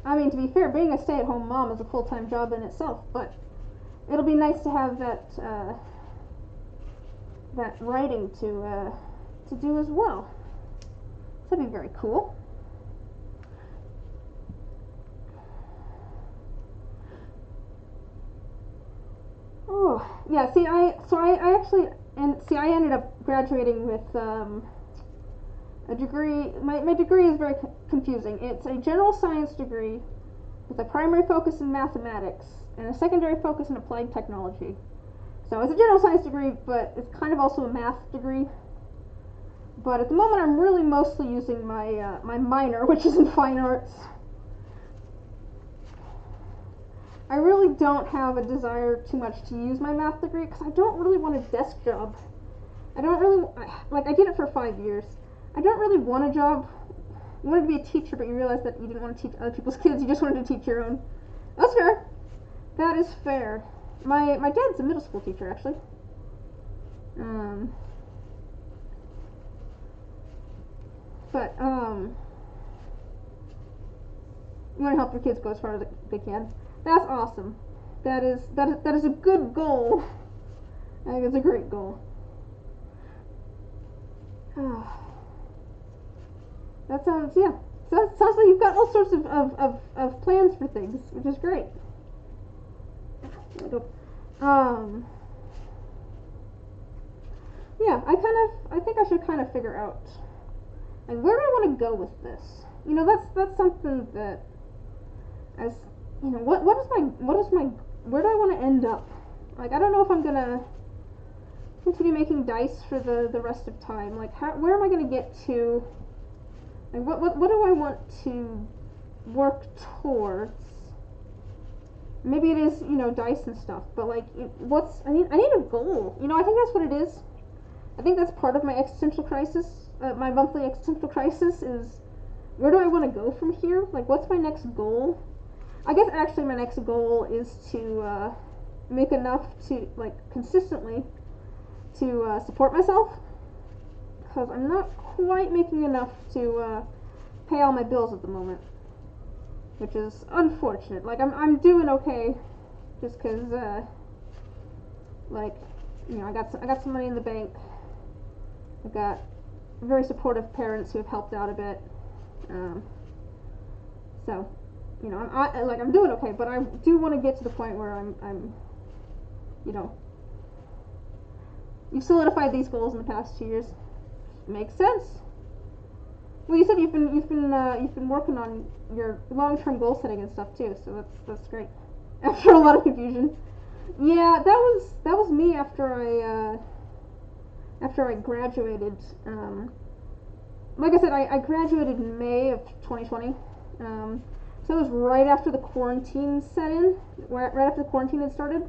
I mean, to be fair, being a stay-at-home mom is a full-time job in itself, but it'll be nice to have that writing to do as well. So that'd be very cool. Oh, yeah, see, I ended up graduating with a degree. My degree is very confusing. It's a general science degree with a primary focus in mathematics and a secondary focus in applied technology. So it's a general science degree, but it's kind of also a math degree. But at the moment, I'm really mostly using my my minor, which is in fine arts. I really don't have a desire too much to use my math degree because I don't really want a desk job. I don't really, I did it for 5 years. I don't really want a job. You wanted to be a teacher, but you realized that you didn't want to teach other people's kids, you just wanted to teach your own. That's fair. That is fair. My dad's a middle school teacher, actually. You want to help your kids go as far as they can. That's awesome. That is a good goal. I think it's a great goal. That sounds, yeah. So it sounds like you've got all sorts of plans for things, which is great. Yeah, I think I should kind of figure out, like, where do I want to go with this? You know, that's something that, as you know, where do I want to end up Like, I don't know if I'm gonna continue making dice for the rest of time. Like, where am I gonna get to? Like, what do I want to work towards? Maybe it is, dice and stuff, but like, I need a goal. I think that's what it is. I think that's part of my existential crisis. My monthly existential crisis is, where do I want to go from here? Like, what's my next goal? I guess actually my next goal is to make enough to, like, consistently to support myself, because I'm not quite making enough to pay all my bills at the moment, which is unfortunate. Like, I'm doing okay, just because like, I got some money in the bank. I got very supportive parents who have helped out a bit. So, I'm doing okay, but I do want to get to the point where I'm you've solidified these goals in the past 2 years. Makes sense. Well, you said you've been working on your long-term goal setting and stuff too, so that's great. After a lot of confusion. Yeah, that was me after I graduated. Like I said, I graduated in May of 2020. So it was right after the quarantine set in, right after the quarantine had started.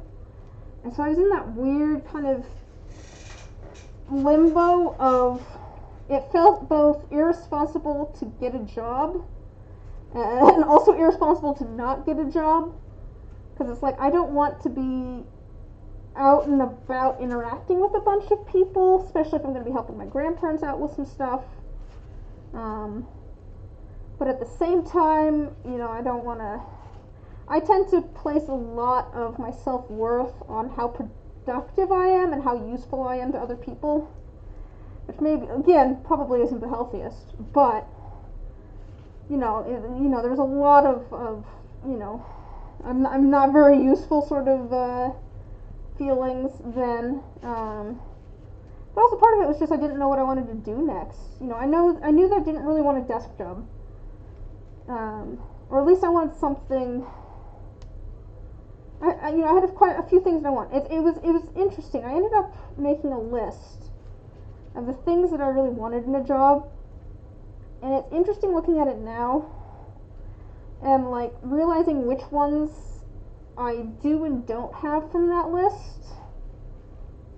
And so I was in that weird kind of limbo of, it felt both irresponsible to get a job and also irresponsible to not get a job. Because it's like, I don't want to be out and about interacting with a bunch of people, especially if I'm going to be helping my grandparents out with some stuff. But at the same time, I don't want to. I tend to place a lot of my self-worth on how productive I am and how useful I am to other people, which maybe, again, probably isn't the healthiest. But there's a lot of I'm not very useful sort of feelings then. But also part of it was just I didn't know what I wanted to do next. I knew that I didn't really want a desk job. Or at least I wanted something. I had quite a few things that I want. It was interesting. I ended up making a list of the things that I really wanted in a job, and it's interesting looking at it now, and like realizing which ones I do and don't have from that list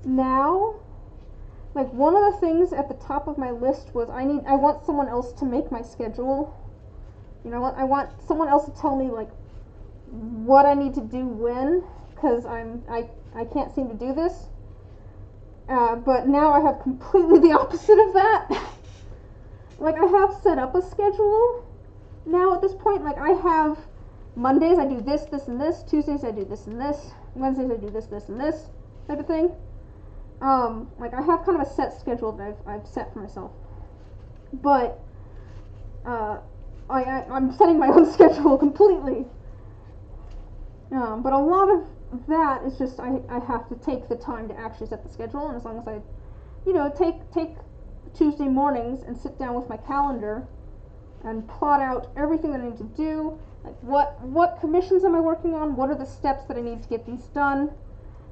now. Like, one of the things at the top of my list was I want someone else to make my schedule. I want someone else to tell me, like, what I need to do when, because I can't seem to do this. But now I have completely the opposite of that. Like, I have set up a schedule now at this point. Like, I have Mondays I do this, this, and this. Tuesdays I do this and this. Wednesdays I do this, this, and this type of thing. Like, I have kind of a set schedule that I've set for myself. But I'm setting my own schedule completely. But a lot of that is just I have to take the time to actually set the schedule, and as long as I, take Tuesday mornings and sit down with my calendar and plot out everything that I need to do, like what commissions am I working on, what are the steps that I need to get these done,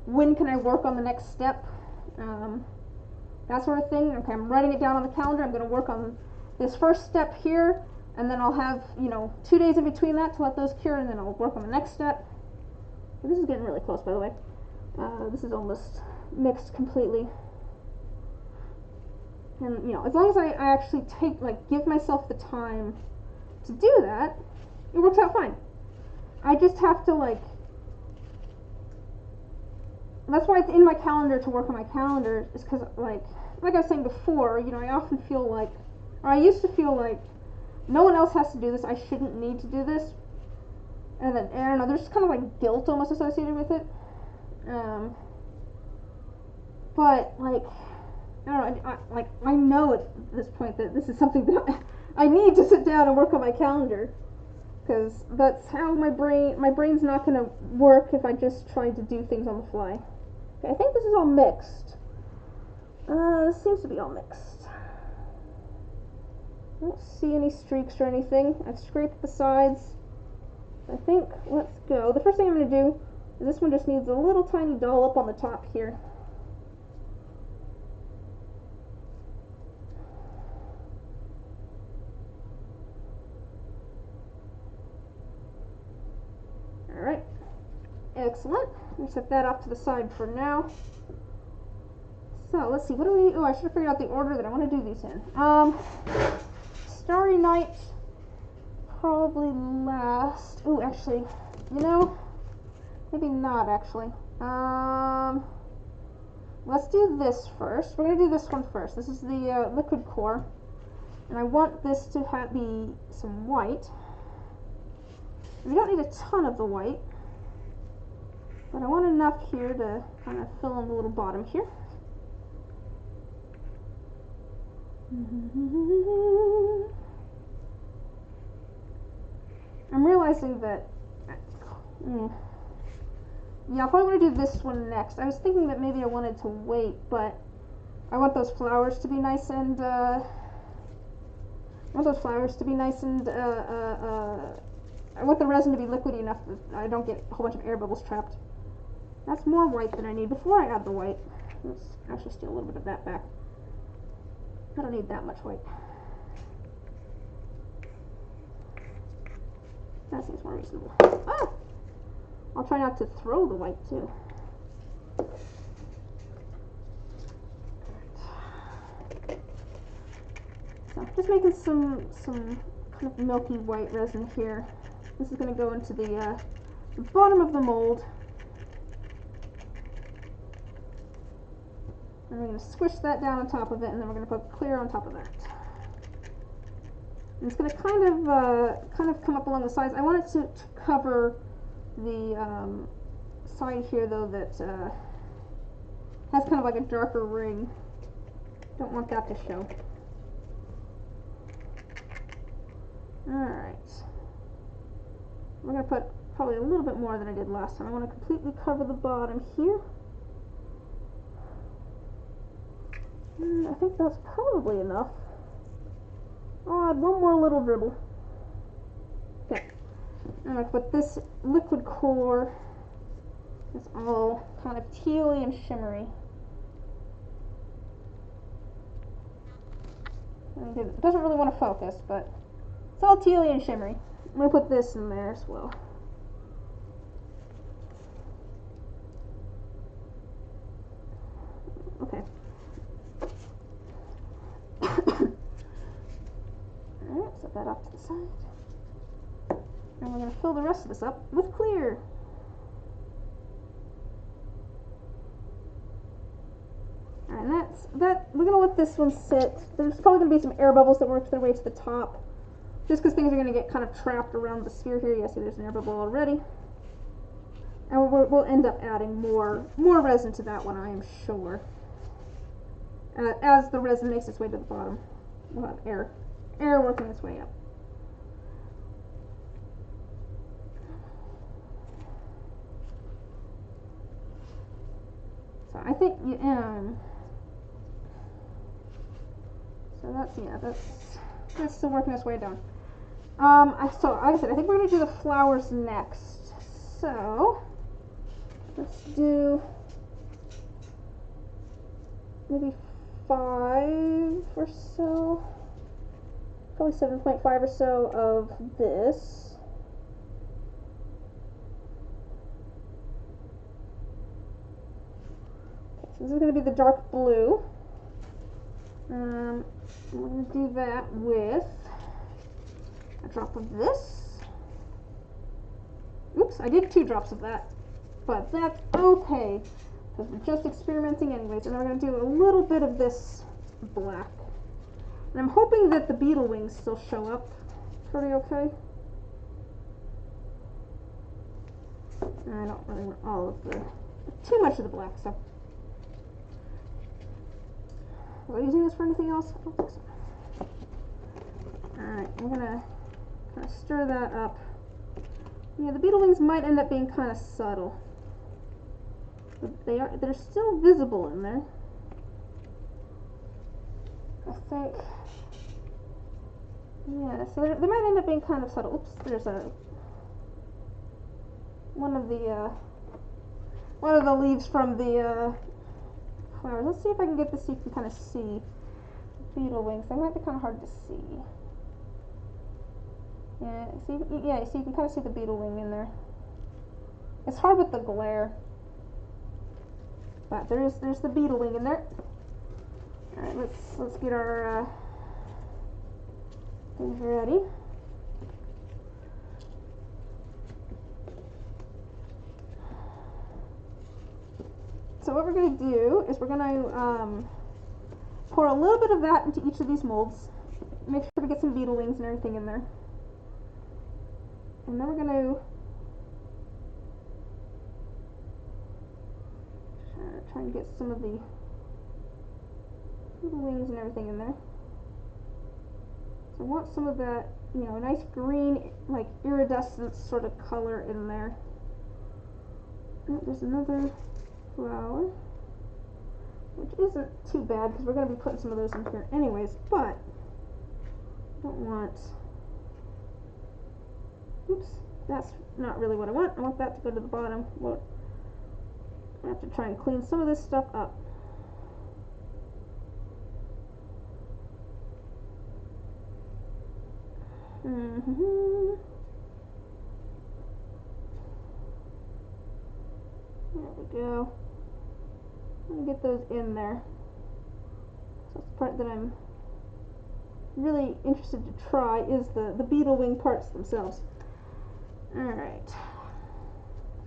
when can I work on the next step, that sort of thing. Okay, I'm writing it down on the calendar. I'm going to work on this first step here, and then I'll have 2 days in between that to let those cure, and then I'll work on the next step. This is getting really close, by the way. This is almost mixed completely. And as long as I actually give myself the time to do that, it works out fine. I just have to that's why it's in my calendar to work on my calendar, is because like I was saying before, I often feel like, or I used to feel like, no one else has to do this, I shouldn't need to do this, and then, I don't know, there's kind of like guilt almost associated with it, but like, I don't know, I know at this point that this is something that I need to sit down and work on my calendar, because that's how my brain's not going to work if I just try to do things on the fly. Okay, I think this is all mixed. This seems to be all mixed. I don't see any streaks or anything. I've scraped the sides. I think, let's go. The first thing I'm going to do This one just needs a little tiny dollop on the top here. Alright, excellent. We set that off to the side for now. So let's see, what do we, oh, I should have figured out the order that I want to do these in. Starry Night, probably last. Oh, actually, you know, maybe not actually. Let's do this first. We're going to do this one first. This is the liquid core. And I want this to be some white. We don't need a ton of the white, but I want enough here to kind of fill in the little bottom here. I'm realizing that, yeah, I'll probably want to do this one next. I was thinking that maybe I wanted to wait, but I want those flowers to be nice and, I want the resin to be liquidy enough that I don't get a whole bunch of air bubbles trapped. That's more white than I need before I add the white. Let's actually steal a little bit of that back. I don't need that much white. That seems more reasonable. Ah! I'll try not to throw the white too. So just making some kind of milky white resin here. This is going to go into the bottom of the mold. And we're going to squish that down on top of it, and then we're going to put clear on top of that. And it's going to kind of come up along the sides. I want it to cover the side here, though, that has kind of like a darker ring. Don't want that to show. Alright. We're going to put probably a little bit more than I did last time. I want to completely cover the bottom here. And I think that's probably enough. I'll add one more little dribble. Okay. I'm going to put this liquid core. It's all kind of tealy and shimmery. It doesn't really want to focus, but it's all tealy and shimmery. I'm going to put this in there as well. Okay. Alright, set that off to the side. And we're going to fill the rest of this up with clear. And we're going to let this one sit. There's probably going to be some air bubbles that work their way to the top. Just because things are going to get kind of trapped around the sphere here. You see there's an air bubble already. And we'll end up adding more resin to that one, I am sure. As the resin makes its way to the bottom, we'll have air working its way up. So I think, so that's still working its way down. So like I said, I think we're going to do the flowers next. So let's do maybe 5 or so, probably 7.5 or so of this. Okay, so this is going to be the dark blue. We're going to do that with a drop of this. Oops, I did 2 drops of that, but that's okay, because we're just experimenting anyways. And then we're going to do a little bit of this black. And I'm hoping that the beetle wings still show up pretty okay. And I don't really want all of the, too much of the black stuff. Are we using this for anything else? I don't think so. Alright, I'm going to kind of stir that up. Yeah, the beetle wings might end up being kind of subtle, but they're still visible in there. I think, yeah, so they might end up being kind of subtle. Oops, there's one of the one of the leaves from the flowers. Let's see if I can get this so you can kind of see beetle wings. They might be kind of hard to see. Yeah, see, yeah, so you can kind of see the beetle wing in there. It's hard with the glare, but there's the beetle wing in there. All right, let's get our things ready. So what we're going to do is we're going to pour a little bit of that into each of these molds. Make sure to get some beetle wings and everything in there. And then we're going to try and get some of the beetle wings and everything in there. So I want some of that, you know, nice green, like iridescent sort of color in there. Oh, there's another flower, which isn't too bad because we're going to be putting some of those in here anyways, but I don't want, oops, that's not really what I want. I want that to go to the bottom. Well, I have to try and clean some of this stuff up. There we go. I'm going to get those in there. So that's the part that I'm really interested to try is the beetle wing parts themselves. Alright.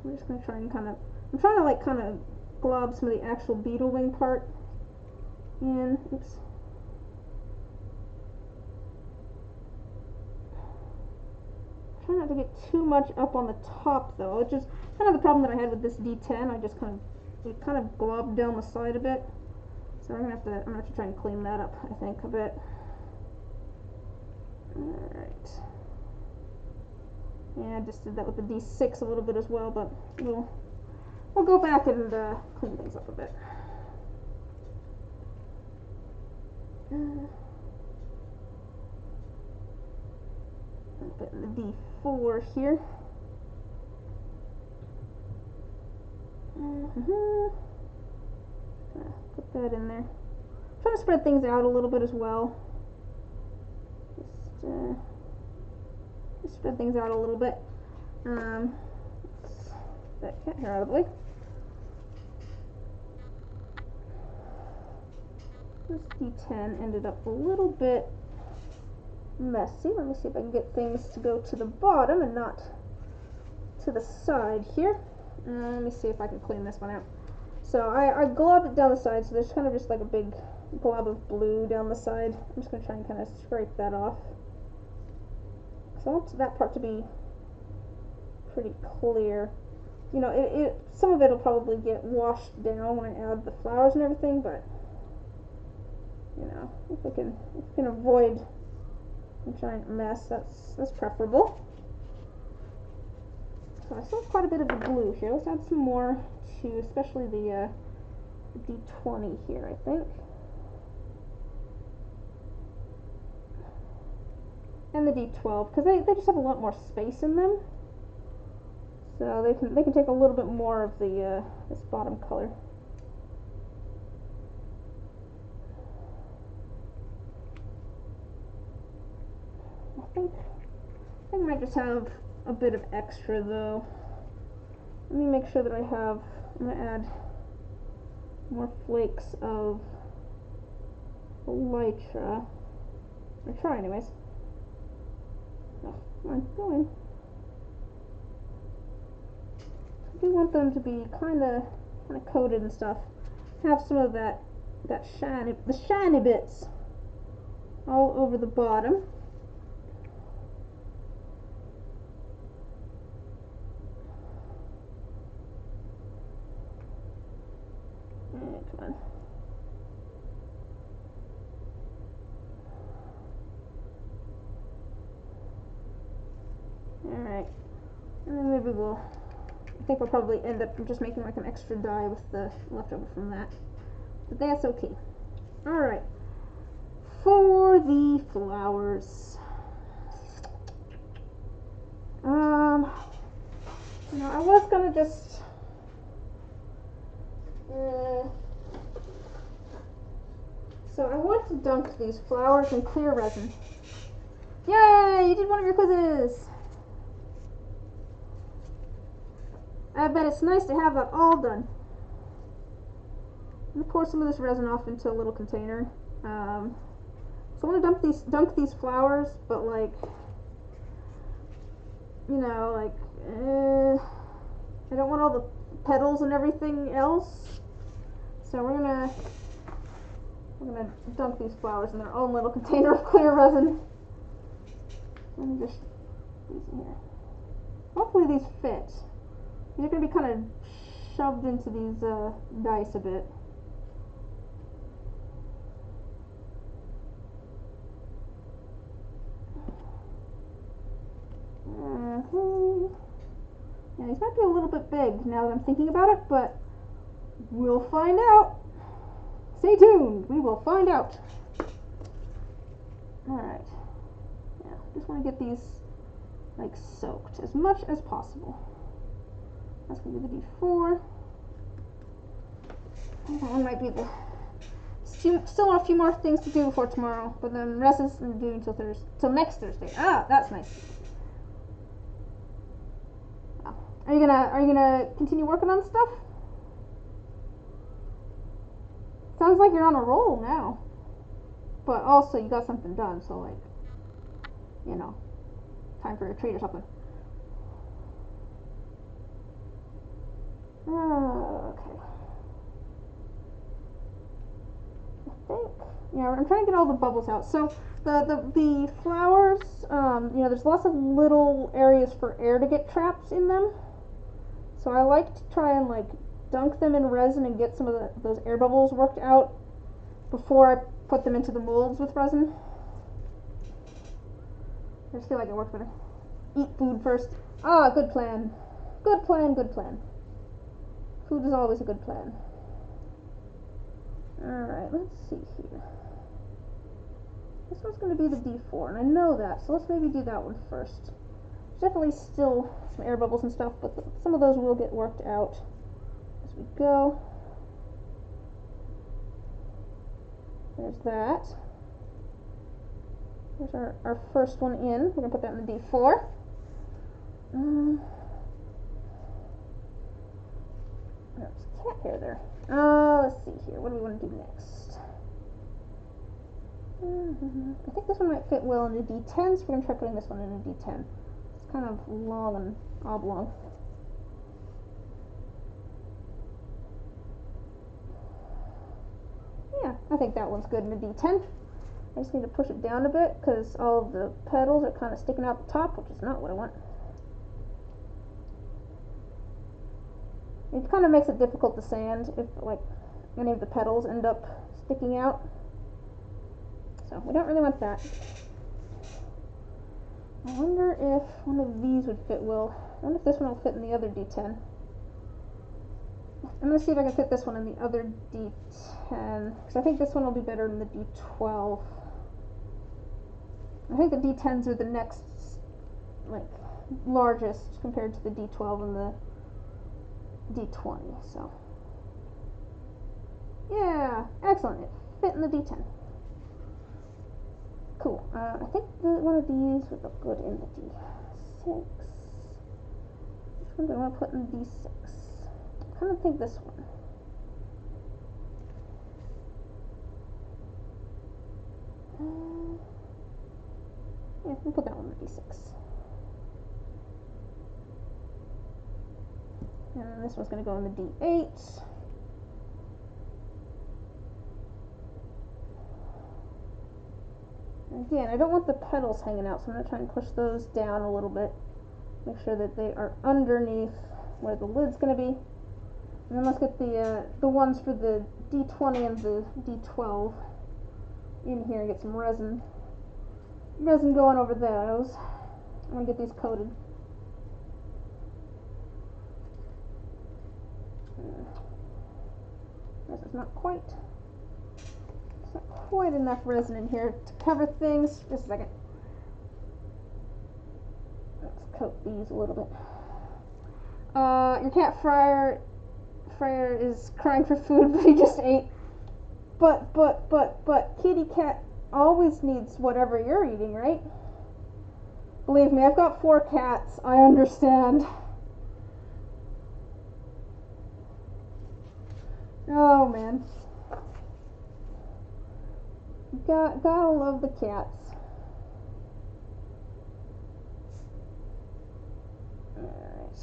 I'm just going to try and I'm trying to like kind of glob some of the actual beetle wing part in. Oops. Try not to get too much up on the top though, which is kind of the problem that I had with this D10. I just it kind of globbed down the side a bit. So I'm gonna have to try and clean that up, I think, a bit. Alright. Yeah, I just did that with the D6 a little bit as well, but we'll go back and clean things up a bit. Put in the D4 here. Put that in there. Try to spread things out a little bit as well. Just spread things out a little bit. Let's get that cat hair out of the way. This D10 ended up a little bit messy. Let me see if I can get things to go to the bottom and not to the side here. Let me see if I can clean this one out. So I globbed it down the side, so there's kind of just like a big glob of blue down the side. I'm just going to try and kind of scrape that off. So I want that part to be pretty clear. You know, some of it will probably get washed down when I add the flowers and everything, but you know, if we can avoid a giant mess, that's preferable. So I still have quite a bit of the blue here. Let's add some more to, especially the D20 here, I think. And the D12, because they just have a lot more space in them. So they can take a little bit more of the this bottom color. I think I might just have a bit of extra though. Let me make sure that I'm going to add more flakes of elytra. Or try anyways. Oh, come on, go in. I do want them to be kind of coated and stuff. Have some of the shiny bits all over the bottom. Come on. Alright. And then maybe I think we'll probably end up just making like an extra die with the leftover from that. But that's okay. Alright. For the flowers. You know, I was gonna just So I want to dunk these flowers in clear resin. Yay! You did one of your quizzes! I bet it's nice to have that all done. I'm gonna pour some of this resin off into a little container. So I want to dunk these flowers, but like, you know, like, I don't want all the petals and everything else. So we're gonna dunk these flowers in their own little container of clear resin. Let me just put these in here. Hopefully these fit. These are gonna be kind of shoved into these dice a bit. Yeah, these might be a little bit big now that I'm thinking about it, but we'll find out. Stay tuned, we will find out. Alright. Yeah, just want to get these like soaked as much as possible. That's gonna be the D4. That one might be the still a few more things to do before tomorrow, but then the rest is due until next Thursday. Ah, that's nice. Are you gonna continue working on stuff? Sounds like you're on a roll now. But also you got something done, so like, you know, time for a treat or something. Okay. I think, yeah, I'm trying to get all the bubbles out. So the flowers, you know, there's lots of little areas for air to get trapped in them. So I like to try and like dunk them in resin and get some of those air bubbles worked out before I put them into the molds with resin. I just feel like it works better. Eat food first. Ah, good plan. Good plan, good plan. Food is always a good plan. Alright, let's see here. This one's going to be the D4, and I know that, so let's maybe do that one first. There's definitely still some air bubbles and stuff, but some of those will get worked out as we go. There's that. There's our first one in. We're going to put that in the D4. There's a cat hair there. Let's see here. What do we want to do next? I think this one might fit well in the D10, so we're going to try putting this one in a D10. It's kind of long and oblong. Yeah, I think that one's good in a D10. I just need to push it down a bit because all of the petals are kind of sticking out the top, which is not what I want. It kind of makes it difficult to sand if like any of the petals end up sticking out. So we don't really want that. I wonder if one of these would fit well. I wonder if this one will fit in the other D10. I'm going to see if I can fit this one in the other D10, because I think this one will be better than the D12. I think the D10s are the next, like, largest compared to the D12 and the D20, so. Yeah, excellent. It fit in the D10. Cool. I think one of these would look good in the D6. Which one do I want to put in the D6? I kind of think this one. Yeah, we'll put that one in the D6. And then this one's going to go in the D8. Again, I don't want the petals hanging out, so I'm going to try and push those down a little bit. Make sure that they are underneath where the lid's going to be. And then let's get the ones for the D20 and the D12 in here and get some resin going over those. I'm going to get these coated. This is not quite enough resin in here to cover things. Just a second. Let's coat these a little bit. Your cat Fryer is crying for food, but he just ate. But, kitty cat always needs whatever you're eating, right? Believe me, I've got 4 cats. I understand. Oh, man. Gotta love the cats. Alright.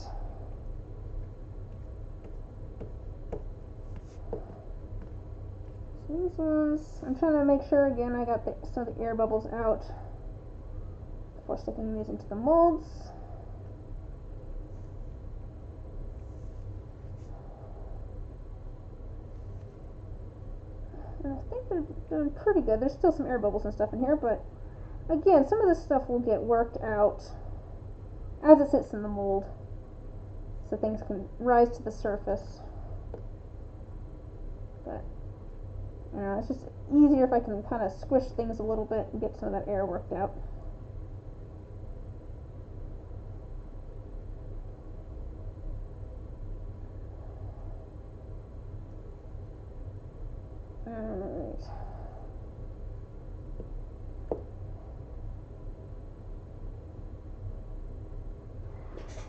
So these ones, I'm trying to make sure again I got some of the air bubbles out before sticking these into the molds. And I think they're doing pretty good. There's still some air bubbles and stuff in here, but again, some of this stuff will get worked out as it sits in the mold, so things can rise to the surface. But it's just easier if I can kind of squish things a little bit and get some of that air worked out. Alright.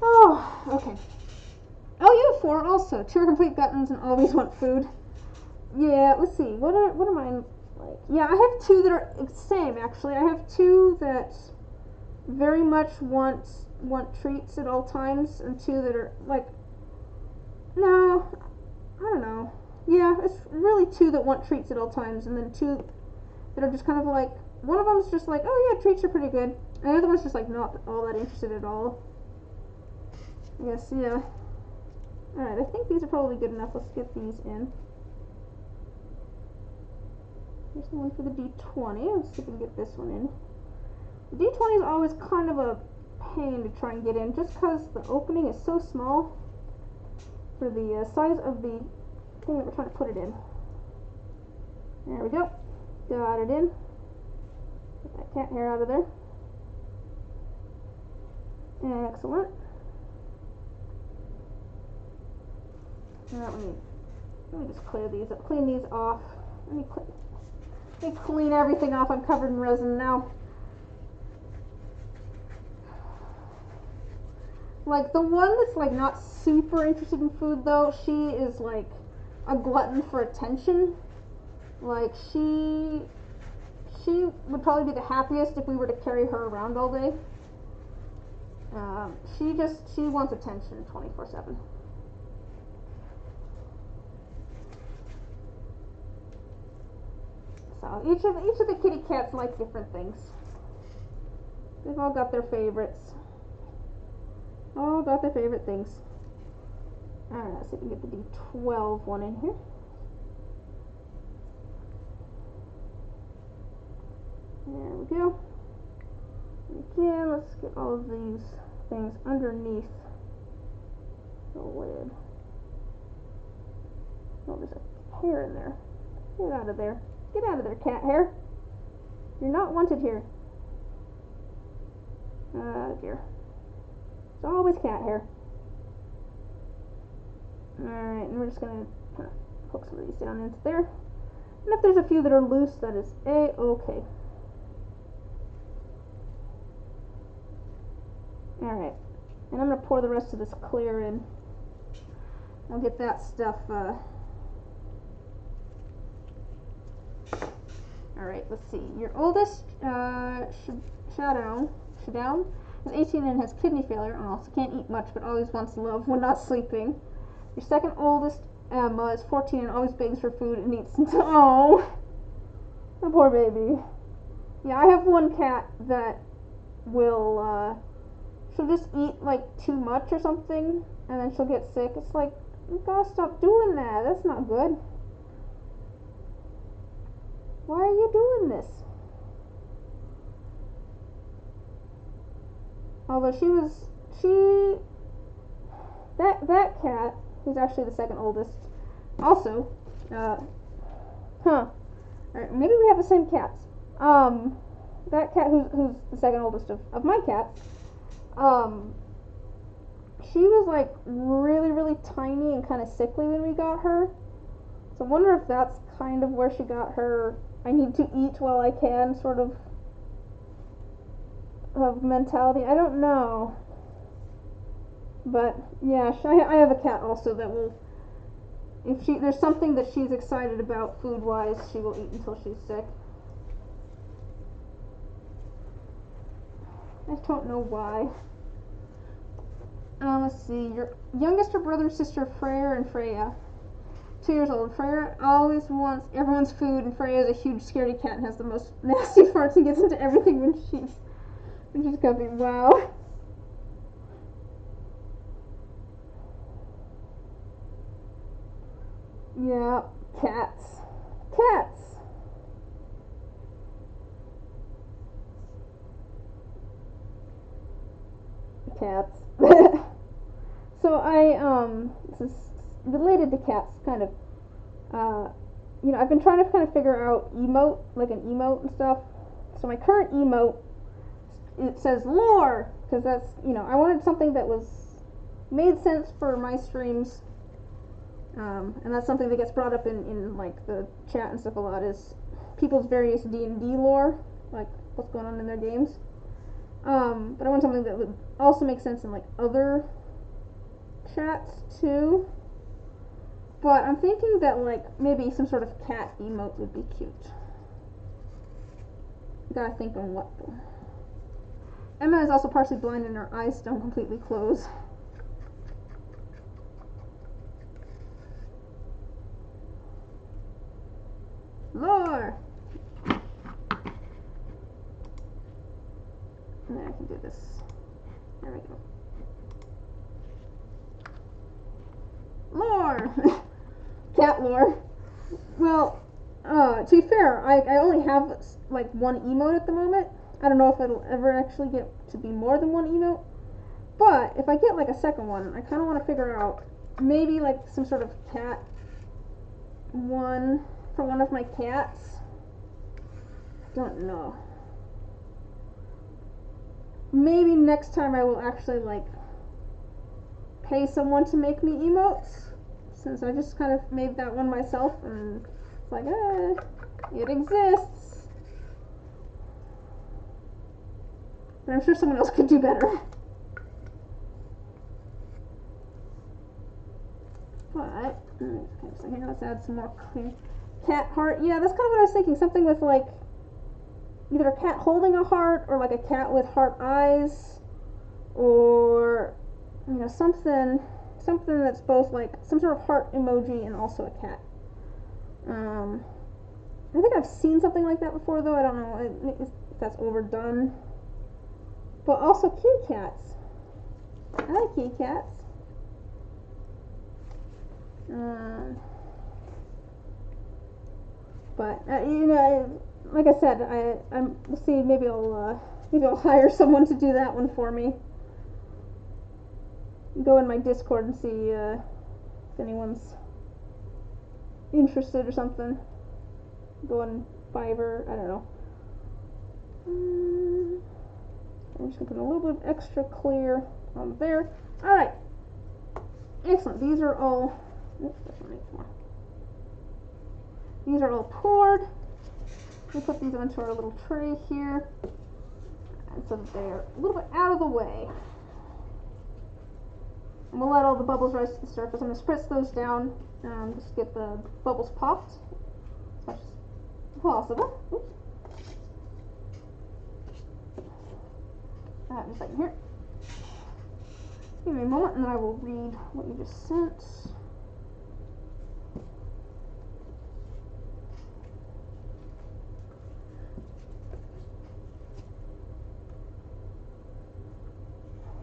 Oh, okay. Oh, you have 4 also. 2 are complete buttons and always want food. Yeah, let's see. What are mine like? Yeah, I have 2 that are same actually. I have 2 that very much want treats at all times, and 2 that are like, no, I don't know. Yeah, it's really 2 that want treats at all times, and then 2 that are just kind of like, one of them's just like, oh yeah, treats are pretty good, and the other one's just like not all that interested at all. Yes, yeah. Alright, I think these are probably good enough. Let's get these in. Here's the one for the D20. Let's see if we can get this one in. The D20 is always kind of a pain to try and get in, just because the opening is so small for the size of the thing that we're trying to put it in. There we go. Got it in. Get that cat hair out of there. Excellent. Now let me just clear these up. Clean these off. Let me clean everything off. I'm covered in resin now. Like the one that's like not super interested in food though, she is like a glutton for attention. Like she would probably be the happiest if we were to carry her around all day. She wants attention 24/7. So each of the kitty cats like different things. They've all got their favorites. All got their favorite things. Alright, let's see if we can get the D12 one in here. There we go. Again, let's get all of these things underneath the lid. Oh, there's a hair in there. Get out of there. Get out of there, cat hair. You're not wanted here. Oh dear. It's always cat hair. Alright, and we're just going to kind of hook some of these down into there. And if there's a few that are loose, that is A-okay. Alright, and I'm going to pour the rest of this clear in. I'll get that stuff, Alright, let's see. Your oldest, Shadow is 18 and has kidney failure, and also can't eat much, but always wants love when not sleeping. Your second oldest, Emma, is 14 and always begs for food and eats until, oh, the poor baby. Yeah, I have one cat that will, she'll just eat like too much or something, and then she'll get sick. It's like, you gotta stop doing that. That's not good. Why are you doing this? Although that cat, who's actually the second oldest, also, maybe we have the same cats. That cat who's the second oldest of my cats, she was like really, really tiny and kind of sickly when we got her. So I wonder if that's kind of where she got her I need to eat while I can sort of mentality. I don't know. But yeah, I have a cat also that will, if there's something that she's excited about food wise, she will eat until she's sick. I don't know why. Let's see, your youngest brother, sister, Freya and Freya. 2 years old. Freya always wants everyone's food, and Freya is a huge scaredy cat and has the most nasty farts and gets into everything when she's comfy. Wow. Yeah, cats. Cats. Cats. So this is related to cats, kind of. I've been trying to kind of figure out emote, like an emote and stuff. So my current emote, it says lore, because that's, I wanted something that made sense for my streams. And that's something that gets brought up in like the chat and stuff a lot, is people's various D&D lore, like what's going on in their games. But I want something that would also make sense in like other chats too. But I'm thinking that like maybe some sort of cat emote would be cute. Gotta think on what though. Emma is also partially blind and her eyes don't completely close. Lore! And I can do this. There we go. Lore! Cat lore. Well, to be fair, I only have like one emote at the moment. I don't know if it'll ever actually get to be more than one emote. But if I get like a second one, I kind of want to figure out maybe like some sort of cat one for one of my cats. Don't know. Maybe next time I will actually like pay someone to make me emotes, since I just kind of made that one myself, and it's like, it exists. But I'm sure someone else could do better. But, okay, so here, let's add some more clear. Cat heart, yeah, that's kind of what I was thinking, something with like, either a cat holding a heart, or like a cat with heart eyes, or, something that's both like some sort of heart emoji and also a cat. I think I've seen something like that before, though. I don't know if that's overdone. But also kitty cats. I like kitty cats. But like I said, we'll see. Maybe I'll hire someone to do that one for me. Go in my Discord and see if anyone's interested or something. Go on Fiverr, I don't know. I'm just gonna put a little bit of extra clear on there. Alright. Excellent. These are all, oops, this one needs more. These are all poured. We'll put these onto our little tray here. And so that they're a little bit out of the way. And we'll let all the bubbles rise to the surface. I'm going to spritz those down, just get the bubbles popped as much as possible. Oops. Just a second here. Give me a moment and then I will read what you just sent.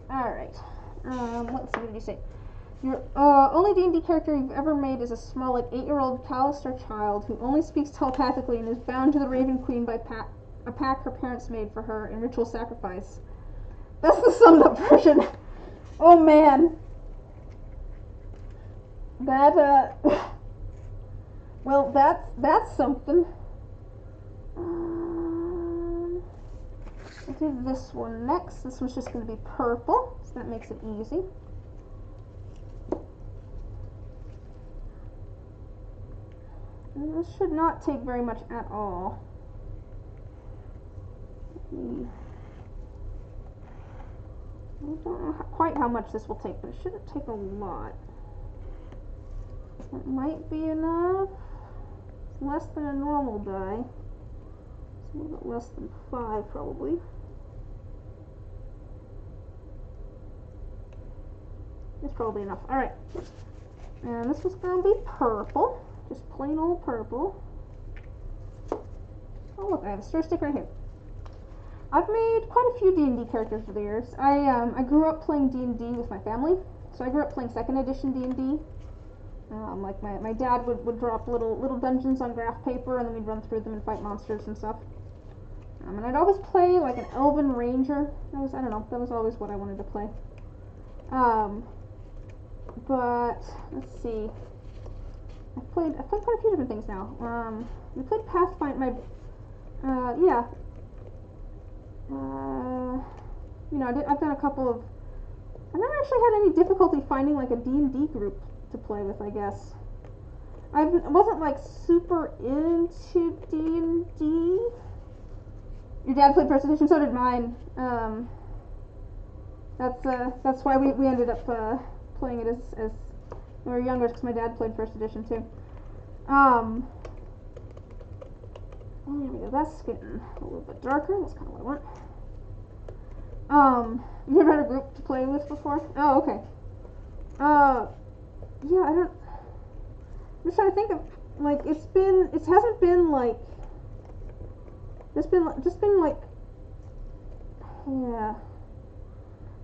Alright. Let's see, what did you say? Your only D&D character you've ever made is a small, like, 8-year-old Callister child who only speaks telepathically and is bound to the Raven Queen by a pact her parents made for her in ritual sacrifice. That's the summed up version. Oh man. That, well, that's something. I'll do this one next. This one's just going to be purple, so that makes it easy. This should not take very much at all. I don't know quite how much this will take, but it shouldn't take a lot. It might be enough. It's less than a normal die. It's a little bit less than 5 probably. It's probably enough. Alright. And this was going to be purple. Just plain old purple. Oh look, I have a stir stick right here. I've made quite a few D&D characters over the years. I grew up playing D&D with my family. So I grew up playing 2nd edition D&D. Like my dad would drop little dungeons on graph paper, and then we'd run through them and fight monsters and stuff. And I'd always play like an elven ranger. I don't know, that was always what I wanted to play. But let's see. I've played quite a few different things now. We played Pathfinder. I've done a couple of. I've never actually had any difficulty finding like a D&D group to play with, I guess. I wasn't like super into D&D. Your dad played first edition, so did mine. That's why we ended up playing it as we were younger, because my dad played first edition too. There we go. That's getting a little bit darker. That's kind of what I want. You ever had a group to play with before? Oh, okay. Yeah, I'm just trying to think of, like, it hasn't been like, just been like, yeah.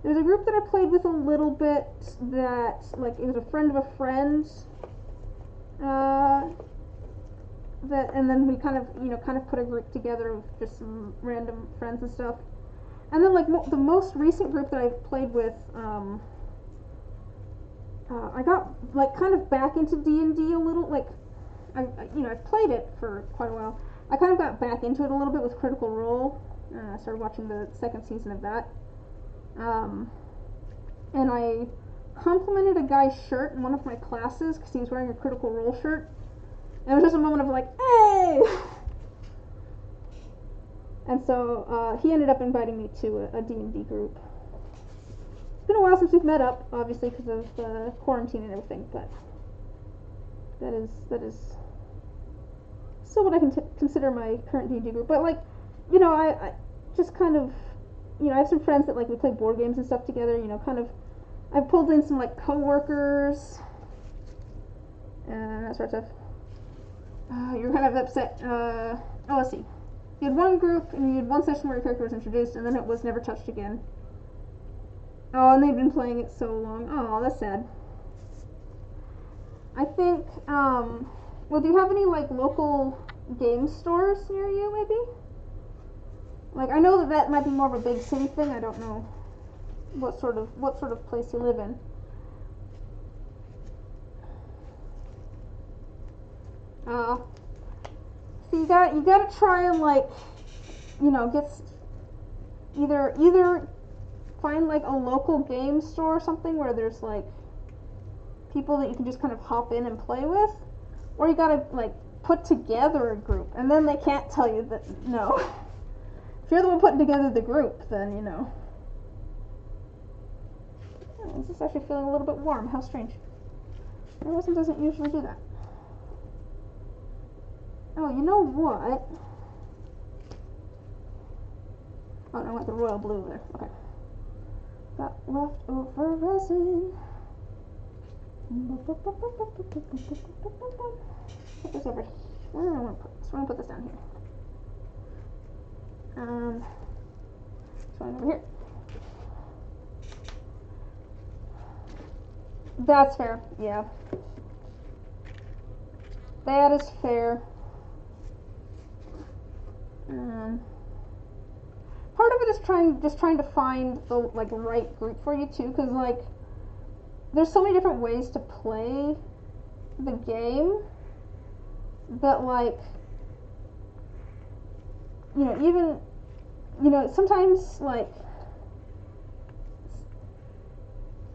There's a group that I played with a little bit that, like, it was a friend of a friend, and then we kind of put a group together of just some random friends and stuff. And then, like, the most recent group that I've played with, I got, like, kind of back into D&D a little, like, I've played it for quite a while. I kind of got back into it a little bit with Critical Role. I started watching the 2nd season of that. And I complimented a guy's shirt in one of my classes because he was wearing a Critical Role shirt. And it was just a moment of like, hey! And so he ended up inviting me to a D&D group. It's been a while since we've met up, obviously because of quarantine and everything, but that is still what I can consider my current D&D group. But like, I just kind of, I have some friends that like we play board games and stuff together. Kind of, I've pulled in some like coworkers and that sort of stuff. You're kind of upset. Let's see. You had one group and you had one session where your character was introduced, and then it was never touched again. Oh, and they've been playing it so long. Oh, that's sad. I think, well, do you have any, like, local game stores near you, maybe? Like, I know that might be more of a big city thing. I don't know what sort of place you live in. So you gotta try and, like, get either find like a local game store or something where there's like people that you can just kind of hop in and play with, or you gotta like put together a group, and then they can't tell you that no. If you're the one putting together the group, then Oh, this is actually feeling a little bit warm. How strange. My resin doesn't usually do that. Oh, you know what? Oh, no, I want the royal blue there. Okay. Got leftover resin. Put this over here. Where do I want to put this? We're going to put this down here. This one over here. That's fair, yeah. That is fair. Part of it is just trying to find the like right group for you too, because like there's so many different ways to play the game that like even sometimes like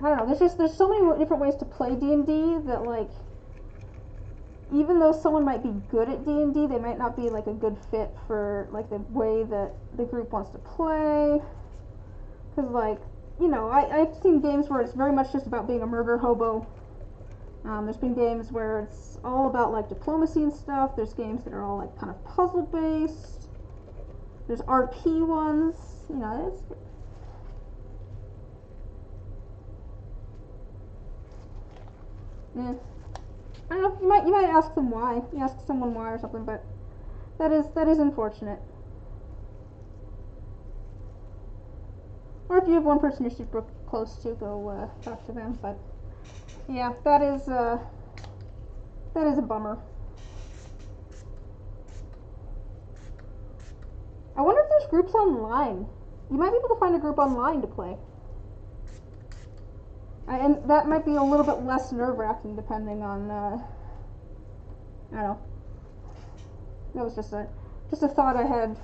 I don't know, there's so many different ways to play D&D that like even though someone might be good at D&D, they might not be like a good fit for like the way that the group wants to play. Because like, you know, I've seen games where it's very much just about being a murder hobo. There's been games where it's all about like diplomacy and stuff. There's games that are all like kind of puzzle based. There's RP ones. You know, it's yeah. I don't know. You might ask them why. You ask someone why or something, but that is unfortunate. Or if you have one person you're super close to, go talk to them. But yeah, that is a bummer. I wonder if there's groups online. You might be able to find a group online to play. And that might be a little bit less nerve-wracking depending on, I don't know. That was just a thought I had.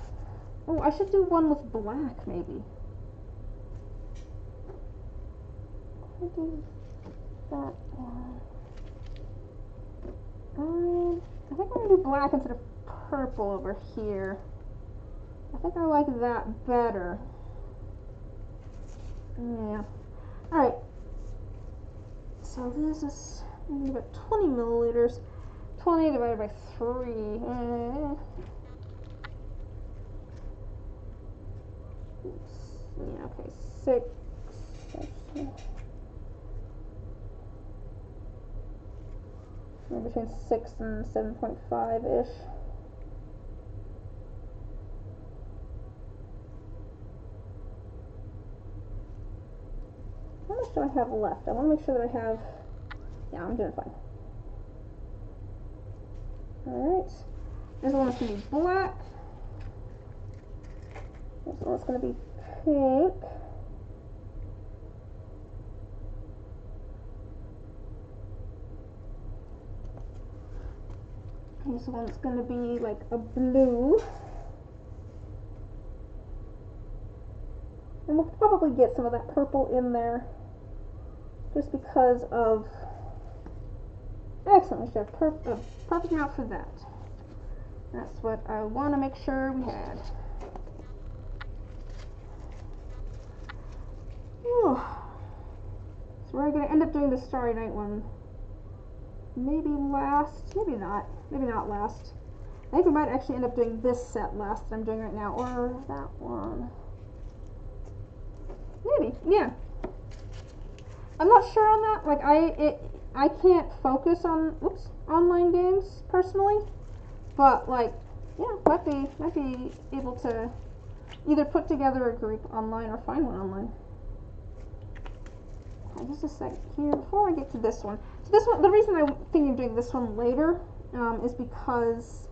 Oh, I should do one with black, maybe. I do that one. I think I'm gonna do black instead of purple over here. I think I like that better. Yeah. Alright. So this is about 20 milliliters. 20 divided by 3. Yeah, okay. 6. Between 6 and 7.5-ish. How much do I have left? I want to make sure that I have... Yeah, I'm doing fine. Alright. This one's going to be black. This one's going to be pink. This one's going to be like a blue. And we'll probably get some of that purple in there just because of... Excellent, we should have a perfect amount for that. That's what I want to make sure we had. Whew. So we're going to end up doing the Starry Night one. Maybe last, maybe not last. I think we might actually end up doing this set last that I'm doing right now, or that one. Maybe, yeah. I'm not sure on that. Like I can't focus on online games personally, but like yeah, might be able to either put together a group online or find one online. Just a second here before I get to this one. So this one, the reason I'm thinking of doing this one later is because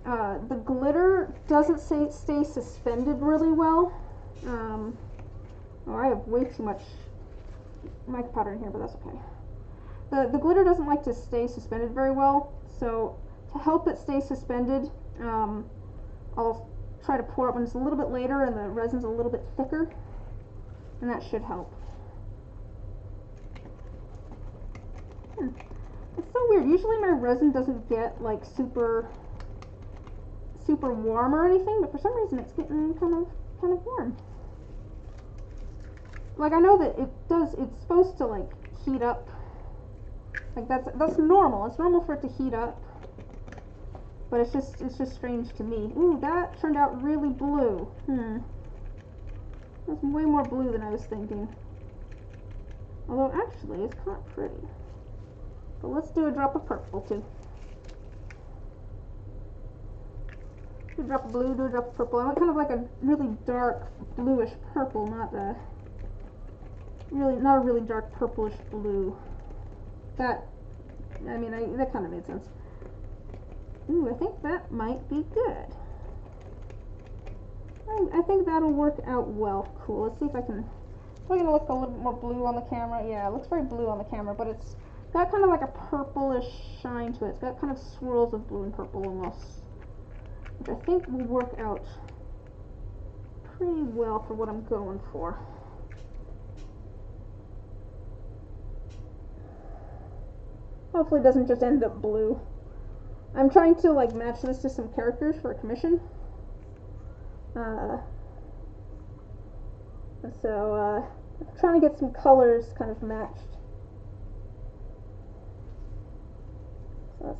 the glitter doesn't stay suspended really well. Oh, I have way too much mic powder in here, but that's okay. The glitter doesn't like to stay suspended very well, so to help it stay suspended, I'll try to pour it when it's a little bit later and the resin's a little bit thicker, and that should help. It's so weird. Usually my resin doesn't get like super warm or anything, but for some reason it's getting kind of warm. Like I know that it's supposed to like heat up. Like that's normal. It's normal for it to heat up. But it's just strange to me. Ooh, that turned out really blue. That's way more blue than I was thinking. Although actually it's kind of pretty. But let's do a drop of purple too. Do a drop of blue, do a drop of purple. I want kind of like a really dark bluish purple, not a really dark purplish blue. That kind of made sense. Ooh, I think that might be good. I think that'll work out well. Cool. Let's see if I can. We're gonna look a little bit more blue on the camera. Yeah, it looks very blue on the camera, but it's got kind of like a purplish shine to it. It's got kind of swirls of blue and purple almost, which I think will work out pretty well for what I'm going for. Hopefully it doesn't just end up blue. I'm trying to like match this to some characters for a commission. So I'm trying to get some colors kind of matched.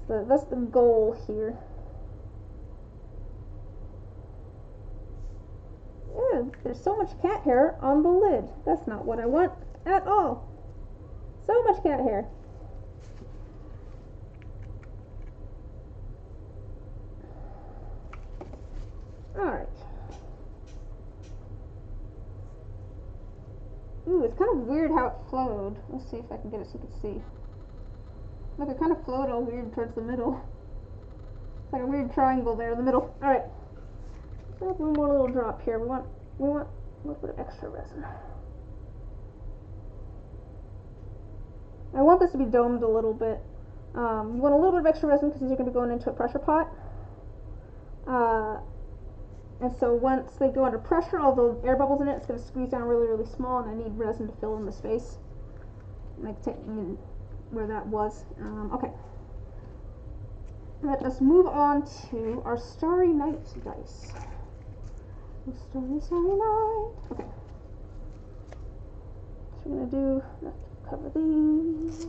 So that's the goal here. Yeah, there's so much cat hair on the lid. That's not what I want at all. So much cat hair. Alright. Ooh, it's kind of weird how it flowed. Let's see if I can get it so you can see. Look, it kind of flowed all weird towards the middle. It's like a weird triangle there in the middle. Alright. Let's add one more little drop here. We want a little bit of extra resin. I want this to be domed a little bit. You want a little bit of extra resin because you're going to be going into a pressure pot. And so once they go under pressure, all the air bubbles in it, it's going to squeeze down really, really small, and I need resin to fill in the space. Like taking where that was. Okay. Let us move on to our Starry Night dice. Starry, Starry Night. Okay. So we're going to do, cover these.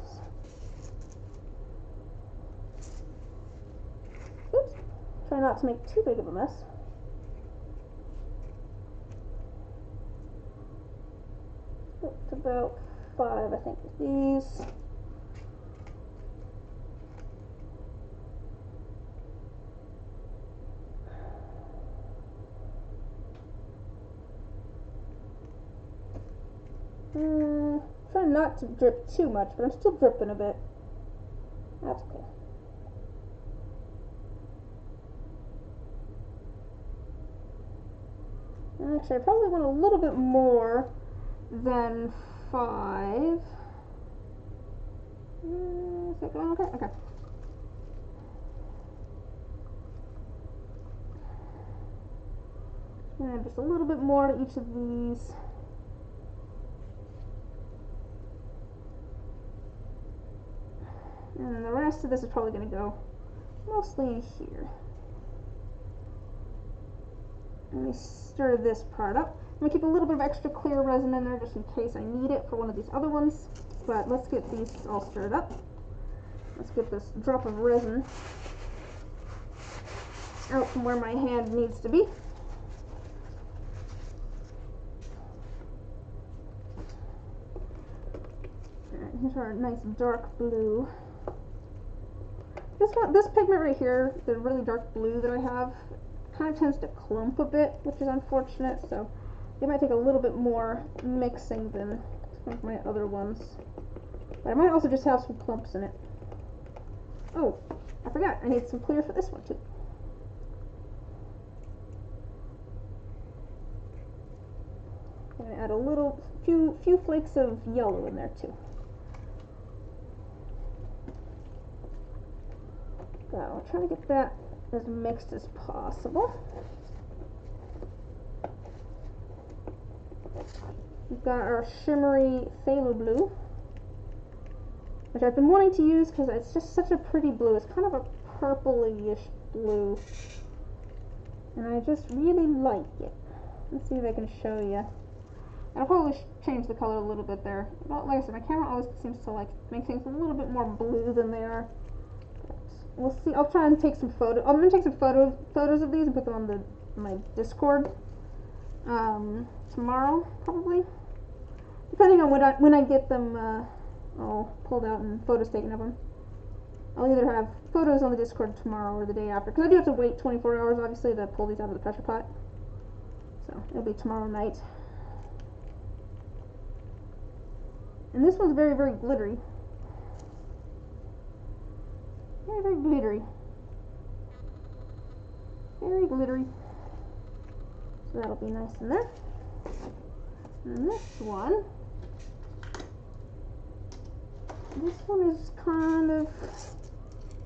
Oops. Try not to make too big of a mess. It's about 5, I think, with these. Try not to drip too much, but I'm still dripping a bit. That's okay. Actually, I probably want a little bit more than 5. Is that going okay? Okay. And just a little bit more to each of these. And then the rest of this is probably going to go mostly in here. Let me stir this part up. I'm going to keep a little bit of extra clear resin in there just in case I need it for one of these other ones. But let's get these all stirred up. Let's get this drop of resin out from where my hand needs to be. Alright, here's our nice dark blue. This pigment right here, the really dark blue that I have, kind of tends to clump a bit, which is unfortunate, so it might take a little bit more mixing than some of my other ones. But I might also just have some clumps in it. Oh, I forgot, I need some clear for this one too. I'm going to add a few flakes of yellow in there too. So I'll try to get that as mixed as possible. We've got our shimmery phthalo blue, which I've been wanting to use because it's just such a pretty blue. It's kind of a purpley-ish blue, and I just really like it. Let's see if I can show you. I'll probably change the color a little bit there. But like I said, my camera always seems to like make things a little bit more blue than they are. We'll see. I'll try and take some photos. I'm gonna take some photos of these and put them on my Discord tomorrow, probably, depending on when I get them all pulled out and photos taken of them. I'll either have photos on the Discord tomorrow or the day after, because I do have to wait 24 hours, obviously, to pull these out of the pressure pot. So it'll be tomorrow night. And this one's very, very glittery. Very, very glittery. Very glittery. So that'll be nice in there. And this one is kind of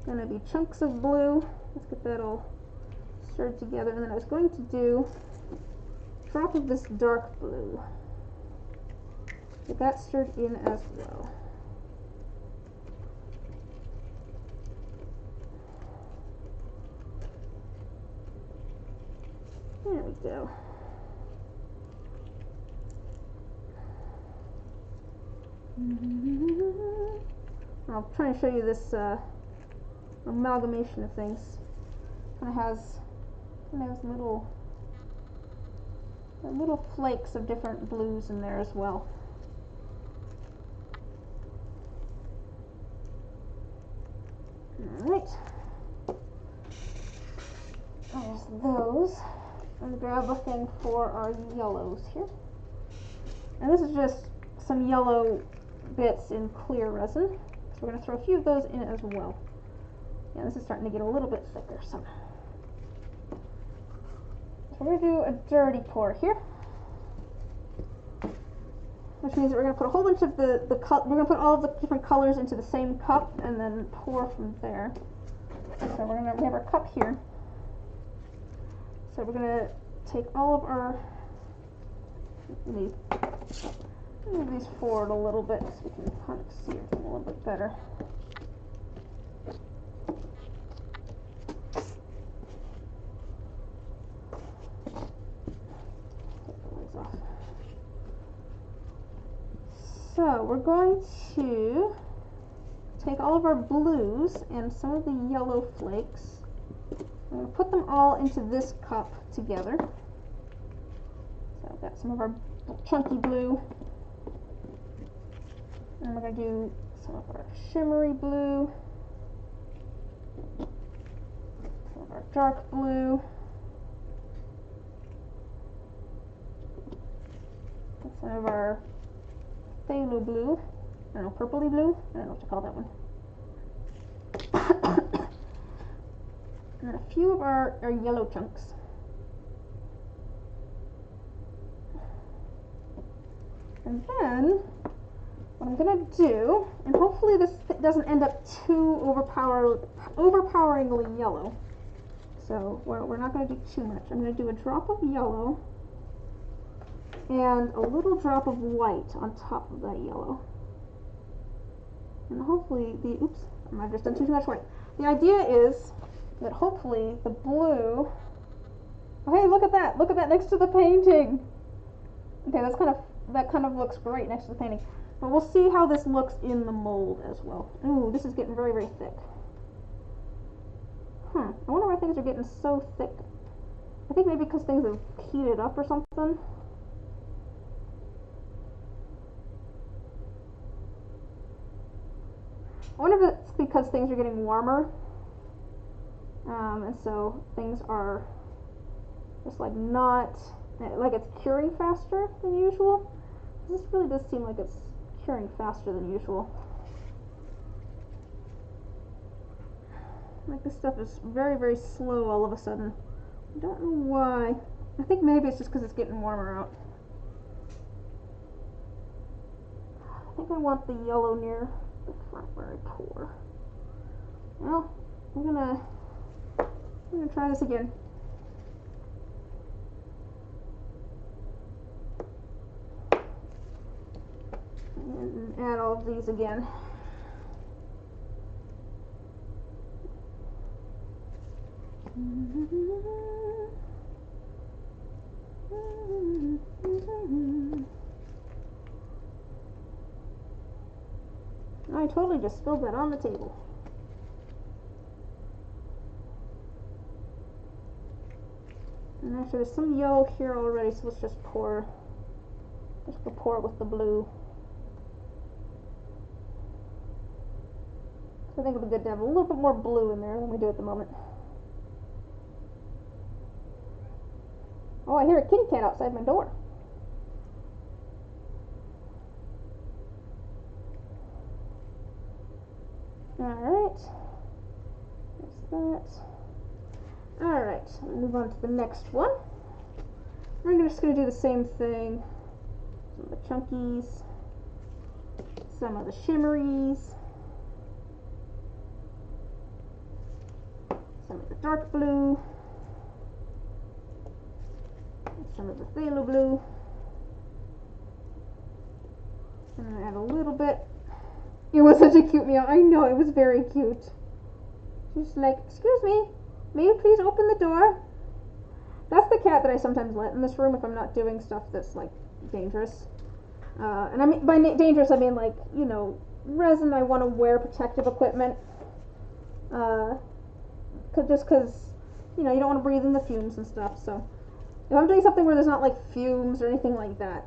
going to be chunks of blue. Let's get that all stirred together. And then I was going to do a drop of this dark blue. Get that stirred in as well. There we go. I'll try and show you this amalgamation of things. Kind of has little flakes of different blues in there as well. Alright. There's those. I'm going to grab a thing for our yellows here. And this is just some yellow bits in clear resin. So we're going to throw a few of those in as well. Yeah, this is starting to get a little bit thicker. So we're going to do a dirty pour here. Which means that we're going to put a whole bunch of we're going to put all of the different colors into the same cup and then pour from there. So we have our cup here. So we're going to take all of our, move these forward a little bit so we can kind of see it a little bit better. So we're going to take all of our blues and some of the yellow flakes. I'm going to put them all into this cup together. So I've got some of our chunky blue. And we're going to do some of our shimmery blue. Some of our dark blue. And some of our phthalo blue. I don't know, purpley blue? I don't know what to call that one. And then a few of our yellow chunks. And then what I'm going to do, and hopefully this doesn't end up too overpoweringly yellow. So we're not going to do too much. I'm going to do a drop of yellow and a little drop of white on top of that yellow. And hopefully oops, I've just done too much white. The idea is that hopefully the blue, oh hey, look at that next to the painting. Okay, that kind of looks great next to the painting. But we'll see how this looks in the mold as well. Ooh, this is getting very, very thick. I wonder why things are getting so thick. I think maybe because things have heated up or something. I wonder if it's because things are getting warmer. And so things are just like it's curing faster than usual. This really does seem like it's curing faster than usual. Like this stuff is very, very slow all of a sudden. I don't know why. I think maybe it's just because it's getting warmer out. I think I want the yellow near the front where I pour. Well, I'm gonna try this again. And add all of these again. I totally just spilled that on the table. And actually there's some yellow here already, so let's just pour it with the blue. So I think it'll be good to have a little bit more blue in there than we do at the moment. Oh, I hear a kitty cat outside my door. Alright. There's that. Alright, move on to the next one. We're just going to do the same thing. Some of the chunkies. Some of the shimmeries. Some of the dark blue. Some of the phthalo blue. And then add a little bit. It was such a cute meow. I know, it was very cute. She's like, excuse me, may you please open the door? That's the cat that I sometimes let in this room if I'm not doing stuff that's like dangerous. And I mean by dangerous I mean like, you know, resin. I want to wear protective equipment. Just because, you know, you don't want to breathe in the fumes and stuff. So if I'm doing something where there's not like fumes or anything like that,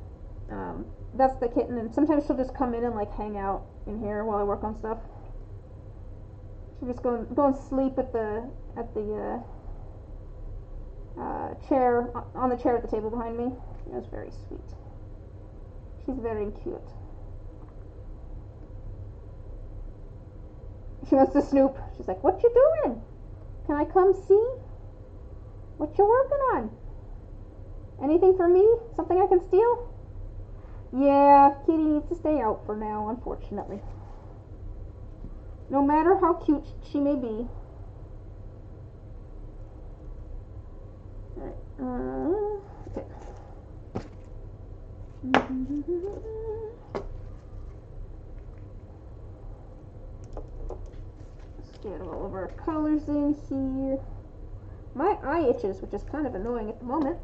that's the kitten. And sometimes she'll just come in and like hang out in here while I work on stuff. She'll just go and sleep at the chair, on the chair at the table behind me. It was very sweet. She's very cute. She wants to snoop. She's like, "What you doing? Can I come see? What you working on? Anything for me? Something I can steal?" Yeah, Kitty needs to stay out for now, unfortunately. No matter how cute she may be. Alright, okay. Let's get all of our colors in here. My eye itches, which is kind of annoying at the moment,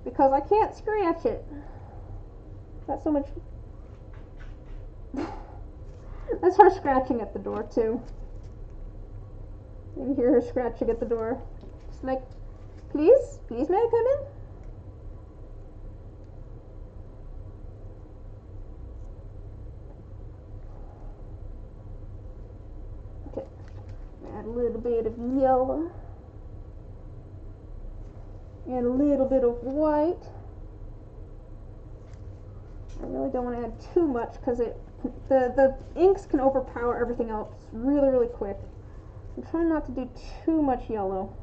because I can't scratch it. Got so much. That's her scratching at the door too. You can hear her scratching at the door. It's like, please may I come in? Okay, add a little bit of yellow and a little bit of white. I really don't want to add too much because the inks can overpower everything else really quick. I'm trying not to do too much yellow,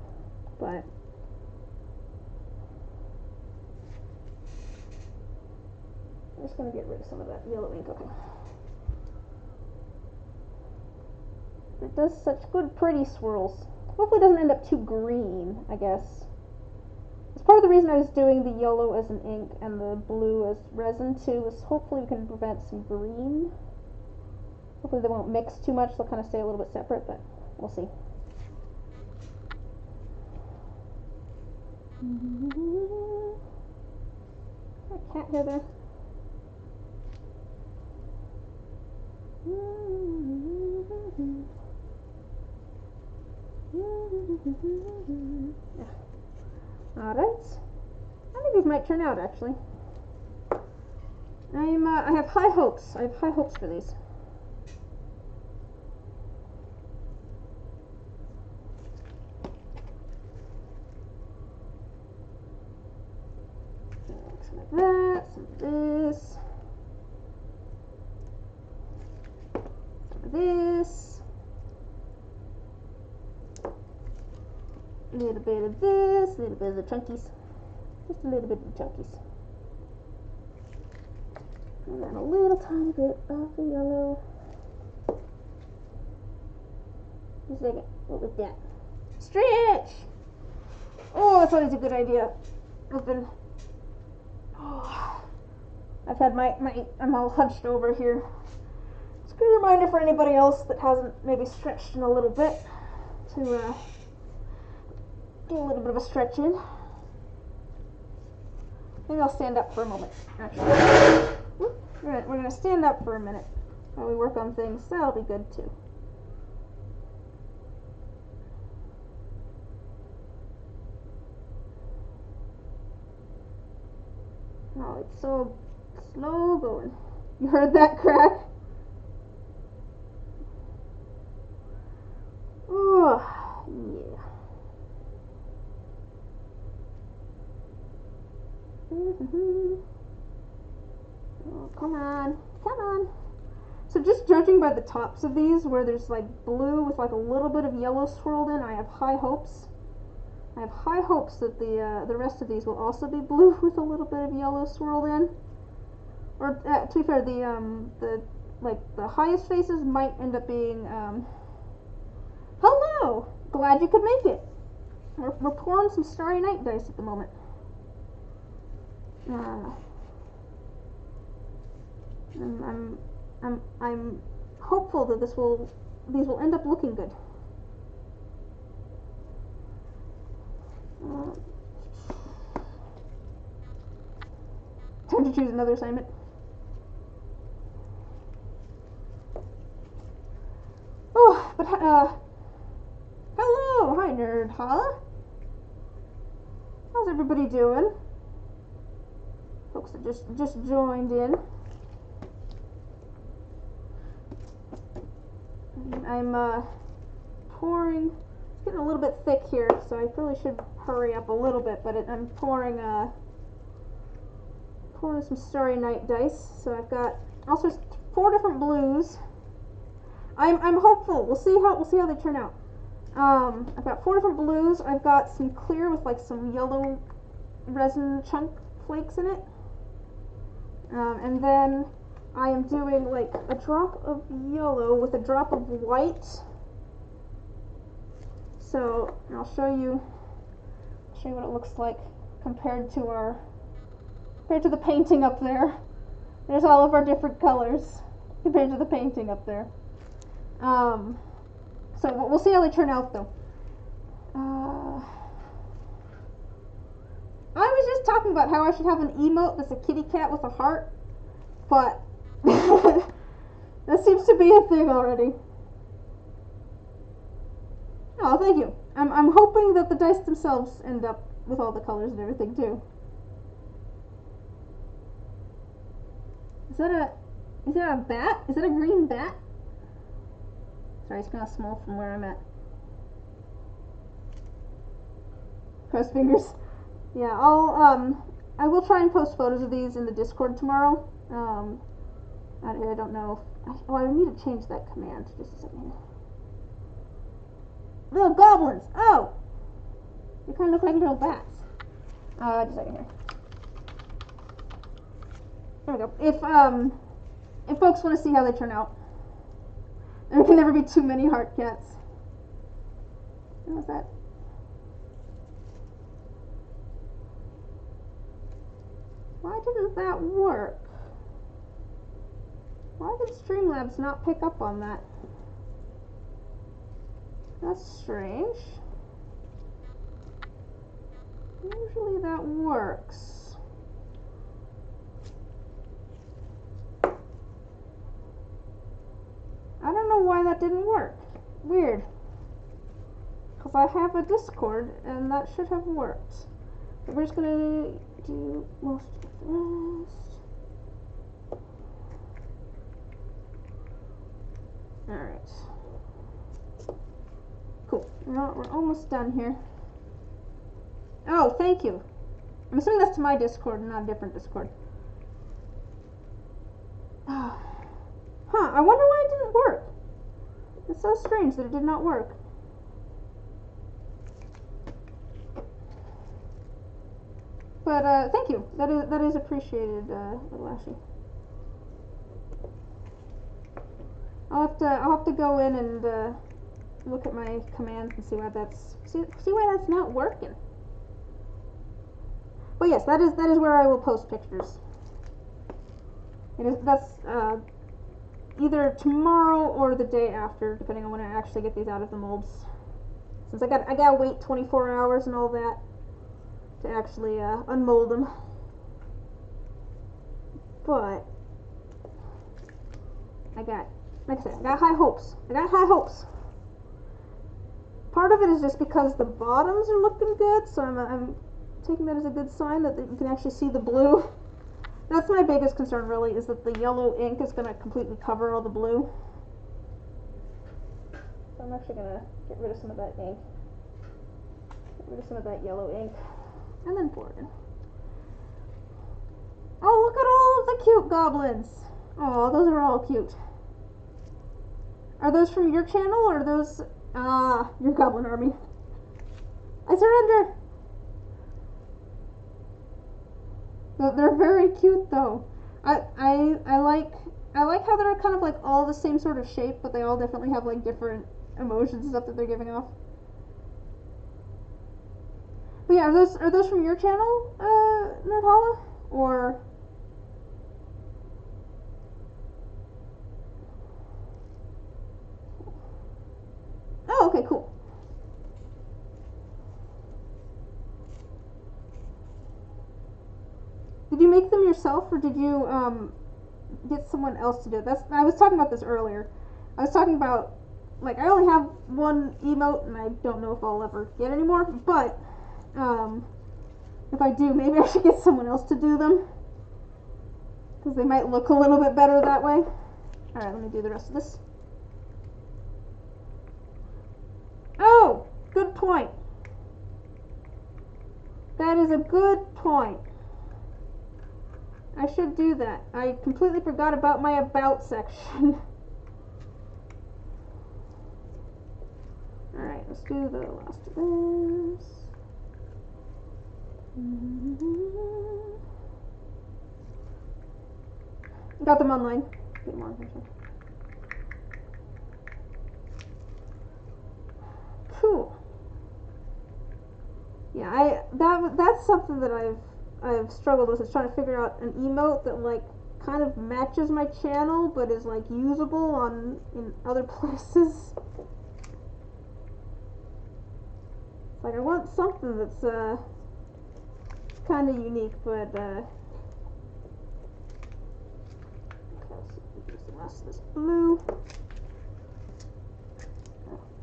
but I'm just going to get rid of some of that yellow ink. Okay. It does such good pretty swirls. Hopefully it doesn't end up too green, I guess. It's part of the reason I was doing the yellow as an ink and the blue as resin too, is hopefully we can prevent some green. Hopefully they won't mix too much, they'll kind of stay a little bit separate, but we'll see. I can't hear there. Alright. I think these might turn out actually. I have high hopes. I have high hopes for these. Some of that, some of this, some of this, a little bit of this, a little bit of the chunkies, just a little bit of the chunkies, and then a little tiny bit of the yellow. Just a second, what was that? Stretch! Oh, that's always a good idea. I've had I'm all hunched over here. It's a good reminder for anybody else that hasn't maybe stretched in a little bit to do a little bit of a stretch in. Maybe I'll stand up for a moment, actually. We're gonna stand up for a minute while we work on things. That'll be good too. Oh, it's so slow going. You heard that crack? Oh, yeah. Oh, come on. Come on. So just judging by the tops of these, where there's like blue with like a little bit of yellow swirled in, I have high hopes. I have high hopes that the rest of these will also be blue with a little bit of yellow swirled in. Or to be fair, the highest faces might end up being hello. Glad you could make it. We're pouring some Starry Night dice at the moment. I'm hopeful that these will end up looking good. choose another assignment. Oh, but hello, hi Nerd Holla. How's everybody doing? Folks that just joined in. I'm pouring. It's getting a little bit thick here, so I probably should hurry up a little bit. But I'm pouring some Starry Night dice. So I've got also 4 different blues. I'm hopeful. We'll see how they turn out. I've got 4 different blues. I've got some clear with like some yellow resin chunk flakes in it. And then I am doing like a drop of yellow with a drop of white. So I'll show you what it looks like compared to the painting up there. There's all of our different colors compared to the painting up there. So we'll see how they turn out though. I was just talking about how I should have an emote that's a kitty cat with a heart, but that seems to be a thing already. Oh, thank you. I'm hoping that the dice themselves end up with all the colors and everything too. Is that a bat? Is that a green bat? Sorry, it's kind of small from where I'm at. Cross fingers. Yeah, I will try and post photos of these in the Discord tomorrow. I don't know if I need to change that command. Just a second here. Little goblins! Oh! They kind of look like little bats. Just a second here. There we go. If folks want to see how they turn out. There can never be too many heart cats. What was that? Why didn't that work? Why did Streamlabs not pick up on that? That's strange. Usually that works. I don't know why that didn't work. Weird. Because I have a Discord and that should have worked. But we're just gonna do most of the rest. Alright. Cool. We're almost done here. Oh, thank you. I'm assuming that's to my Discord and not a different Discord. Huh, I wonder why it didn't work. It's so strange that it did not work. But thank you. That is appreciated, Little Ashy. I'll have to go in and look at my commands and see why that's not working. But yes, that is where I will post pictures. That's either tomorrow or the day after, depending on when I actually get these out of the molds. Since I gotta wait 24 hours and all that to actually unmold them. But like I said, I got high hopes. Part of it is just because the bottoms are looking good, so I'm taking that as a good sign that you can actually see the blue. That's my biggest concern, really, is that the yellow ink is going to completely cover all the blue. So I'm actually going to get rid of some of that ink. Get rid of some of that yellow ink. And then pour it in. Oh, look at all of the cute goblins! Oh, those are all cute. Are those from your channel, or are those... your goblin army? I surrender! They're very cute, though. I like how they're kind of like all the same sort of shape, but they all definitely have like different emotions and stuff that they're giving off. But yeah, are those from your channel, Nerdhala? Or... Oh, okay, cool. Did you make them yourself, or did you get someone else to do it? I was talking about this earlier. I was talking about, like, I only have one emote, and I don't know if I'll ever get any more, but if I do, maybe I should get someone else to do them, because they might look a little bit better that way. Alright, let me do the rest of this. Oh, good point. That is a good point. I should do that. I completely forgot about my about section. Alright, let's do the last of this. Got them online. Get them on. Cool. Yeah, that's something that I've struggled with, is trying to figure out an emote that like kind of matches my channel but is like usable in other places. It's like I want something that's kind of unique, but okay, so use the rest of this blue.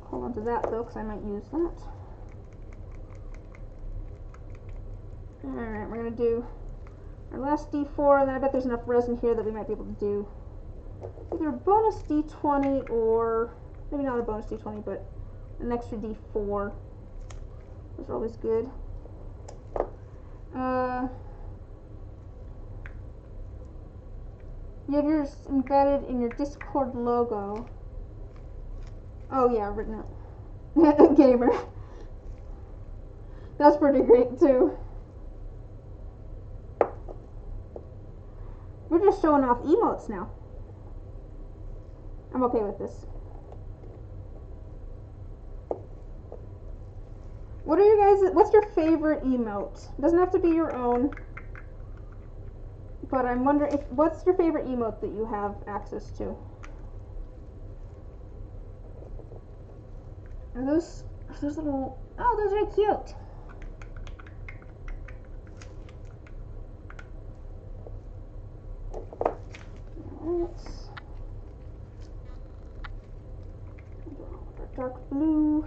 Hold on to that though, because I might use that. Alright, we're going to do our last D4, and then I bet there's enough resin here that we might be able to do either a bonus D20 or maybe not a bonus D20, but an extra D4. Those are always good. You have yours embedded in your Discord logo. Oh yeah, written out. Gamer. That's pretty great too. We're just showing off emotes now. I'm okay with this. What are you guys, what's your favorite emote? It doesn't have to be your own. But I'm wondering, what's your favorite emote that you have access to? Are those little, oh, those are cute. Dark blue.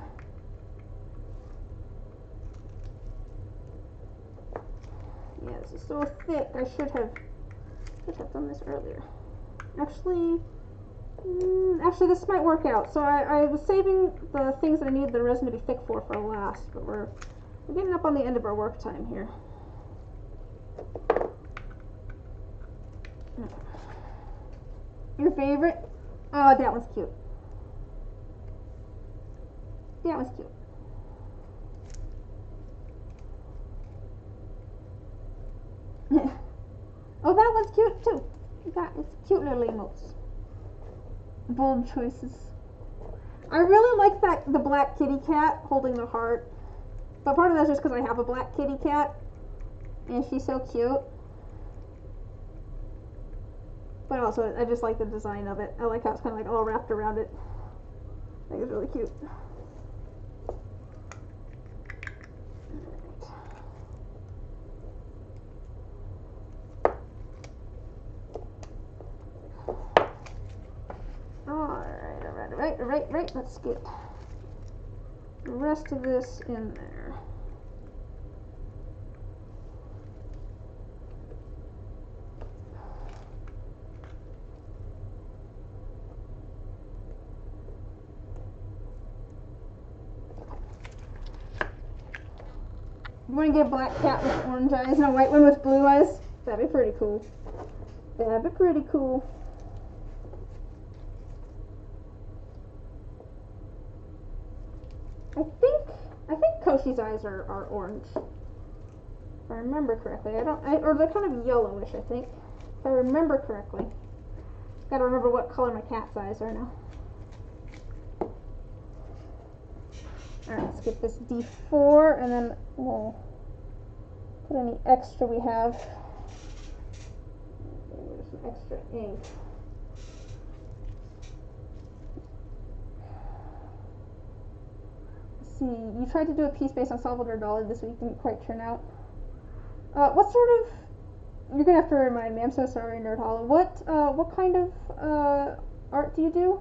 Yeah, this is so thick. I should have done this earlier. Actually, this might work out. So I was saving the things that I needed the resin to be thick for last, but we're getting up on the end of our work time here. Your favorite? Oh, that one's cute. That one's cute. Oh, that one's cute too. It's cute little emotes. Bold choices. I really like the black kitty cat holding the heart. But part of that's just because I have a black kitty cat. And she's so cute. But also, I just like the design of it. I like how it's kind of like all wrapped around it. I think it's really cute. Alright. Let's get the rest of this in there. You want to get a black cat with orange eyes and a white one with blue eyes? That'd be pretty cool. That'd be pretty cool. I think Koshi's eyes are orange. If I remember correctly. Or they're kind of yellowish, I think. If I remember correctly. Gotta remember what color my cat's eyes are now. Alright, let's get this D4 and then we'll put any extra we have. There's some extra ink. See, you tried to do a piece based on Salvador Dali this week, didn't quite turn out. What sort of You're gonna have to remind me. I'm so sorry, Nerd Hollow. What kind of art do you do?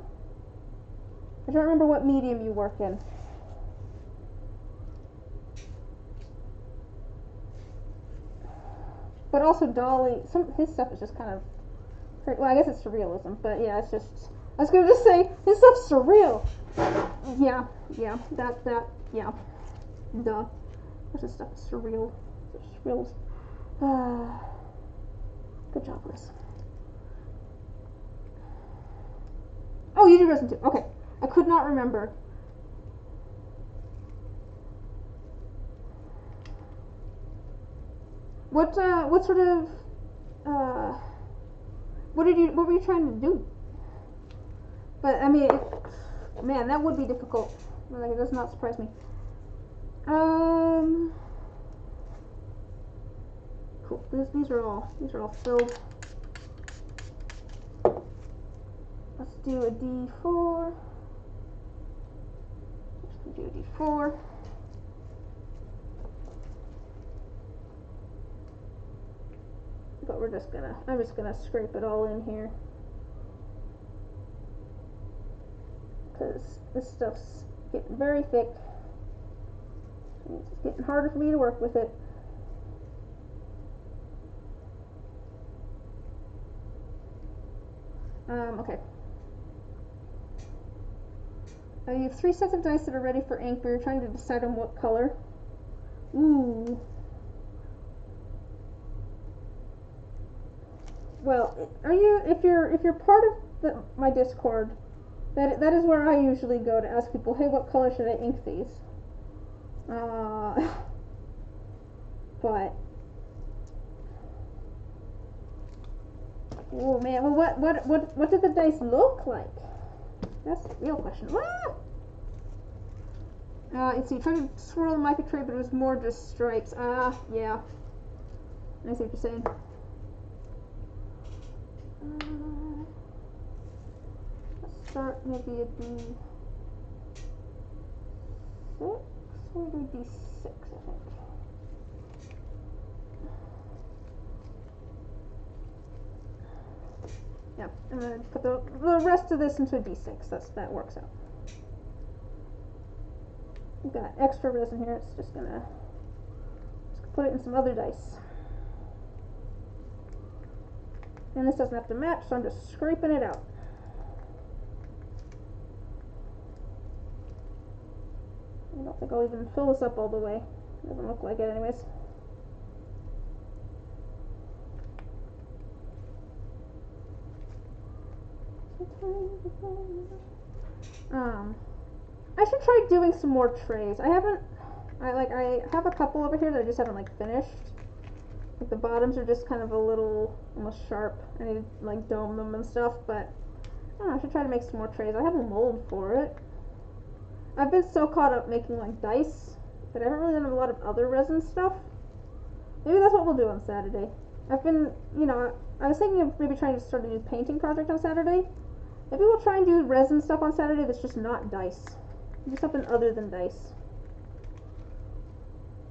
I don't remember what medium you work in. But also Dolly, his stuff is just kind of, well, I guess it's surrealism, but yeah, it's just, I was gonna just say, his stuff's surreal. Yeah, yeah, duh. This stuff is surreal. Surreal. Good job, Liz. Oh, you do resin too. Okay, I could not remember. What sort of, what were you trying to do? But I mean, man, that would be difficult. Like, it does not surprise me. Cool. These are all filled. Let's do a D4. Let's do a D4. But I'm just gonna scrape it all in here. Because this stuff's getting very thick. It's getting harder for me to work with it. Okay. You have 3 sets of dice that are ready for ink, but you're trying to decide on what color. Ooh. Well, if you're part of my Discord, that is where I usually go to ask people, hey, what color should I ink these? But oh man, well, what did the dice look like? That's the real question. Let's see, trying to swirl the mica tray, but it was more just stripes. Yeah. I see what you're saying. Let's start maybe a D6. We'll do D6, I think. Yeah, I'm gonna put the rest of this into a D6. That works out. We've got extra resin here. It's just gonna put it in some other dice. And this doesn't have to match, so I'm just scraping it out. I don't think I'll even fill this up all the way. Doesn't look like it anyways. I should try doing some more trays. I have a couple over here that I just haven't like finished. Like the bottoms are just kind of a little almost sharp. I need to like dome them and stuff, but I don't know, I should try to make some more trays. I have a mold for it. I've been so caught up making like dice that I haven't really done a lot of other resin stuff. Maybe that's what we'll do on Saturday. I've been, I was thinking of maybe trying to start a new painting project on Saturday. Maybe we'll try and do resin stuff on Saturday that's just not dice. Do something other than dice.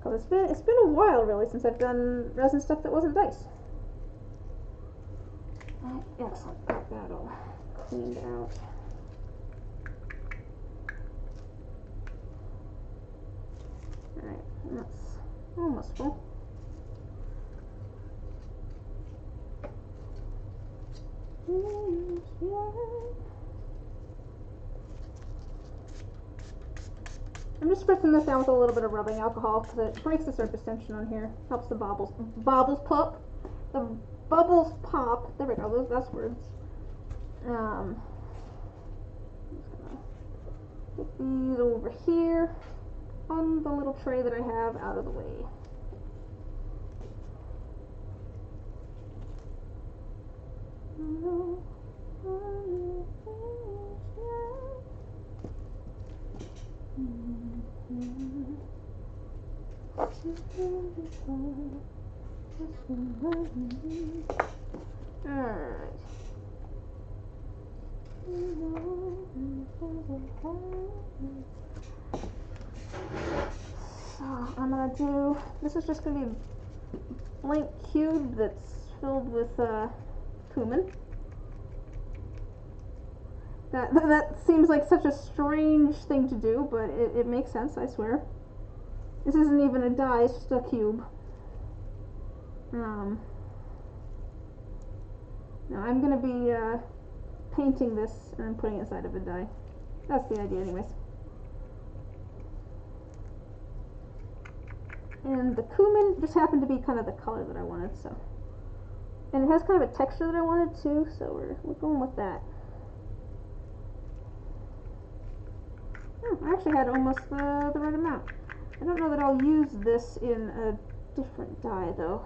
Cause it's been a while really since I've done resin stuff that wasn't dice. Excellent. Got that all cleaned out. Alright, that's almost full. I'm just spritzing this down with a little bit of rubbing alcohol because it breaks the surface tension on here. Helps the bubbles pop. The bubbles pop. There we go. That's words. I'm just gonna get these over here on the little tray that I have out of the way. Alright. So I'm gonna do, this is just gonna be a blank cube that's filled with cumin. That seems like such a strange thing to do, but it makes sense, I swear. This isn't even a die, it's just a cube. Now I'm going to be painting this and putting it inside of a die. That's the idea anyways. And the cumin just happened to be kind of the color that I wanted, so. And it has kind of a texture that I wanted too, so we're going with that. Oh, I actually had almost the right amount. I don't know that I'll use this in a different dye though.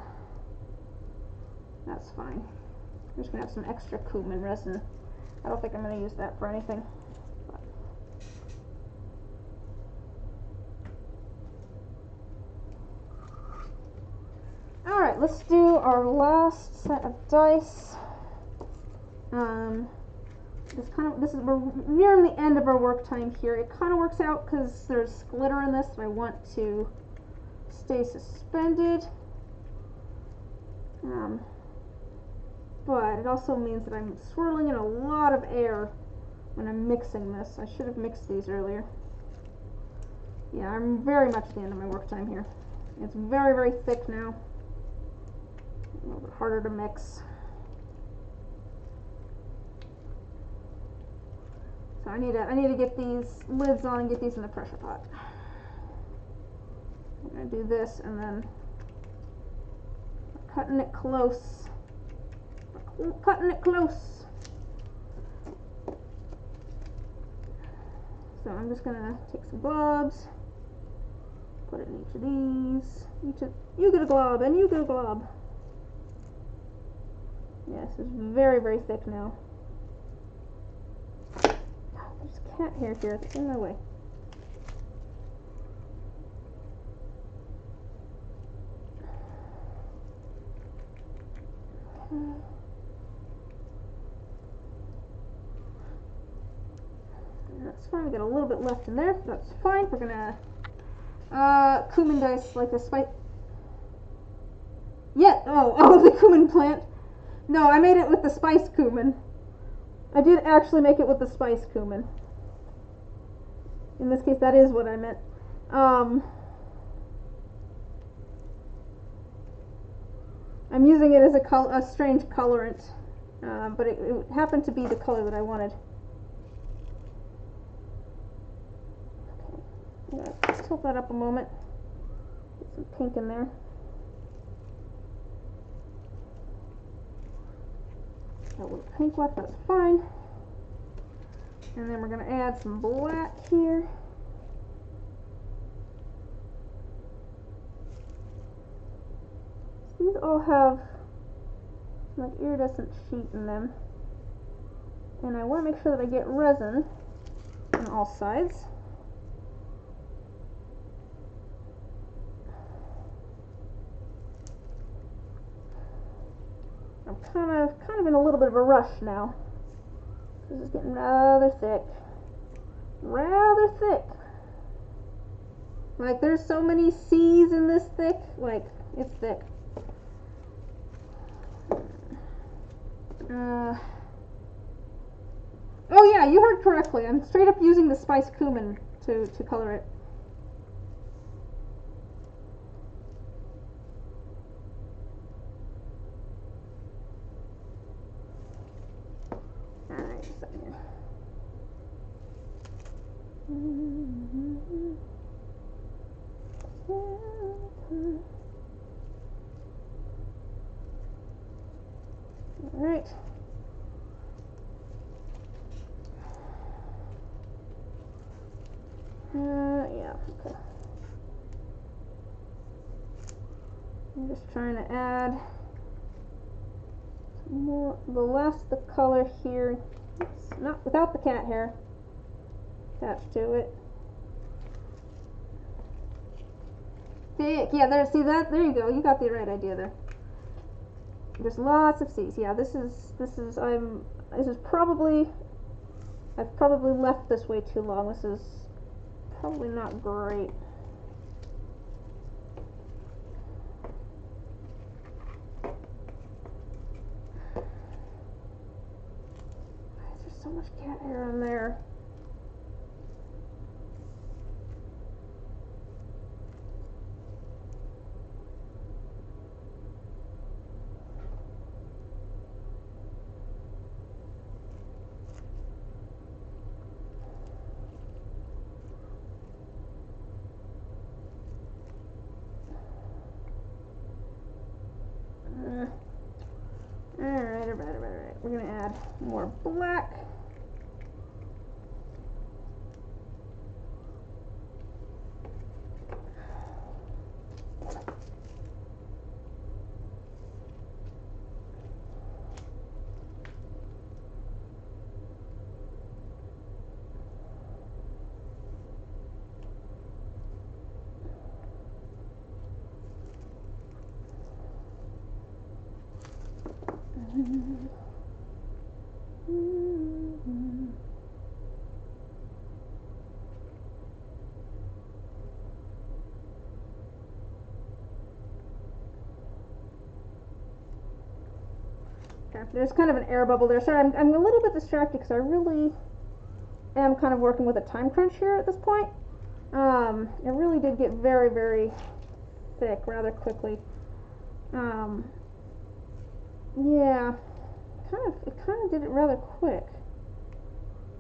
That's fine. I'm just going to have some extra cumin resin. I don't think I'm going to use that for anything. Alright, let's do our last set of dice. We're nearing the end of our work time here. It kind of works out because there's glitter in this, so I want to stay suspended. But it also means that I'm swirling in a lot of air when I'm mixing this. I should have mixed these earlier. Yeah, I'm very much at the end of my work time here. It's very, very thick now. A little bit harder to mix. So I need to get these lids on and get these in the pressure pot. I'm gonna do this and then cutting it close. Cutting it close. So I'm just gonna take some globs, put it in each of these. You get a glob and you get a glob. Yes, it's very, very thick now. There's a cat hair here, it's in my way. Okay. That's fine, we got a little bit left in there, that's fine. We're gonna cumin dice like the spice. Yeah, oh, the cumin plant. No, I made it with the spice cumin. I did actually make it with the spice cumin. In this case, that is what I meant. I'm using it as a strange colorant, but it happened to be the color that I wanted. Okay, let's tilt that up a moment. Get some pink in there. Got a little pink left, that's fine. And then we're going to add some black here. These all have like iridescent sheet in them. And I want to make sure that I get resin on all sides. I'm kind of in a little bit of a rush now. This is getting rather thick. Rather thick. Like there's so many C's in this thick. Like it's thick. Oh yeah, you heard correctly. I'm straight up using the spice cumin to color it. Alright, just a second here. Alright. Yeah, okay. I'm just trying to add some more, the color here. It's not without the cat hair attached to it. Thick, yeah, there, see that? There you go, you got the right idea there. There's lots of C's. Yeah, this is probably, I've probably left this way too long. This is probably not great. cat hair in there. Alright. We're gonna add more black. Okay, there's kind of an air bubble there. Sorry, I'm a little bit distracted because I really am kind of working with a time crunch here at this point. It really did get very, very thick rather quickly. Yeah, it kind of did it rather quick.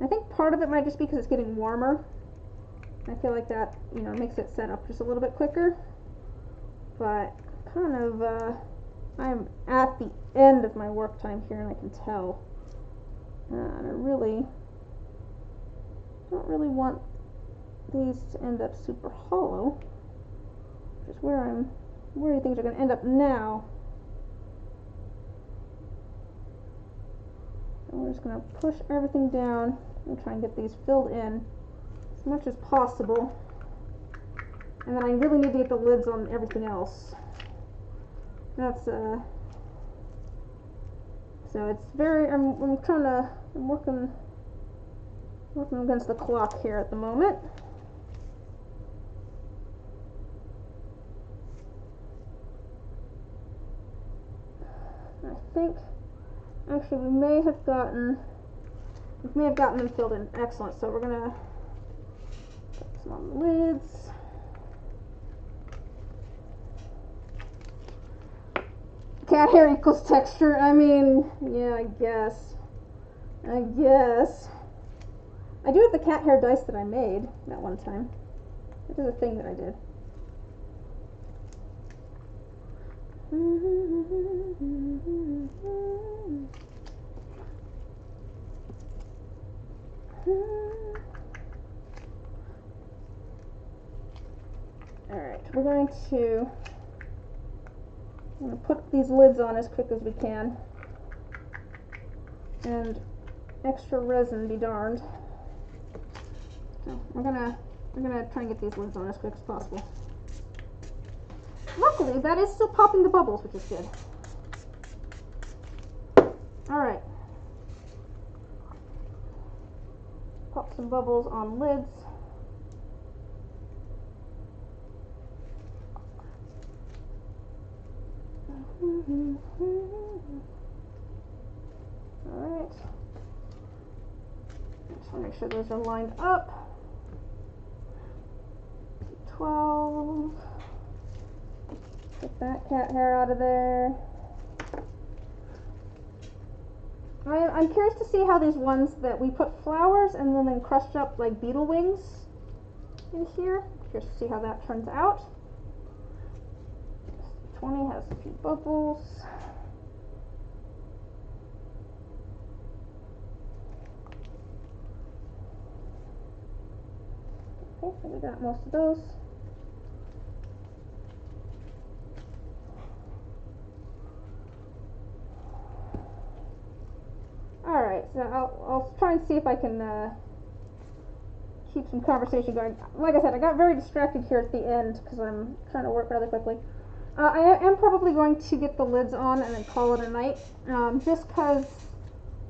I think part of it might just be because it's getting warmer. I feel like that, makes it set up just a little bit quicker. But kind of, I'm at the end of my work time here, and I can tell. And I really don't really want these to end up super hollow, which is where I'm worried things are going to end up now. And we're just going to push everything down and try and get these filled in as much as possible. And then I really need to get the lids on everything else. That's so it's very, I'm working against the clock here at the moment. I think actually we may have gotten them filled in. Excellent. So we're gonna put some on the lids. Cat hair equals texture. I mean, yeah, I guess. I do have the cat hair dice that I made that one time. It is a thing that I did. Alright, we're going to put these lids on as quick as we can. And extra resin be darned. So we're gonna try and get these lids on as quick as possible. Luckily, that is still popping the bubbles, which is good. Alright. Pop some bubbles on lids. Alright. Just want to make sure those are lined up. 12. Get that cat hair out of there. I'm curious to see how these ones that we put flowers and then crushed up like beetle wings in here. Curious to see how that turns out. 20 has a few bubbles. Okay, so we got most of those. Alright, so I'll try and see if I can keep some conversation going. Like I said, I got very distracted here at the end because I'm trying to work rather quickly. I am probably going to get the lids on and then call it a night, just because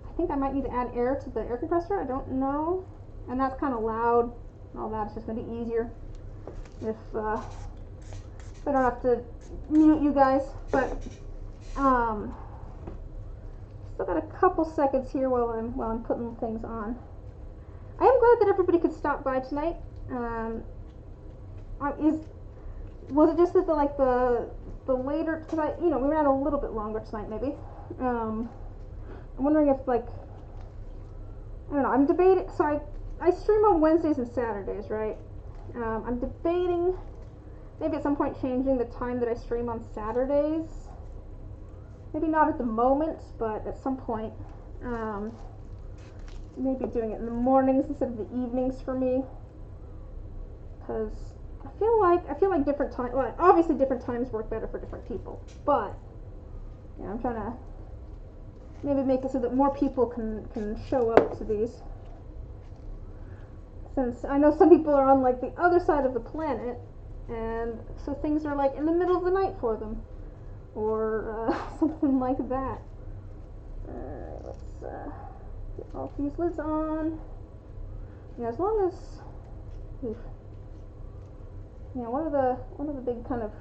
I think I might need to add air to the air compressor. I don't know, and that's kind of loud and all that. It's just going to be easier if I don't have to mute you guys. But still got a couple seconds here while I'm putting things on. I am glad that everybody could stop by tonight. Was it just that the later, because we ran a little bit longer tonight maybe. I'm wondering if I don't know, I'm debating, so I stream on Wednesdays and Saturdays, right? I'm debating maybe at some point changing the time that I stream on Saturdays. Maybe not at the moment, but at some point. Maybe doing it in the mornings instead of the evenings for me. Because I feel like different times, well, obviously different times work better for different people. But, I'm trying to maybe make it so that more people can show up to these. Since I know some people are on like the other side of the planet, and so things are like in the middle of the night for them, or something like that. Alright, let's get all these lids on. Yeah, as long as, one of the big kind of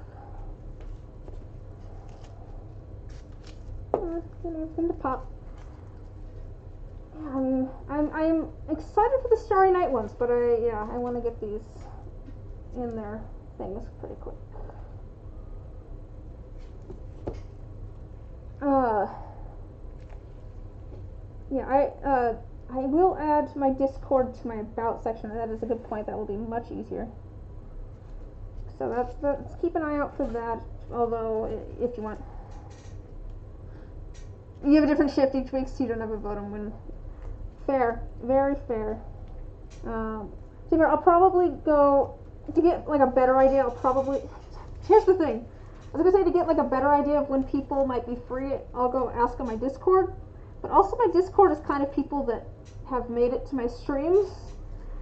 everything to pop. I'm excited for the Starry Night ones, but I want to get these in their things pretty quick. I will add my Discord to my About section. That is a good point. That will be much easier. So let's keep an eye out for that. Although, if you want, you have a different shift each week, so you don't have a vote on when. Fair, very fair. So I'll probably go to get like a better idea. Here's the thing. I was gonna say, to get like a better idea of when people might be free, I'll go ask on my Discord. But also my Discord is kind of people that have made it to my streams,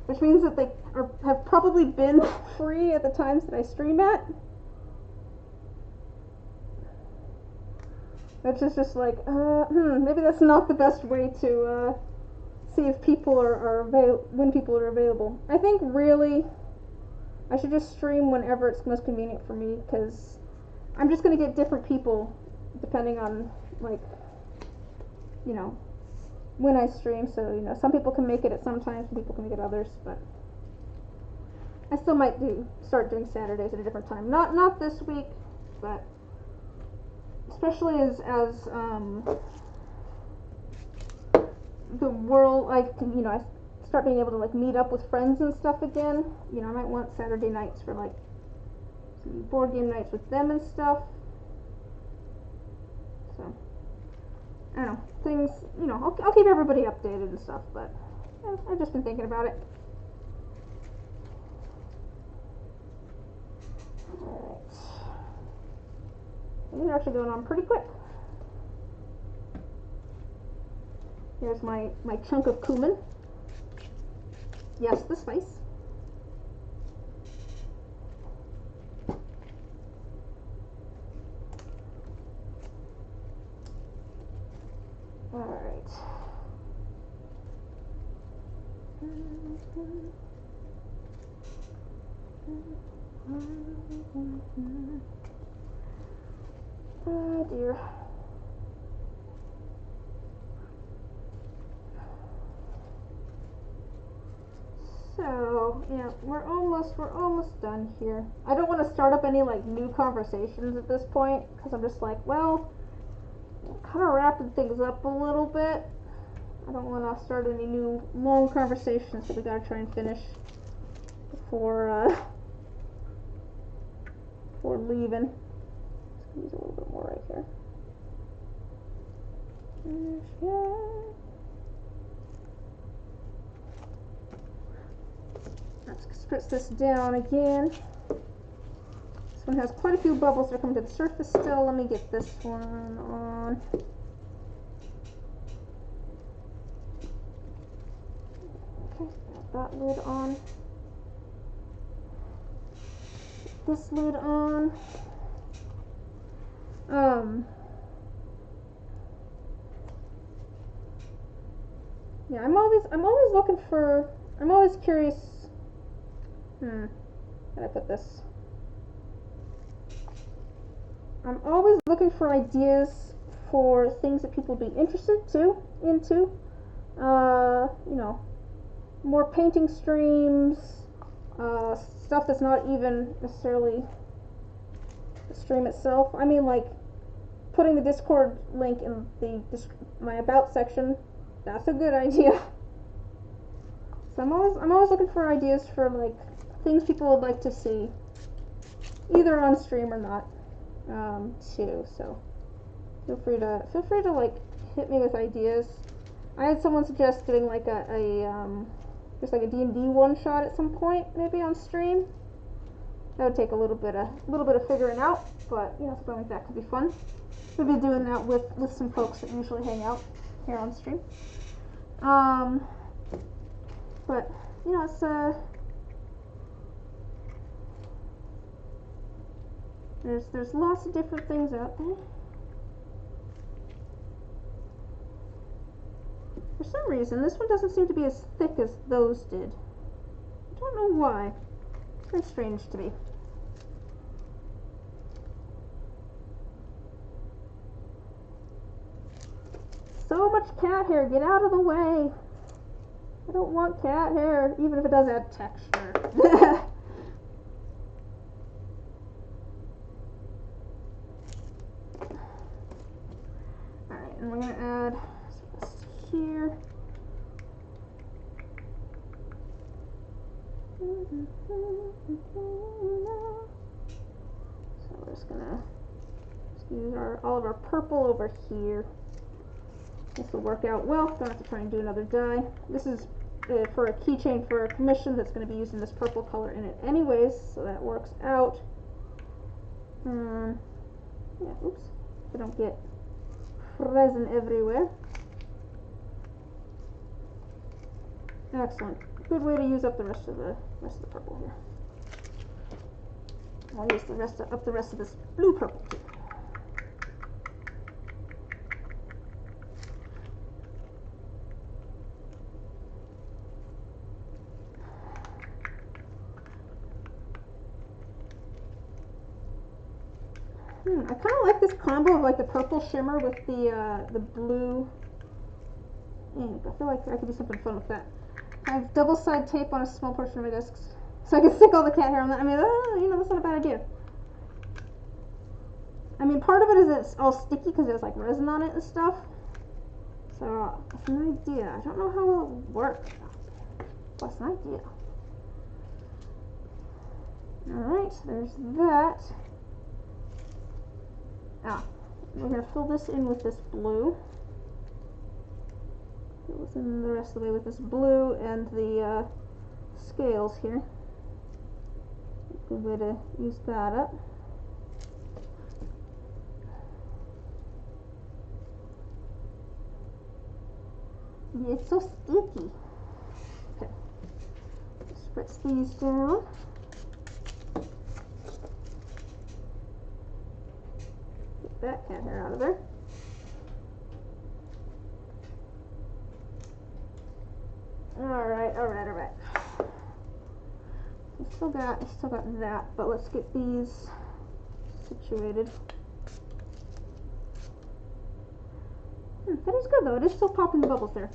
which means that they have probably been free at the times that I stream at. Which is just like, maybe that's not the best way to see if people when people are available. I think really I should just stream whenever it's most convenient for me, because I'm just going to get different people depending on when I stream. So some people can make it at some times, some people can make it others, but I still might start doing Saturdays at a different time. Not this week, but especially as the world, I start being able to meet up with friends and stuff again. I might want Saturday nights for some board game nights with them and stuff. So I don't know, things, I'll keep everybody updated and stuff, but I've just been thinking about it. Alright. These are actually going on pretty quick. Here's my chunk of cumin. Yes, the spice. Alright. Oh dear. So, yeah, we're almost done here. I don't want to start up any new conversations at this point, because I'm just like, well, kind of wrapping things up a little bit. I don't want to start any new long conversations, so we gotta try and finish before leaving. Let's use a little bit more right here. Let's spritz this down again. This one has quite a few bubbles that are coming to the surface still. Let me get this one on. Okay, that lid on. Get this lid on. Yeah, I'm always looking for, I'm always curious. How do I put this? I'm always looking for ideas for things that people would be interested into. more painting streams, stuff that's not even necessarily the stream itself. I mean, like putting the Discord link in my about section. That's a good idea. So I'm always looking for ideas for like things people would like to see, either on stream or not, too. So feel free to like hit me with ideas. I had someone suggest doing like just like a D&D one shot at some point, maybe on stream. That would take a little bit of figuring out, but you know, something like that could be fun. We'll be doing that with some folks that usually hang out here on stream. But you know, it's there's lots of different things out there. For some reason, this one doesn't seem to be as thick as those did. I don't know why. It's very strange to me. So much cat hair, get out of the way. I don't want cat hair, even if it does add texture. Alright, and we're gonna add this here. So we're just gonna use all of our purple over here. This will work out well. Don't have to try and do another dye. This is for a keychain for a commission that's going to be using this purple color in it anyways, so that works out. Yeah, oops. So don't get resin everywhere. Excellent. Good way to use up the rest of the purple here. I'll use the rest of this blue purple too. I kind of like this combo of like the purple shimmer with the blue ink. I feel like I could do something fun with that. I have double-side tape on a small portion of my desk, so I can stick all the cat hair on that. I mean, you know, that's not a bad idea. I mean, part of it is it's all sticky because there's like resin on it and stuff. So it's an idea. I don't know how it will work, but it's an idea. Alright, there's that. We're going to fill this in with this blue. Fill this in the rest of the way with this blue and the scales here. Good way to use that up. Yeah, it's so sticky. Okay. Spritz these down. That cat hair out of there. Alright. I still got that, but let's get these situated. That is good though, it is still popping the bubbles there.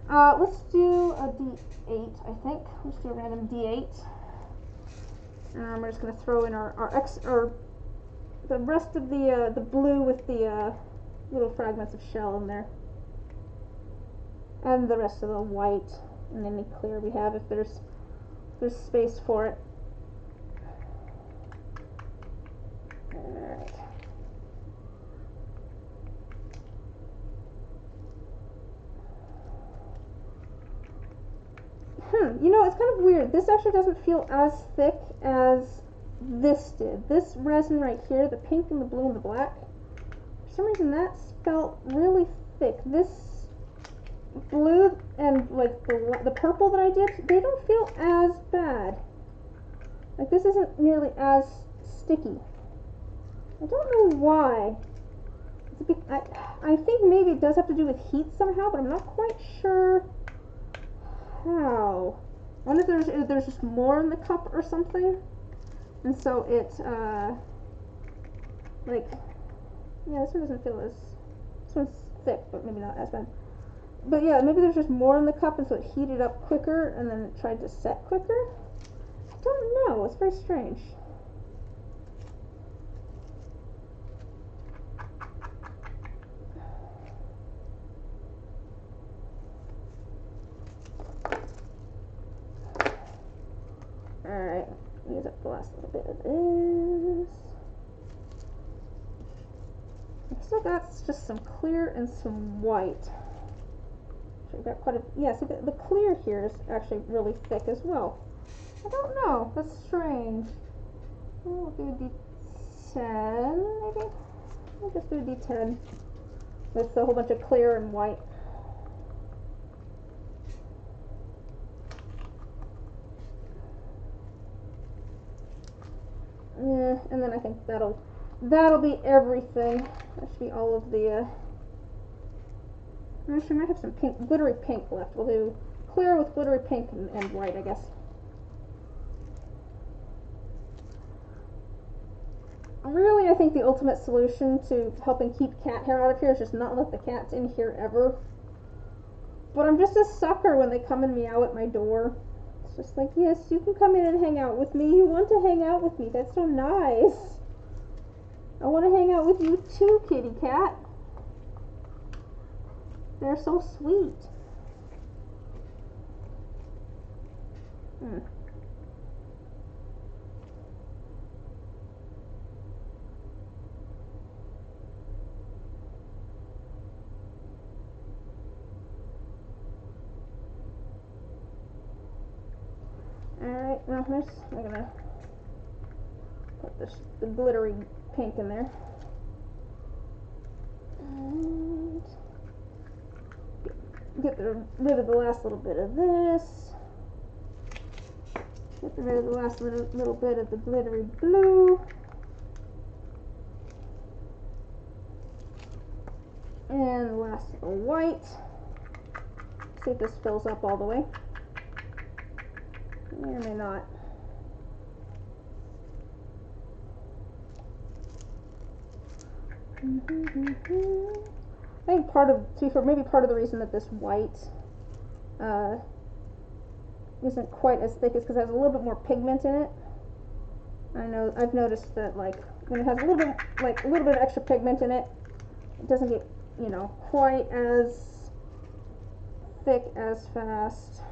Let's do a D8, I think. Let's do a random D8. We're just gonna throw in the rest of the blue with the little fragments of shell in there, and the rest of the white, and any clear we have if there's space for it. Alright. You know, it's kind of weird. This actually doesn't feel as thick as this did. This resin right here, the pink and the blue and the black, for some reason that felt really thick. This blue and like the purple that I did, they don't feel as bad. Like this isn't nearly as sticky. I don't know why. I think maybe it does have to do with heat somehow, but I'm not quite sure how. I wonder if there's just more in the cup or something. And so it, like, yeah, this one doesn't feel as, this one's thick, but maybe not as bad. But yeah, maybe there's just more in the cup and so it heated up quicker and then it tried to set quicker. I don't know, it's very strange. Alright, use up the last little bit of this. I still got just some clear and some white. So we've got quite a, yeah, see the clear here is actually really thick as well. I don't know, that's strange. We'll do a D10 maybe? We'll just do a D10 with a whole bunch of clear and white. Yeah, and then I think that'll be everything. That should be all of the actually, I might have some pink, glittery pink left. We'll do clear with glittery pink and white, I guess. Really, I think the ultimate solution to helping keep cat hair out of here is just not let the cats in here ever. But I'm just a sucker when they come and meow at my door. It's just like, yes, you can come in and hang out with me. You want to hang out with me. That's so nice. I want to hang out with you too, kitty cat. They're so sweet. Alright, now I'm gonna put the glittery pink in there. And get rid of the last little bit of this. Get rid of the last little bit of the glittery blue. And the last little white. See if this fills up all the way. May or may not. I think maybe part of the reason that this white isn't quite as thick is because it has a little bit more pigment in it. I've noticed that like when it has a little bit of extra pigment in it, it doesn't get, quite as thick as fast.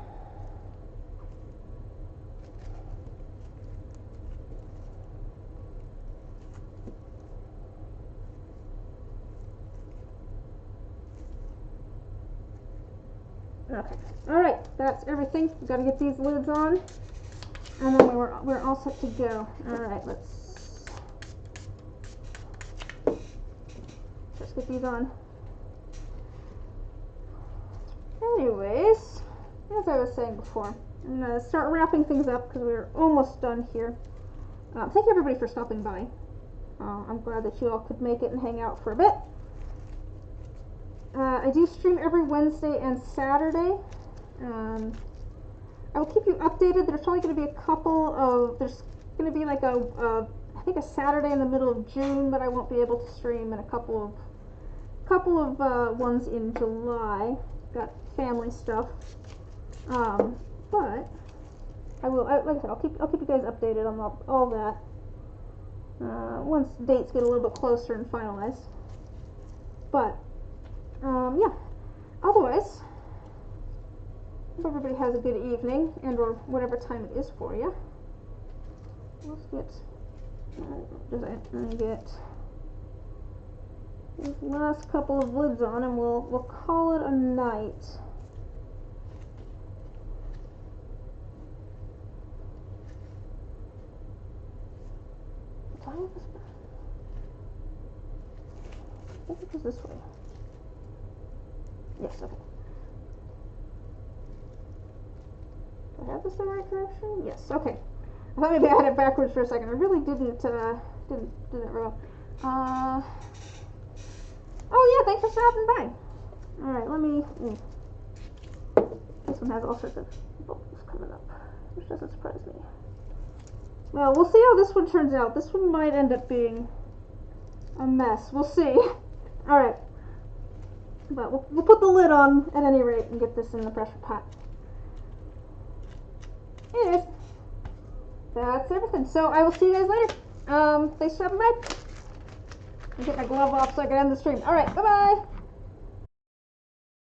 Okay. Alright, that's everything. We've got to get these lids on. And then we're all set to go. Alright, let's get these on. Anyways, as I was saying before, I'm going to start wrapping things up because we're almost done here. Thank you everybody for stopping by. I'm glad that you all could make it and hang out for a bit. I do stream every Wednesday and Saturday. I will keep you updated. There's probably going to be there's going to be like I think a Saturday in the middle of June that I won't be able to stream, and a couple of ones in July. Got family stuff. But I will, like I said, I'll keep you guys updated on all that. Once dates get a little bit closer and finalized. But yeah. Otherwise, hope everybody has a good evening and/or whatever time it is for you. Let's get. Let me get these last couple of lids on, and we'll call it a night. I think it goes this way. Yes, okay. Do I have this in the right direction? Yes, okay. I thought maybe I had it backwards for a second. I really didn't do that very well. Oh yeah, thanks for stopping by. Alright, let me, this one has all sorts of bubbles coming up, which doesn't surprise me. Well, we'll see how this one turns out. This one might end up being a mess. We'll see. Alright. But we'll put the lid on at any rate and get this in the pressure pot. Anyways, that's everything. So I will see you guys later. Thanks for stopping by. I'll get my glove off so I can end the stream. Alright, bye-bye.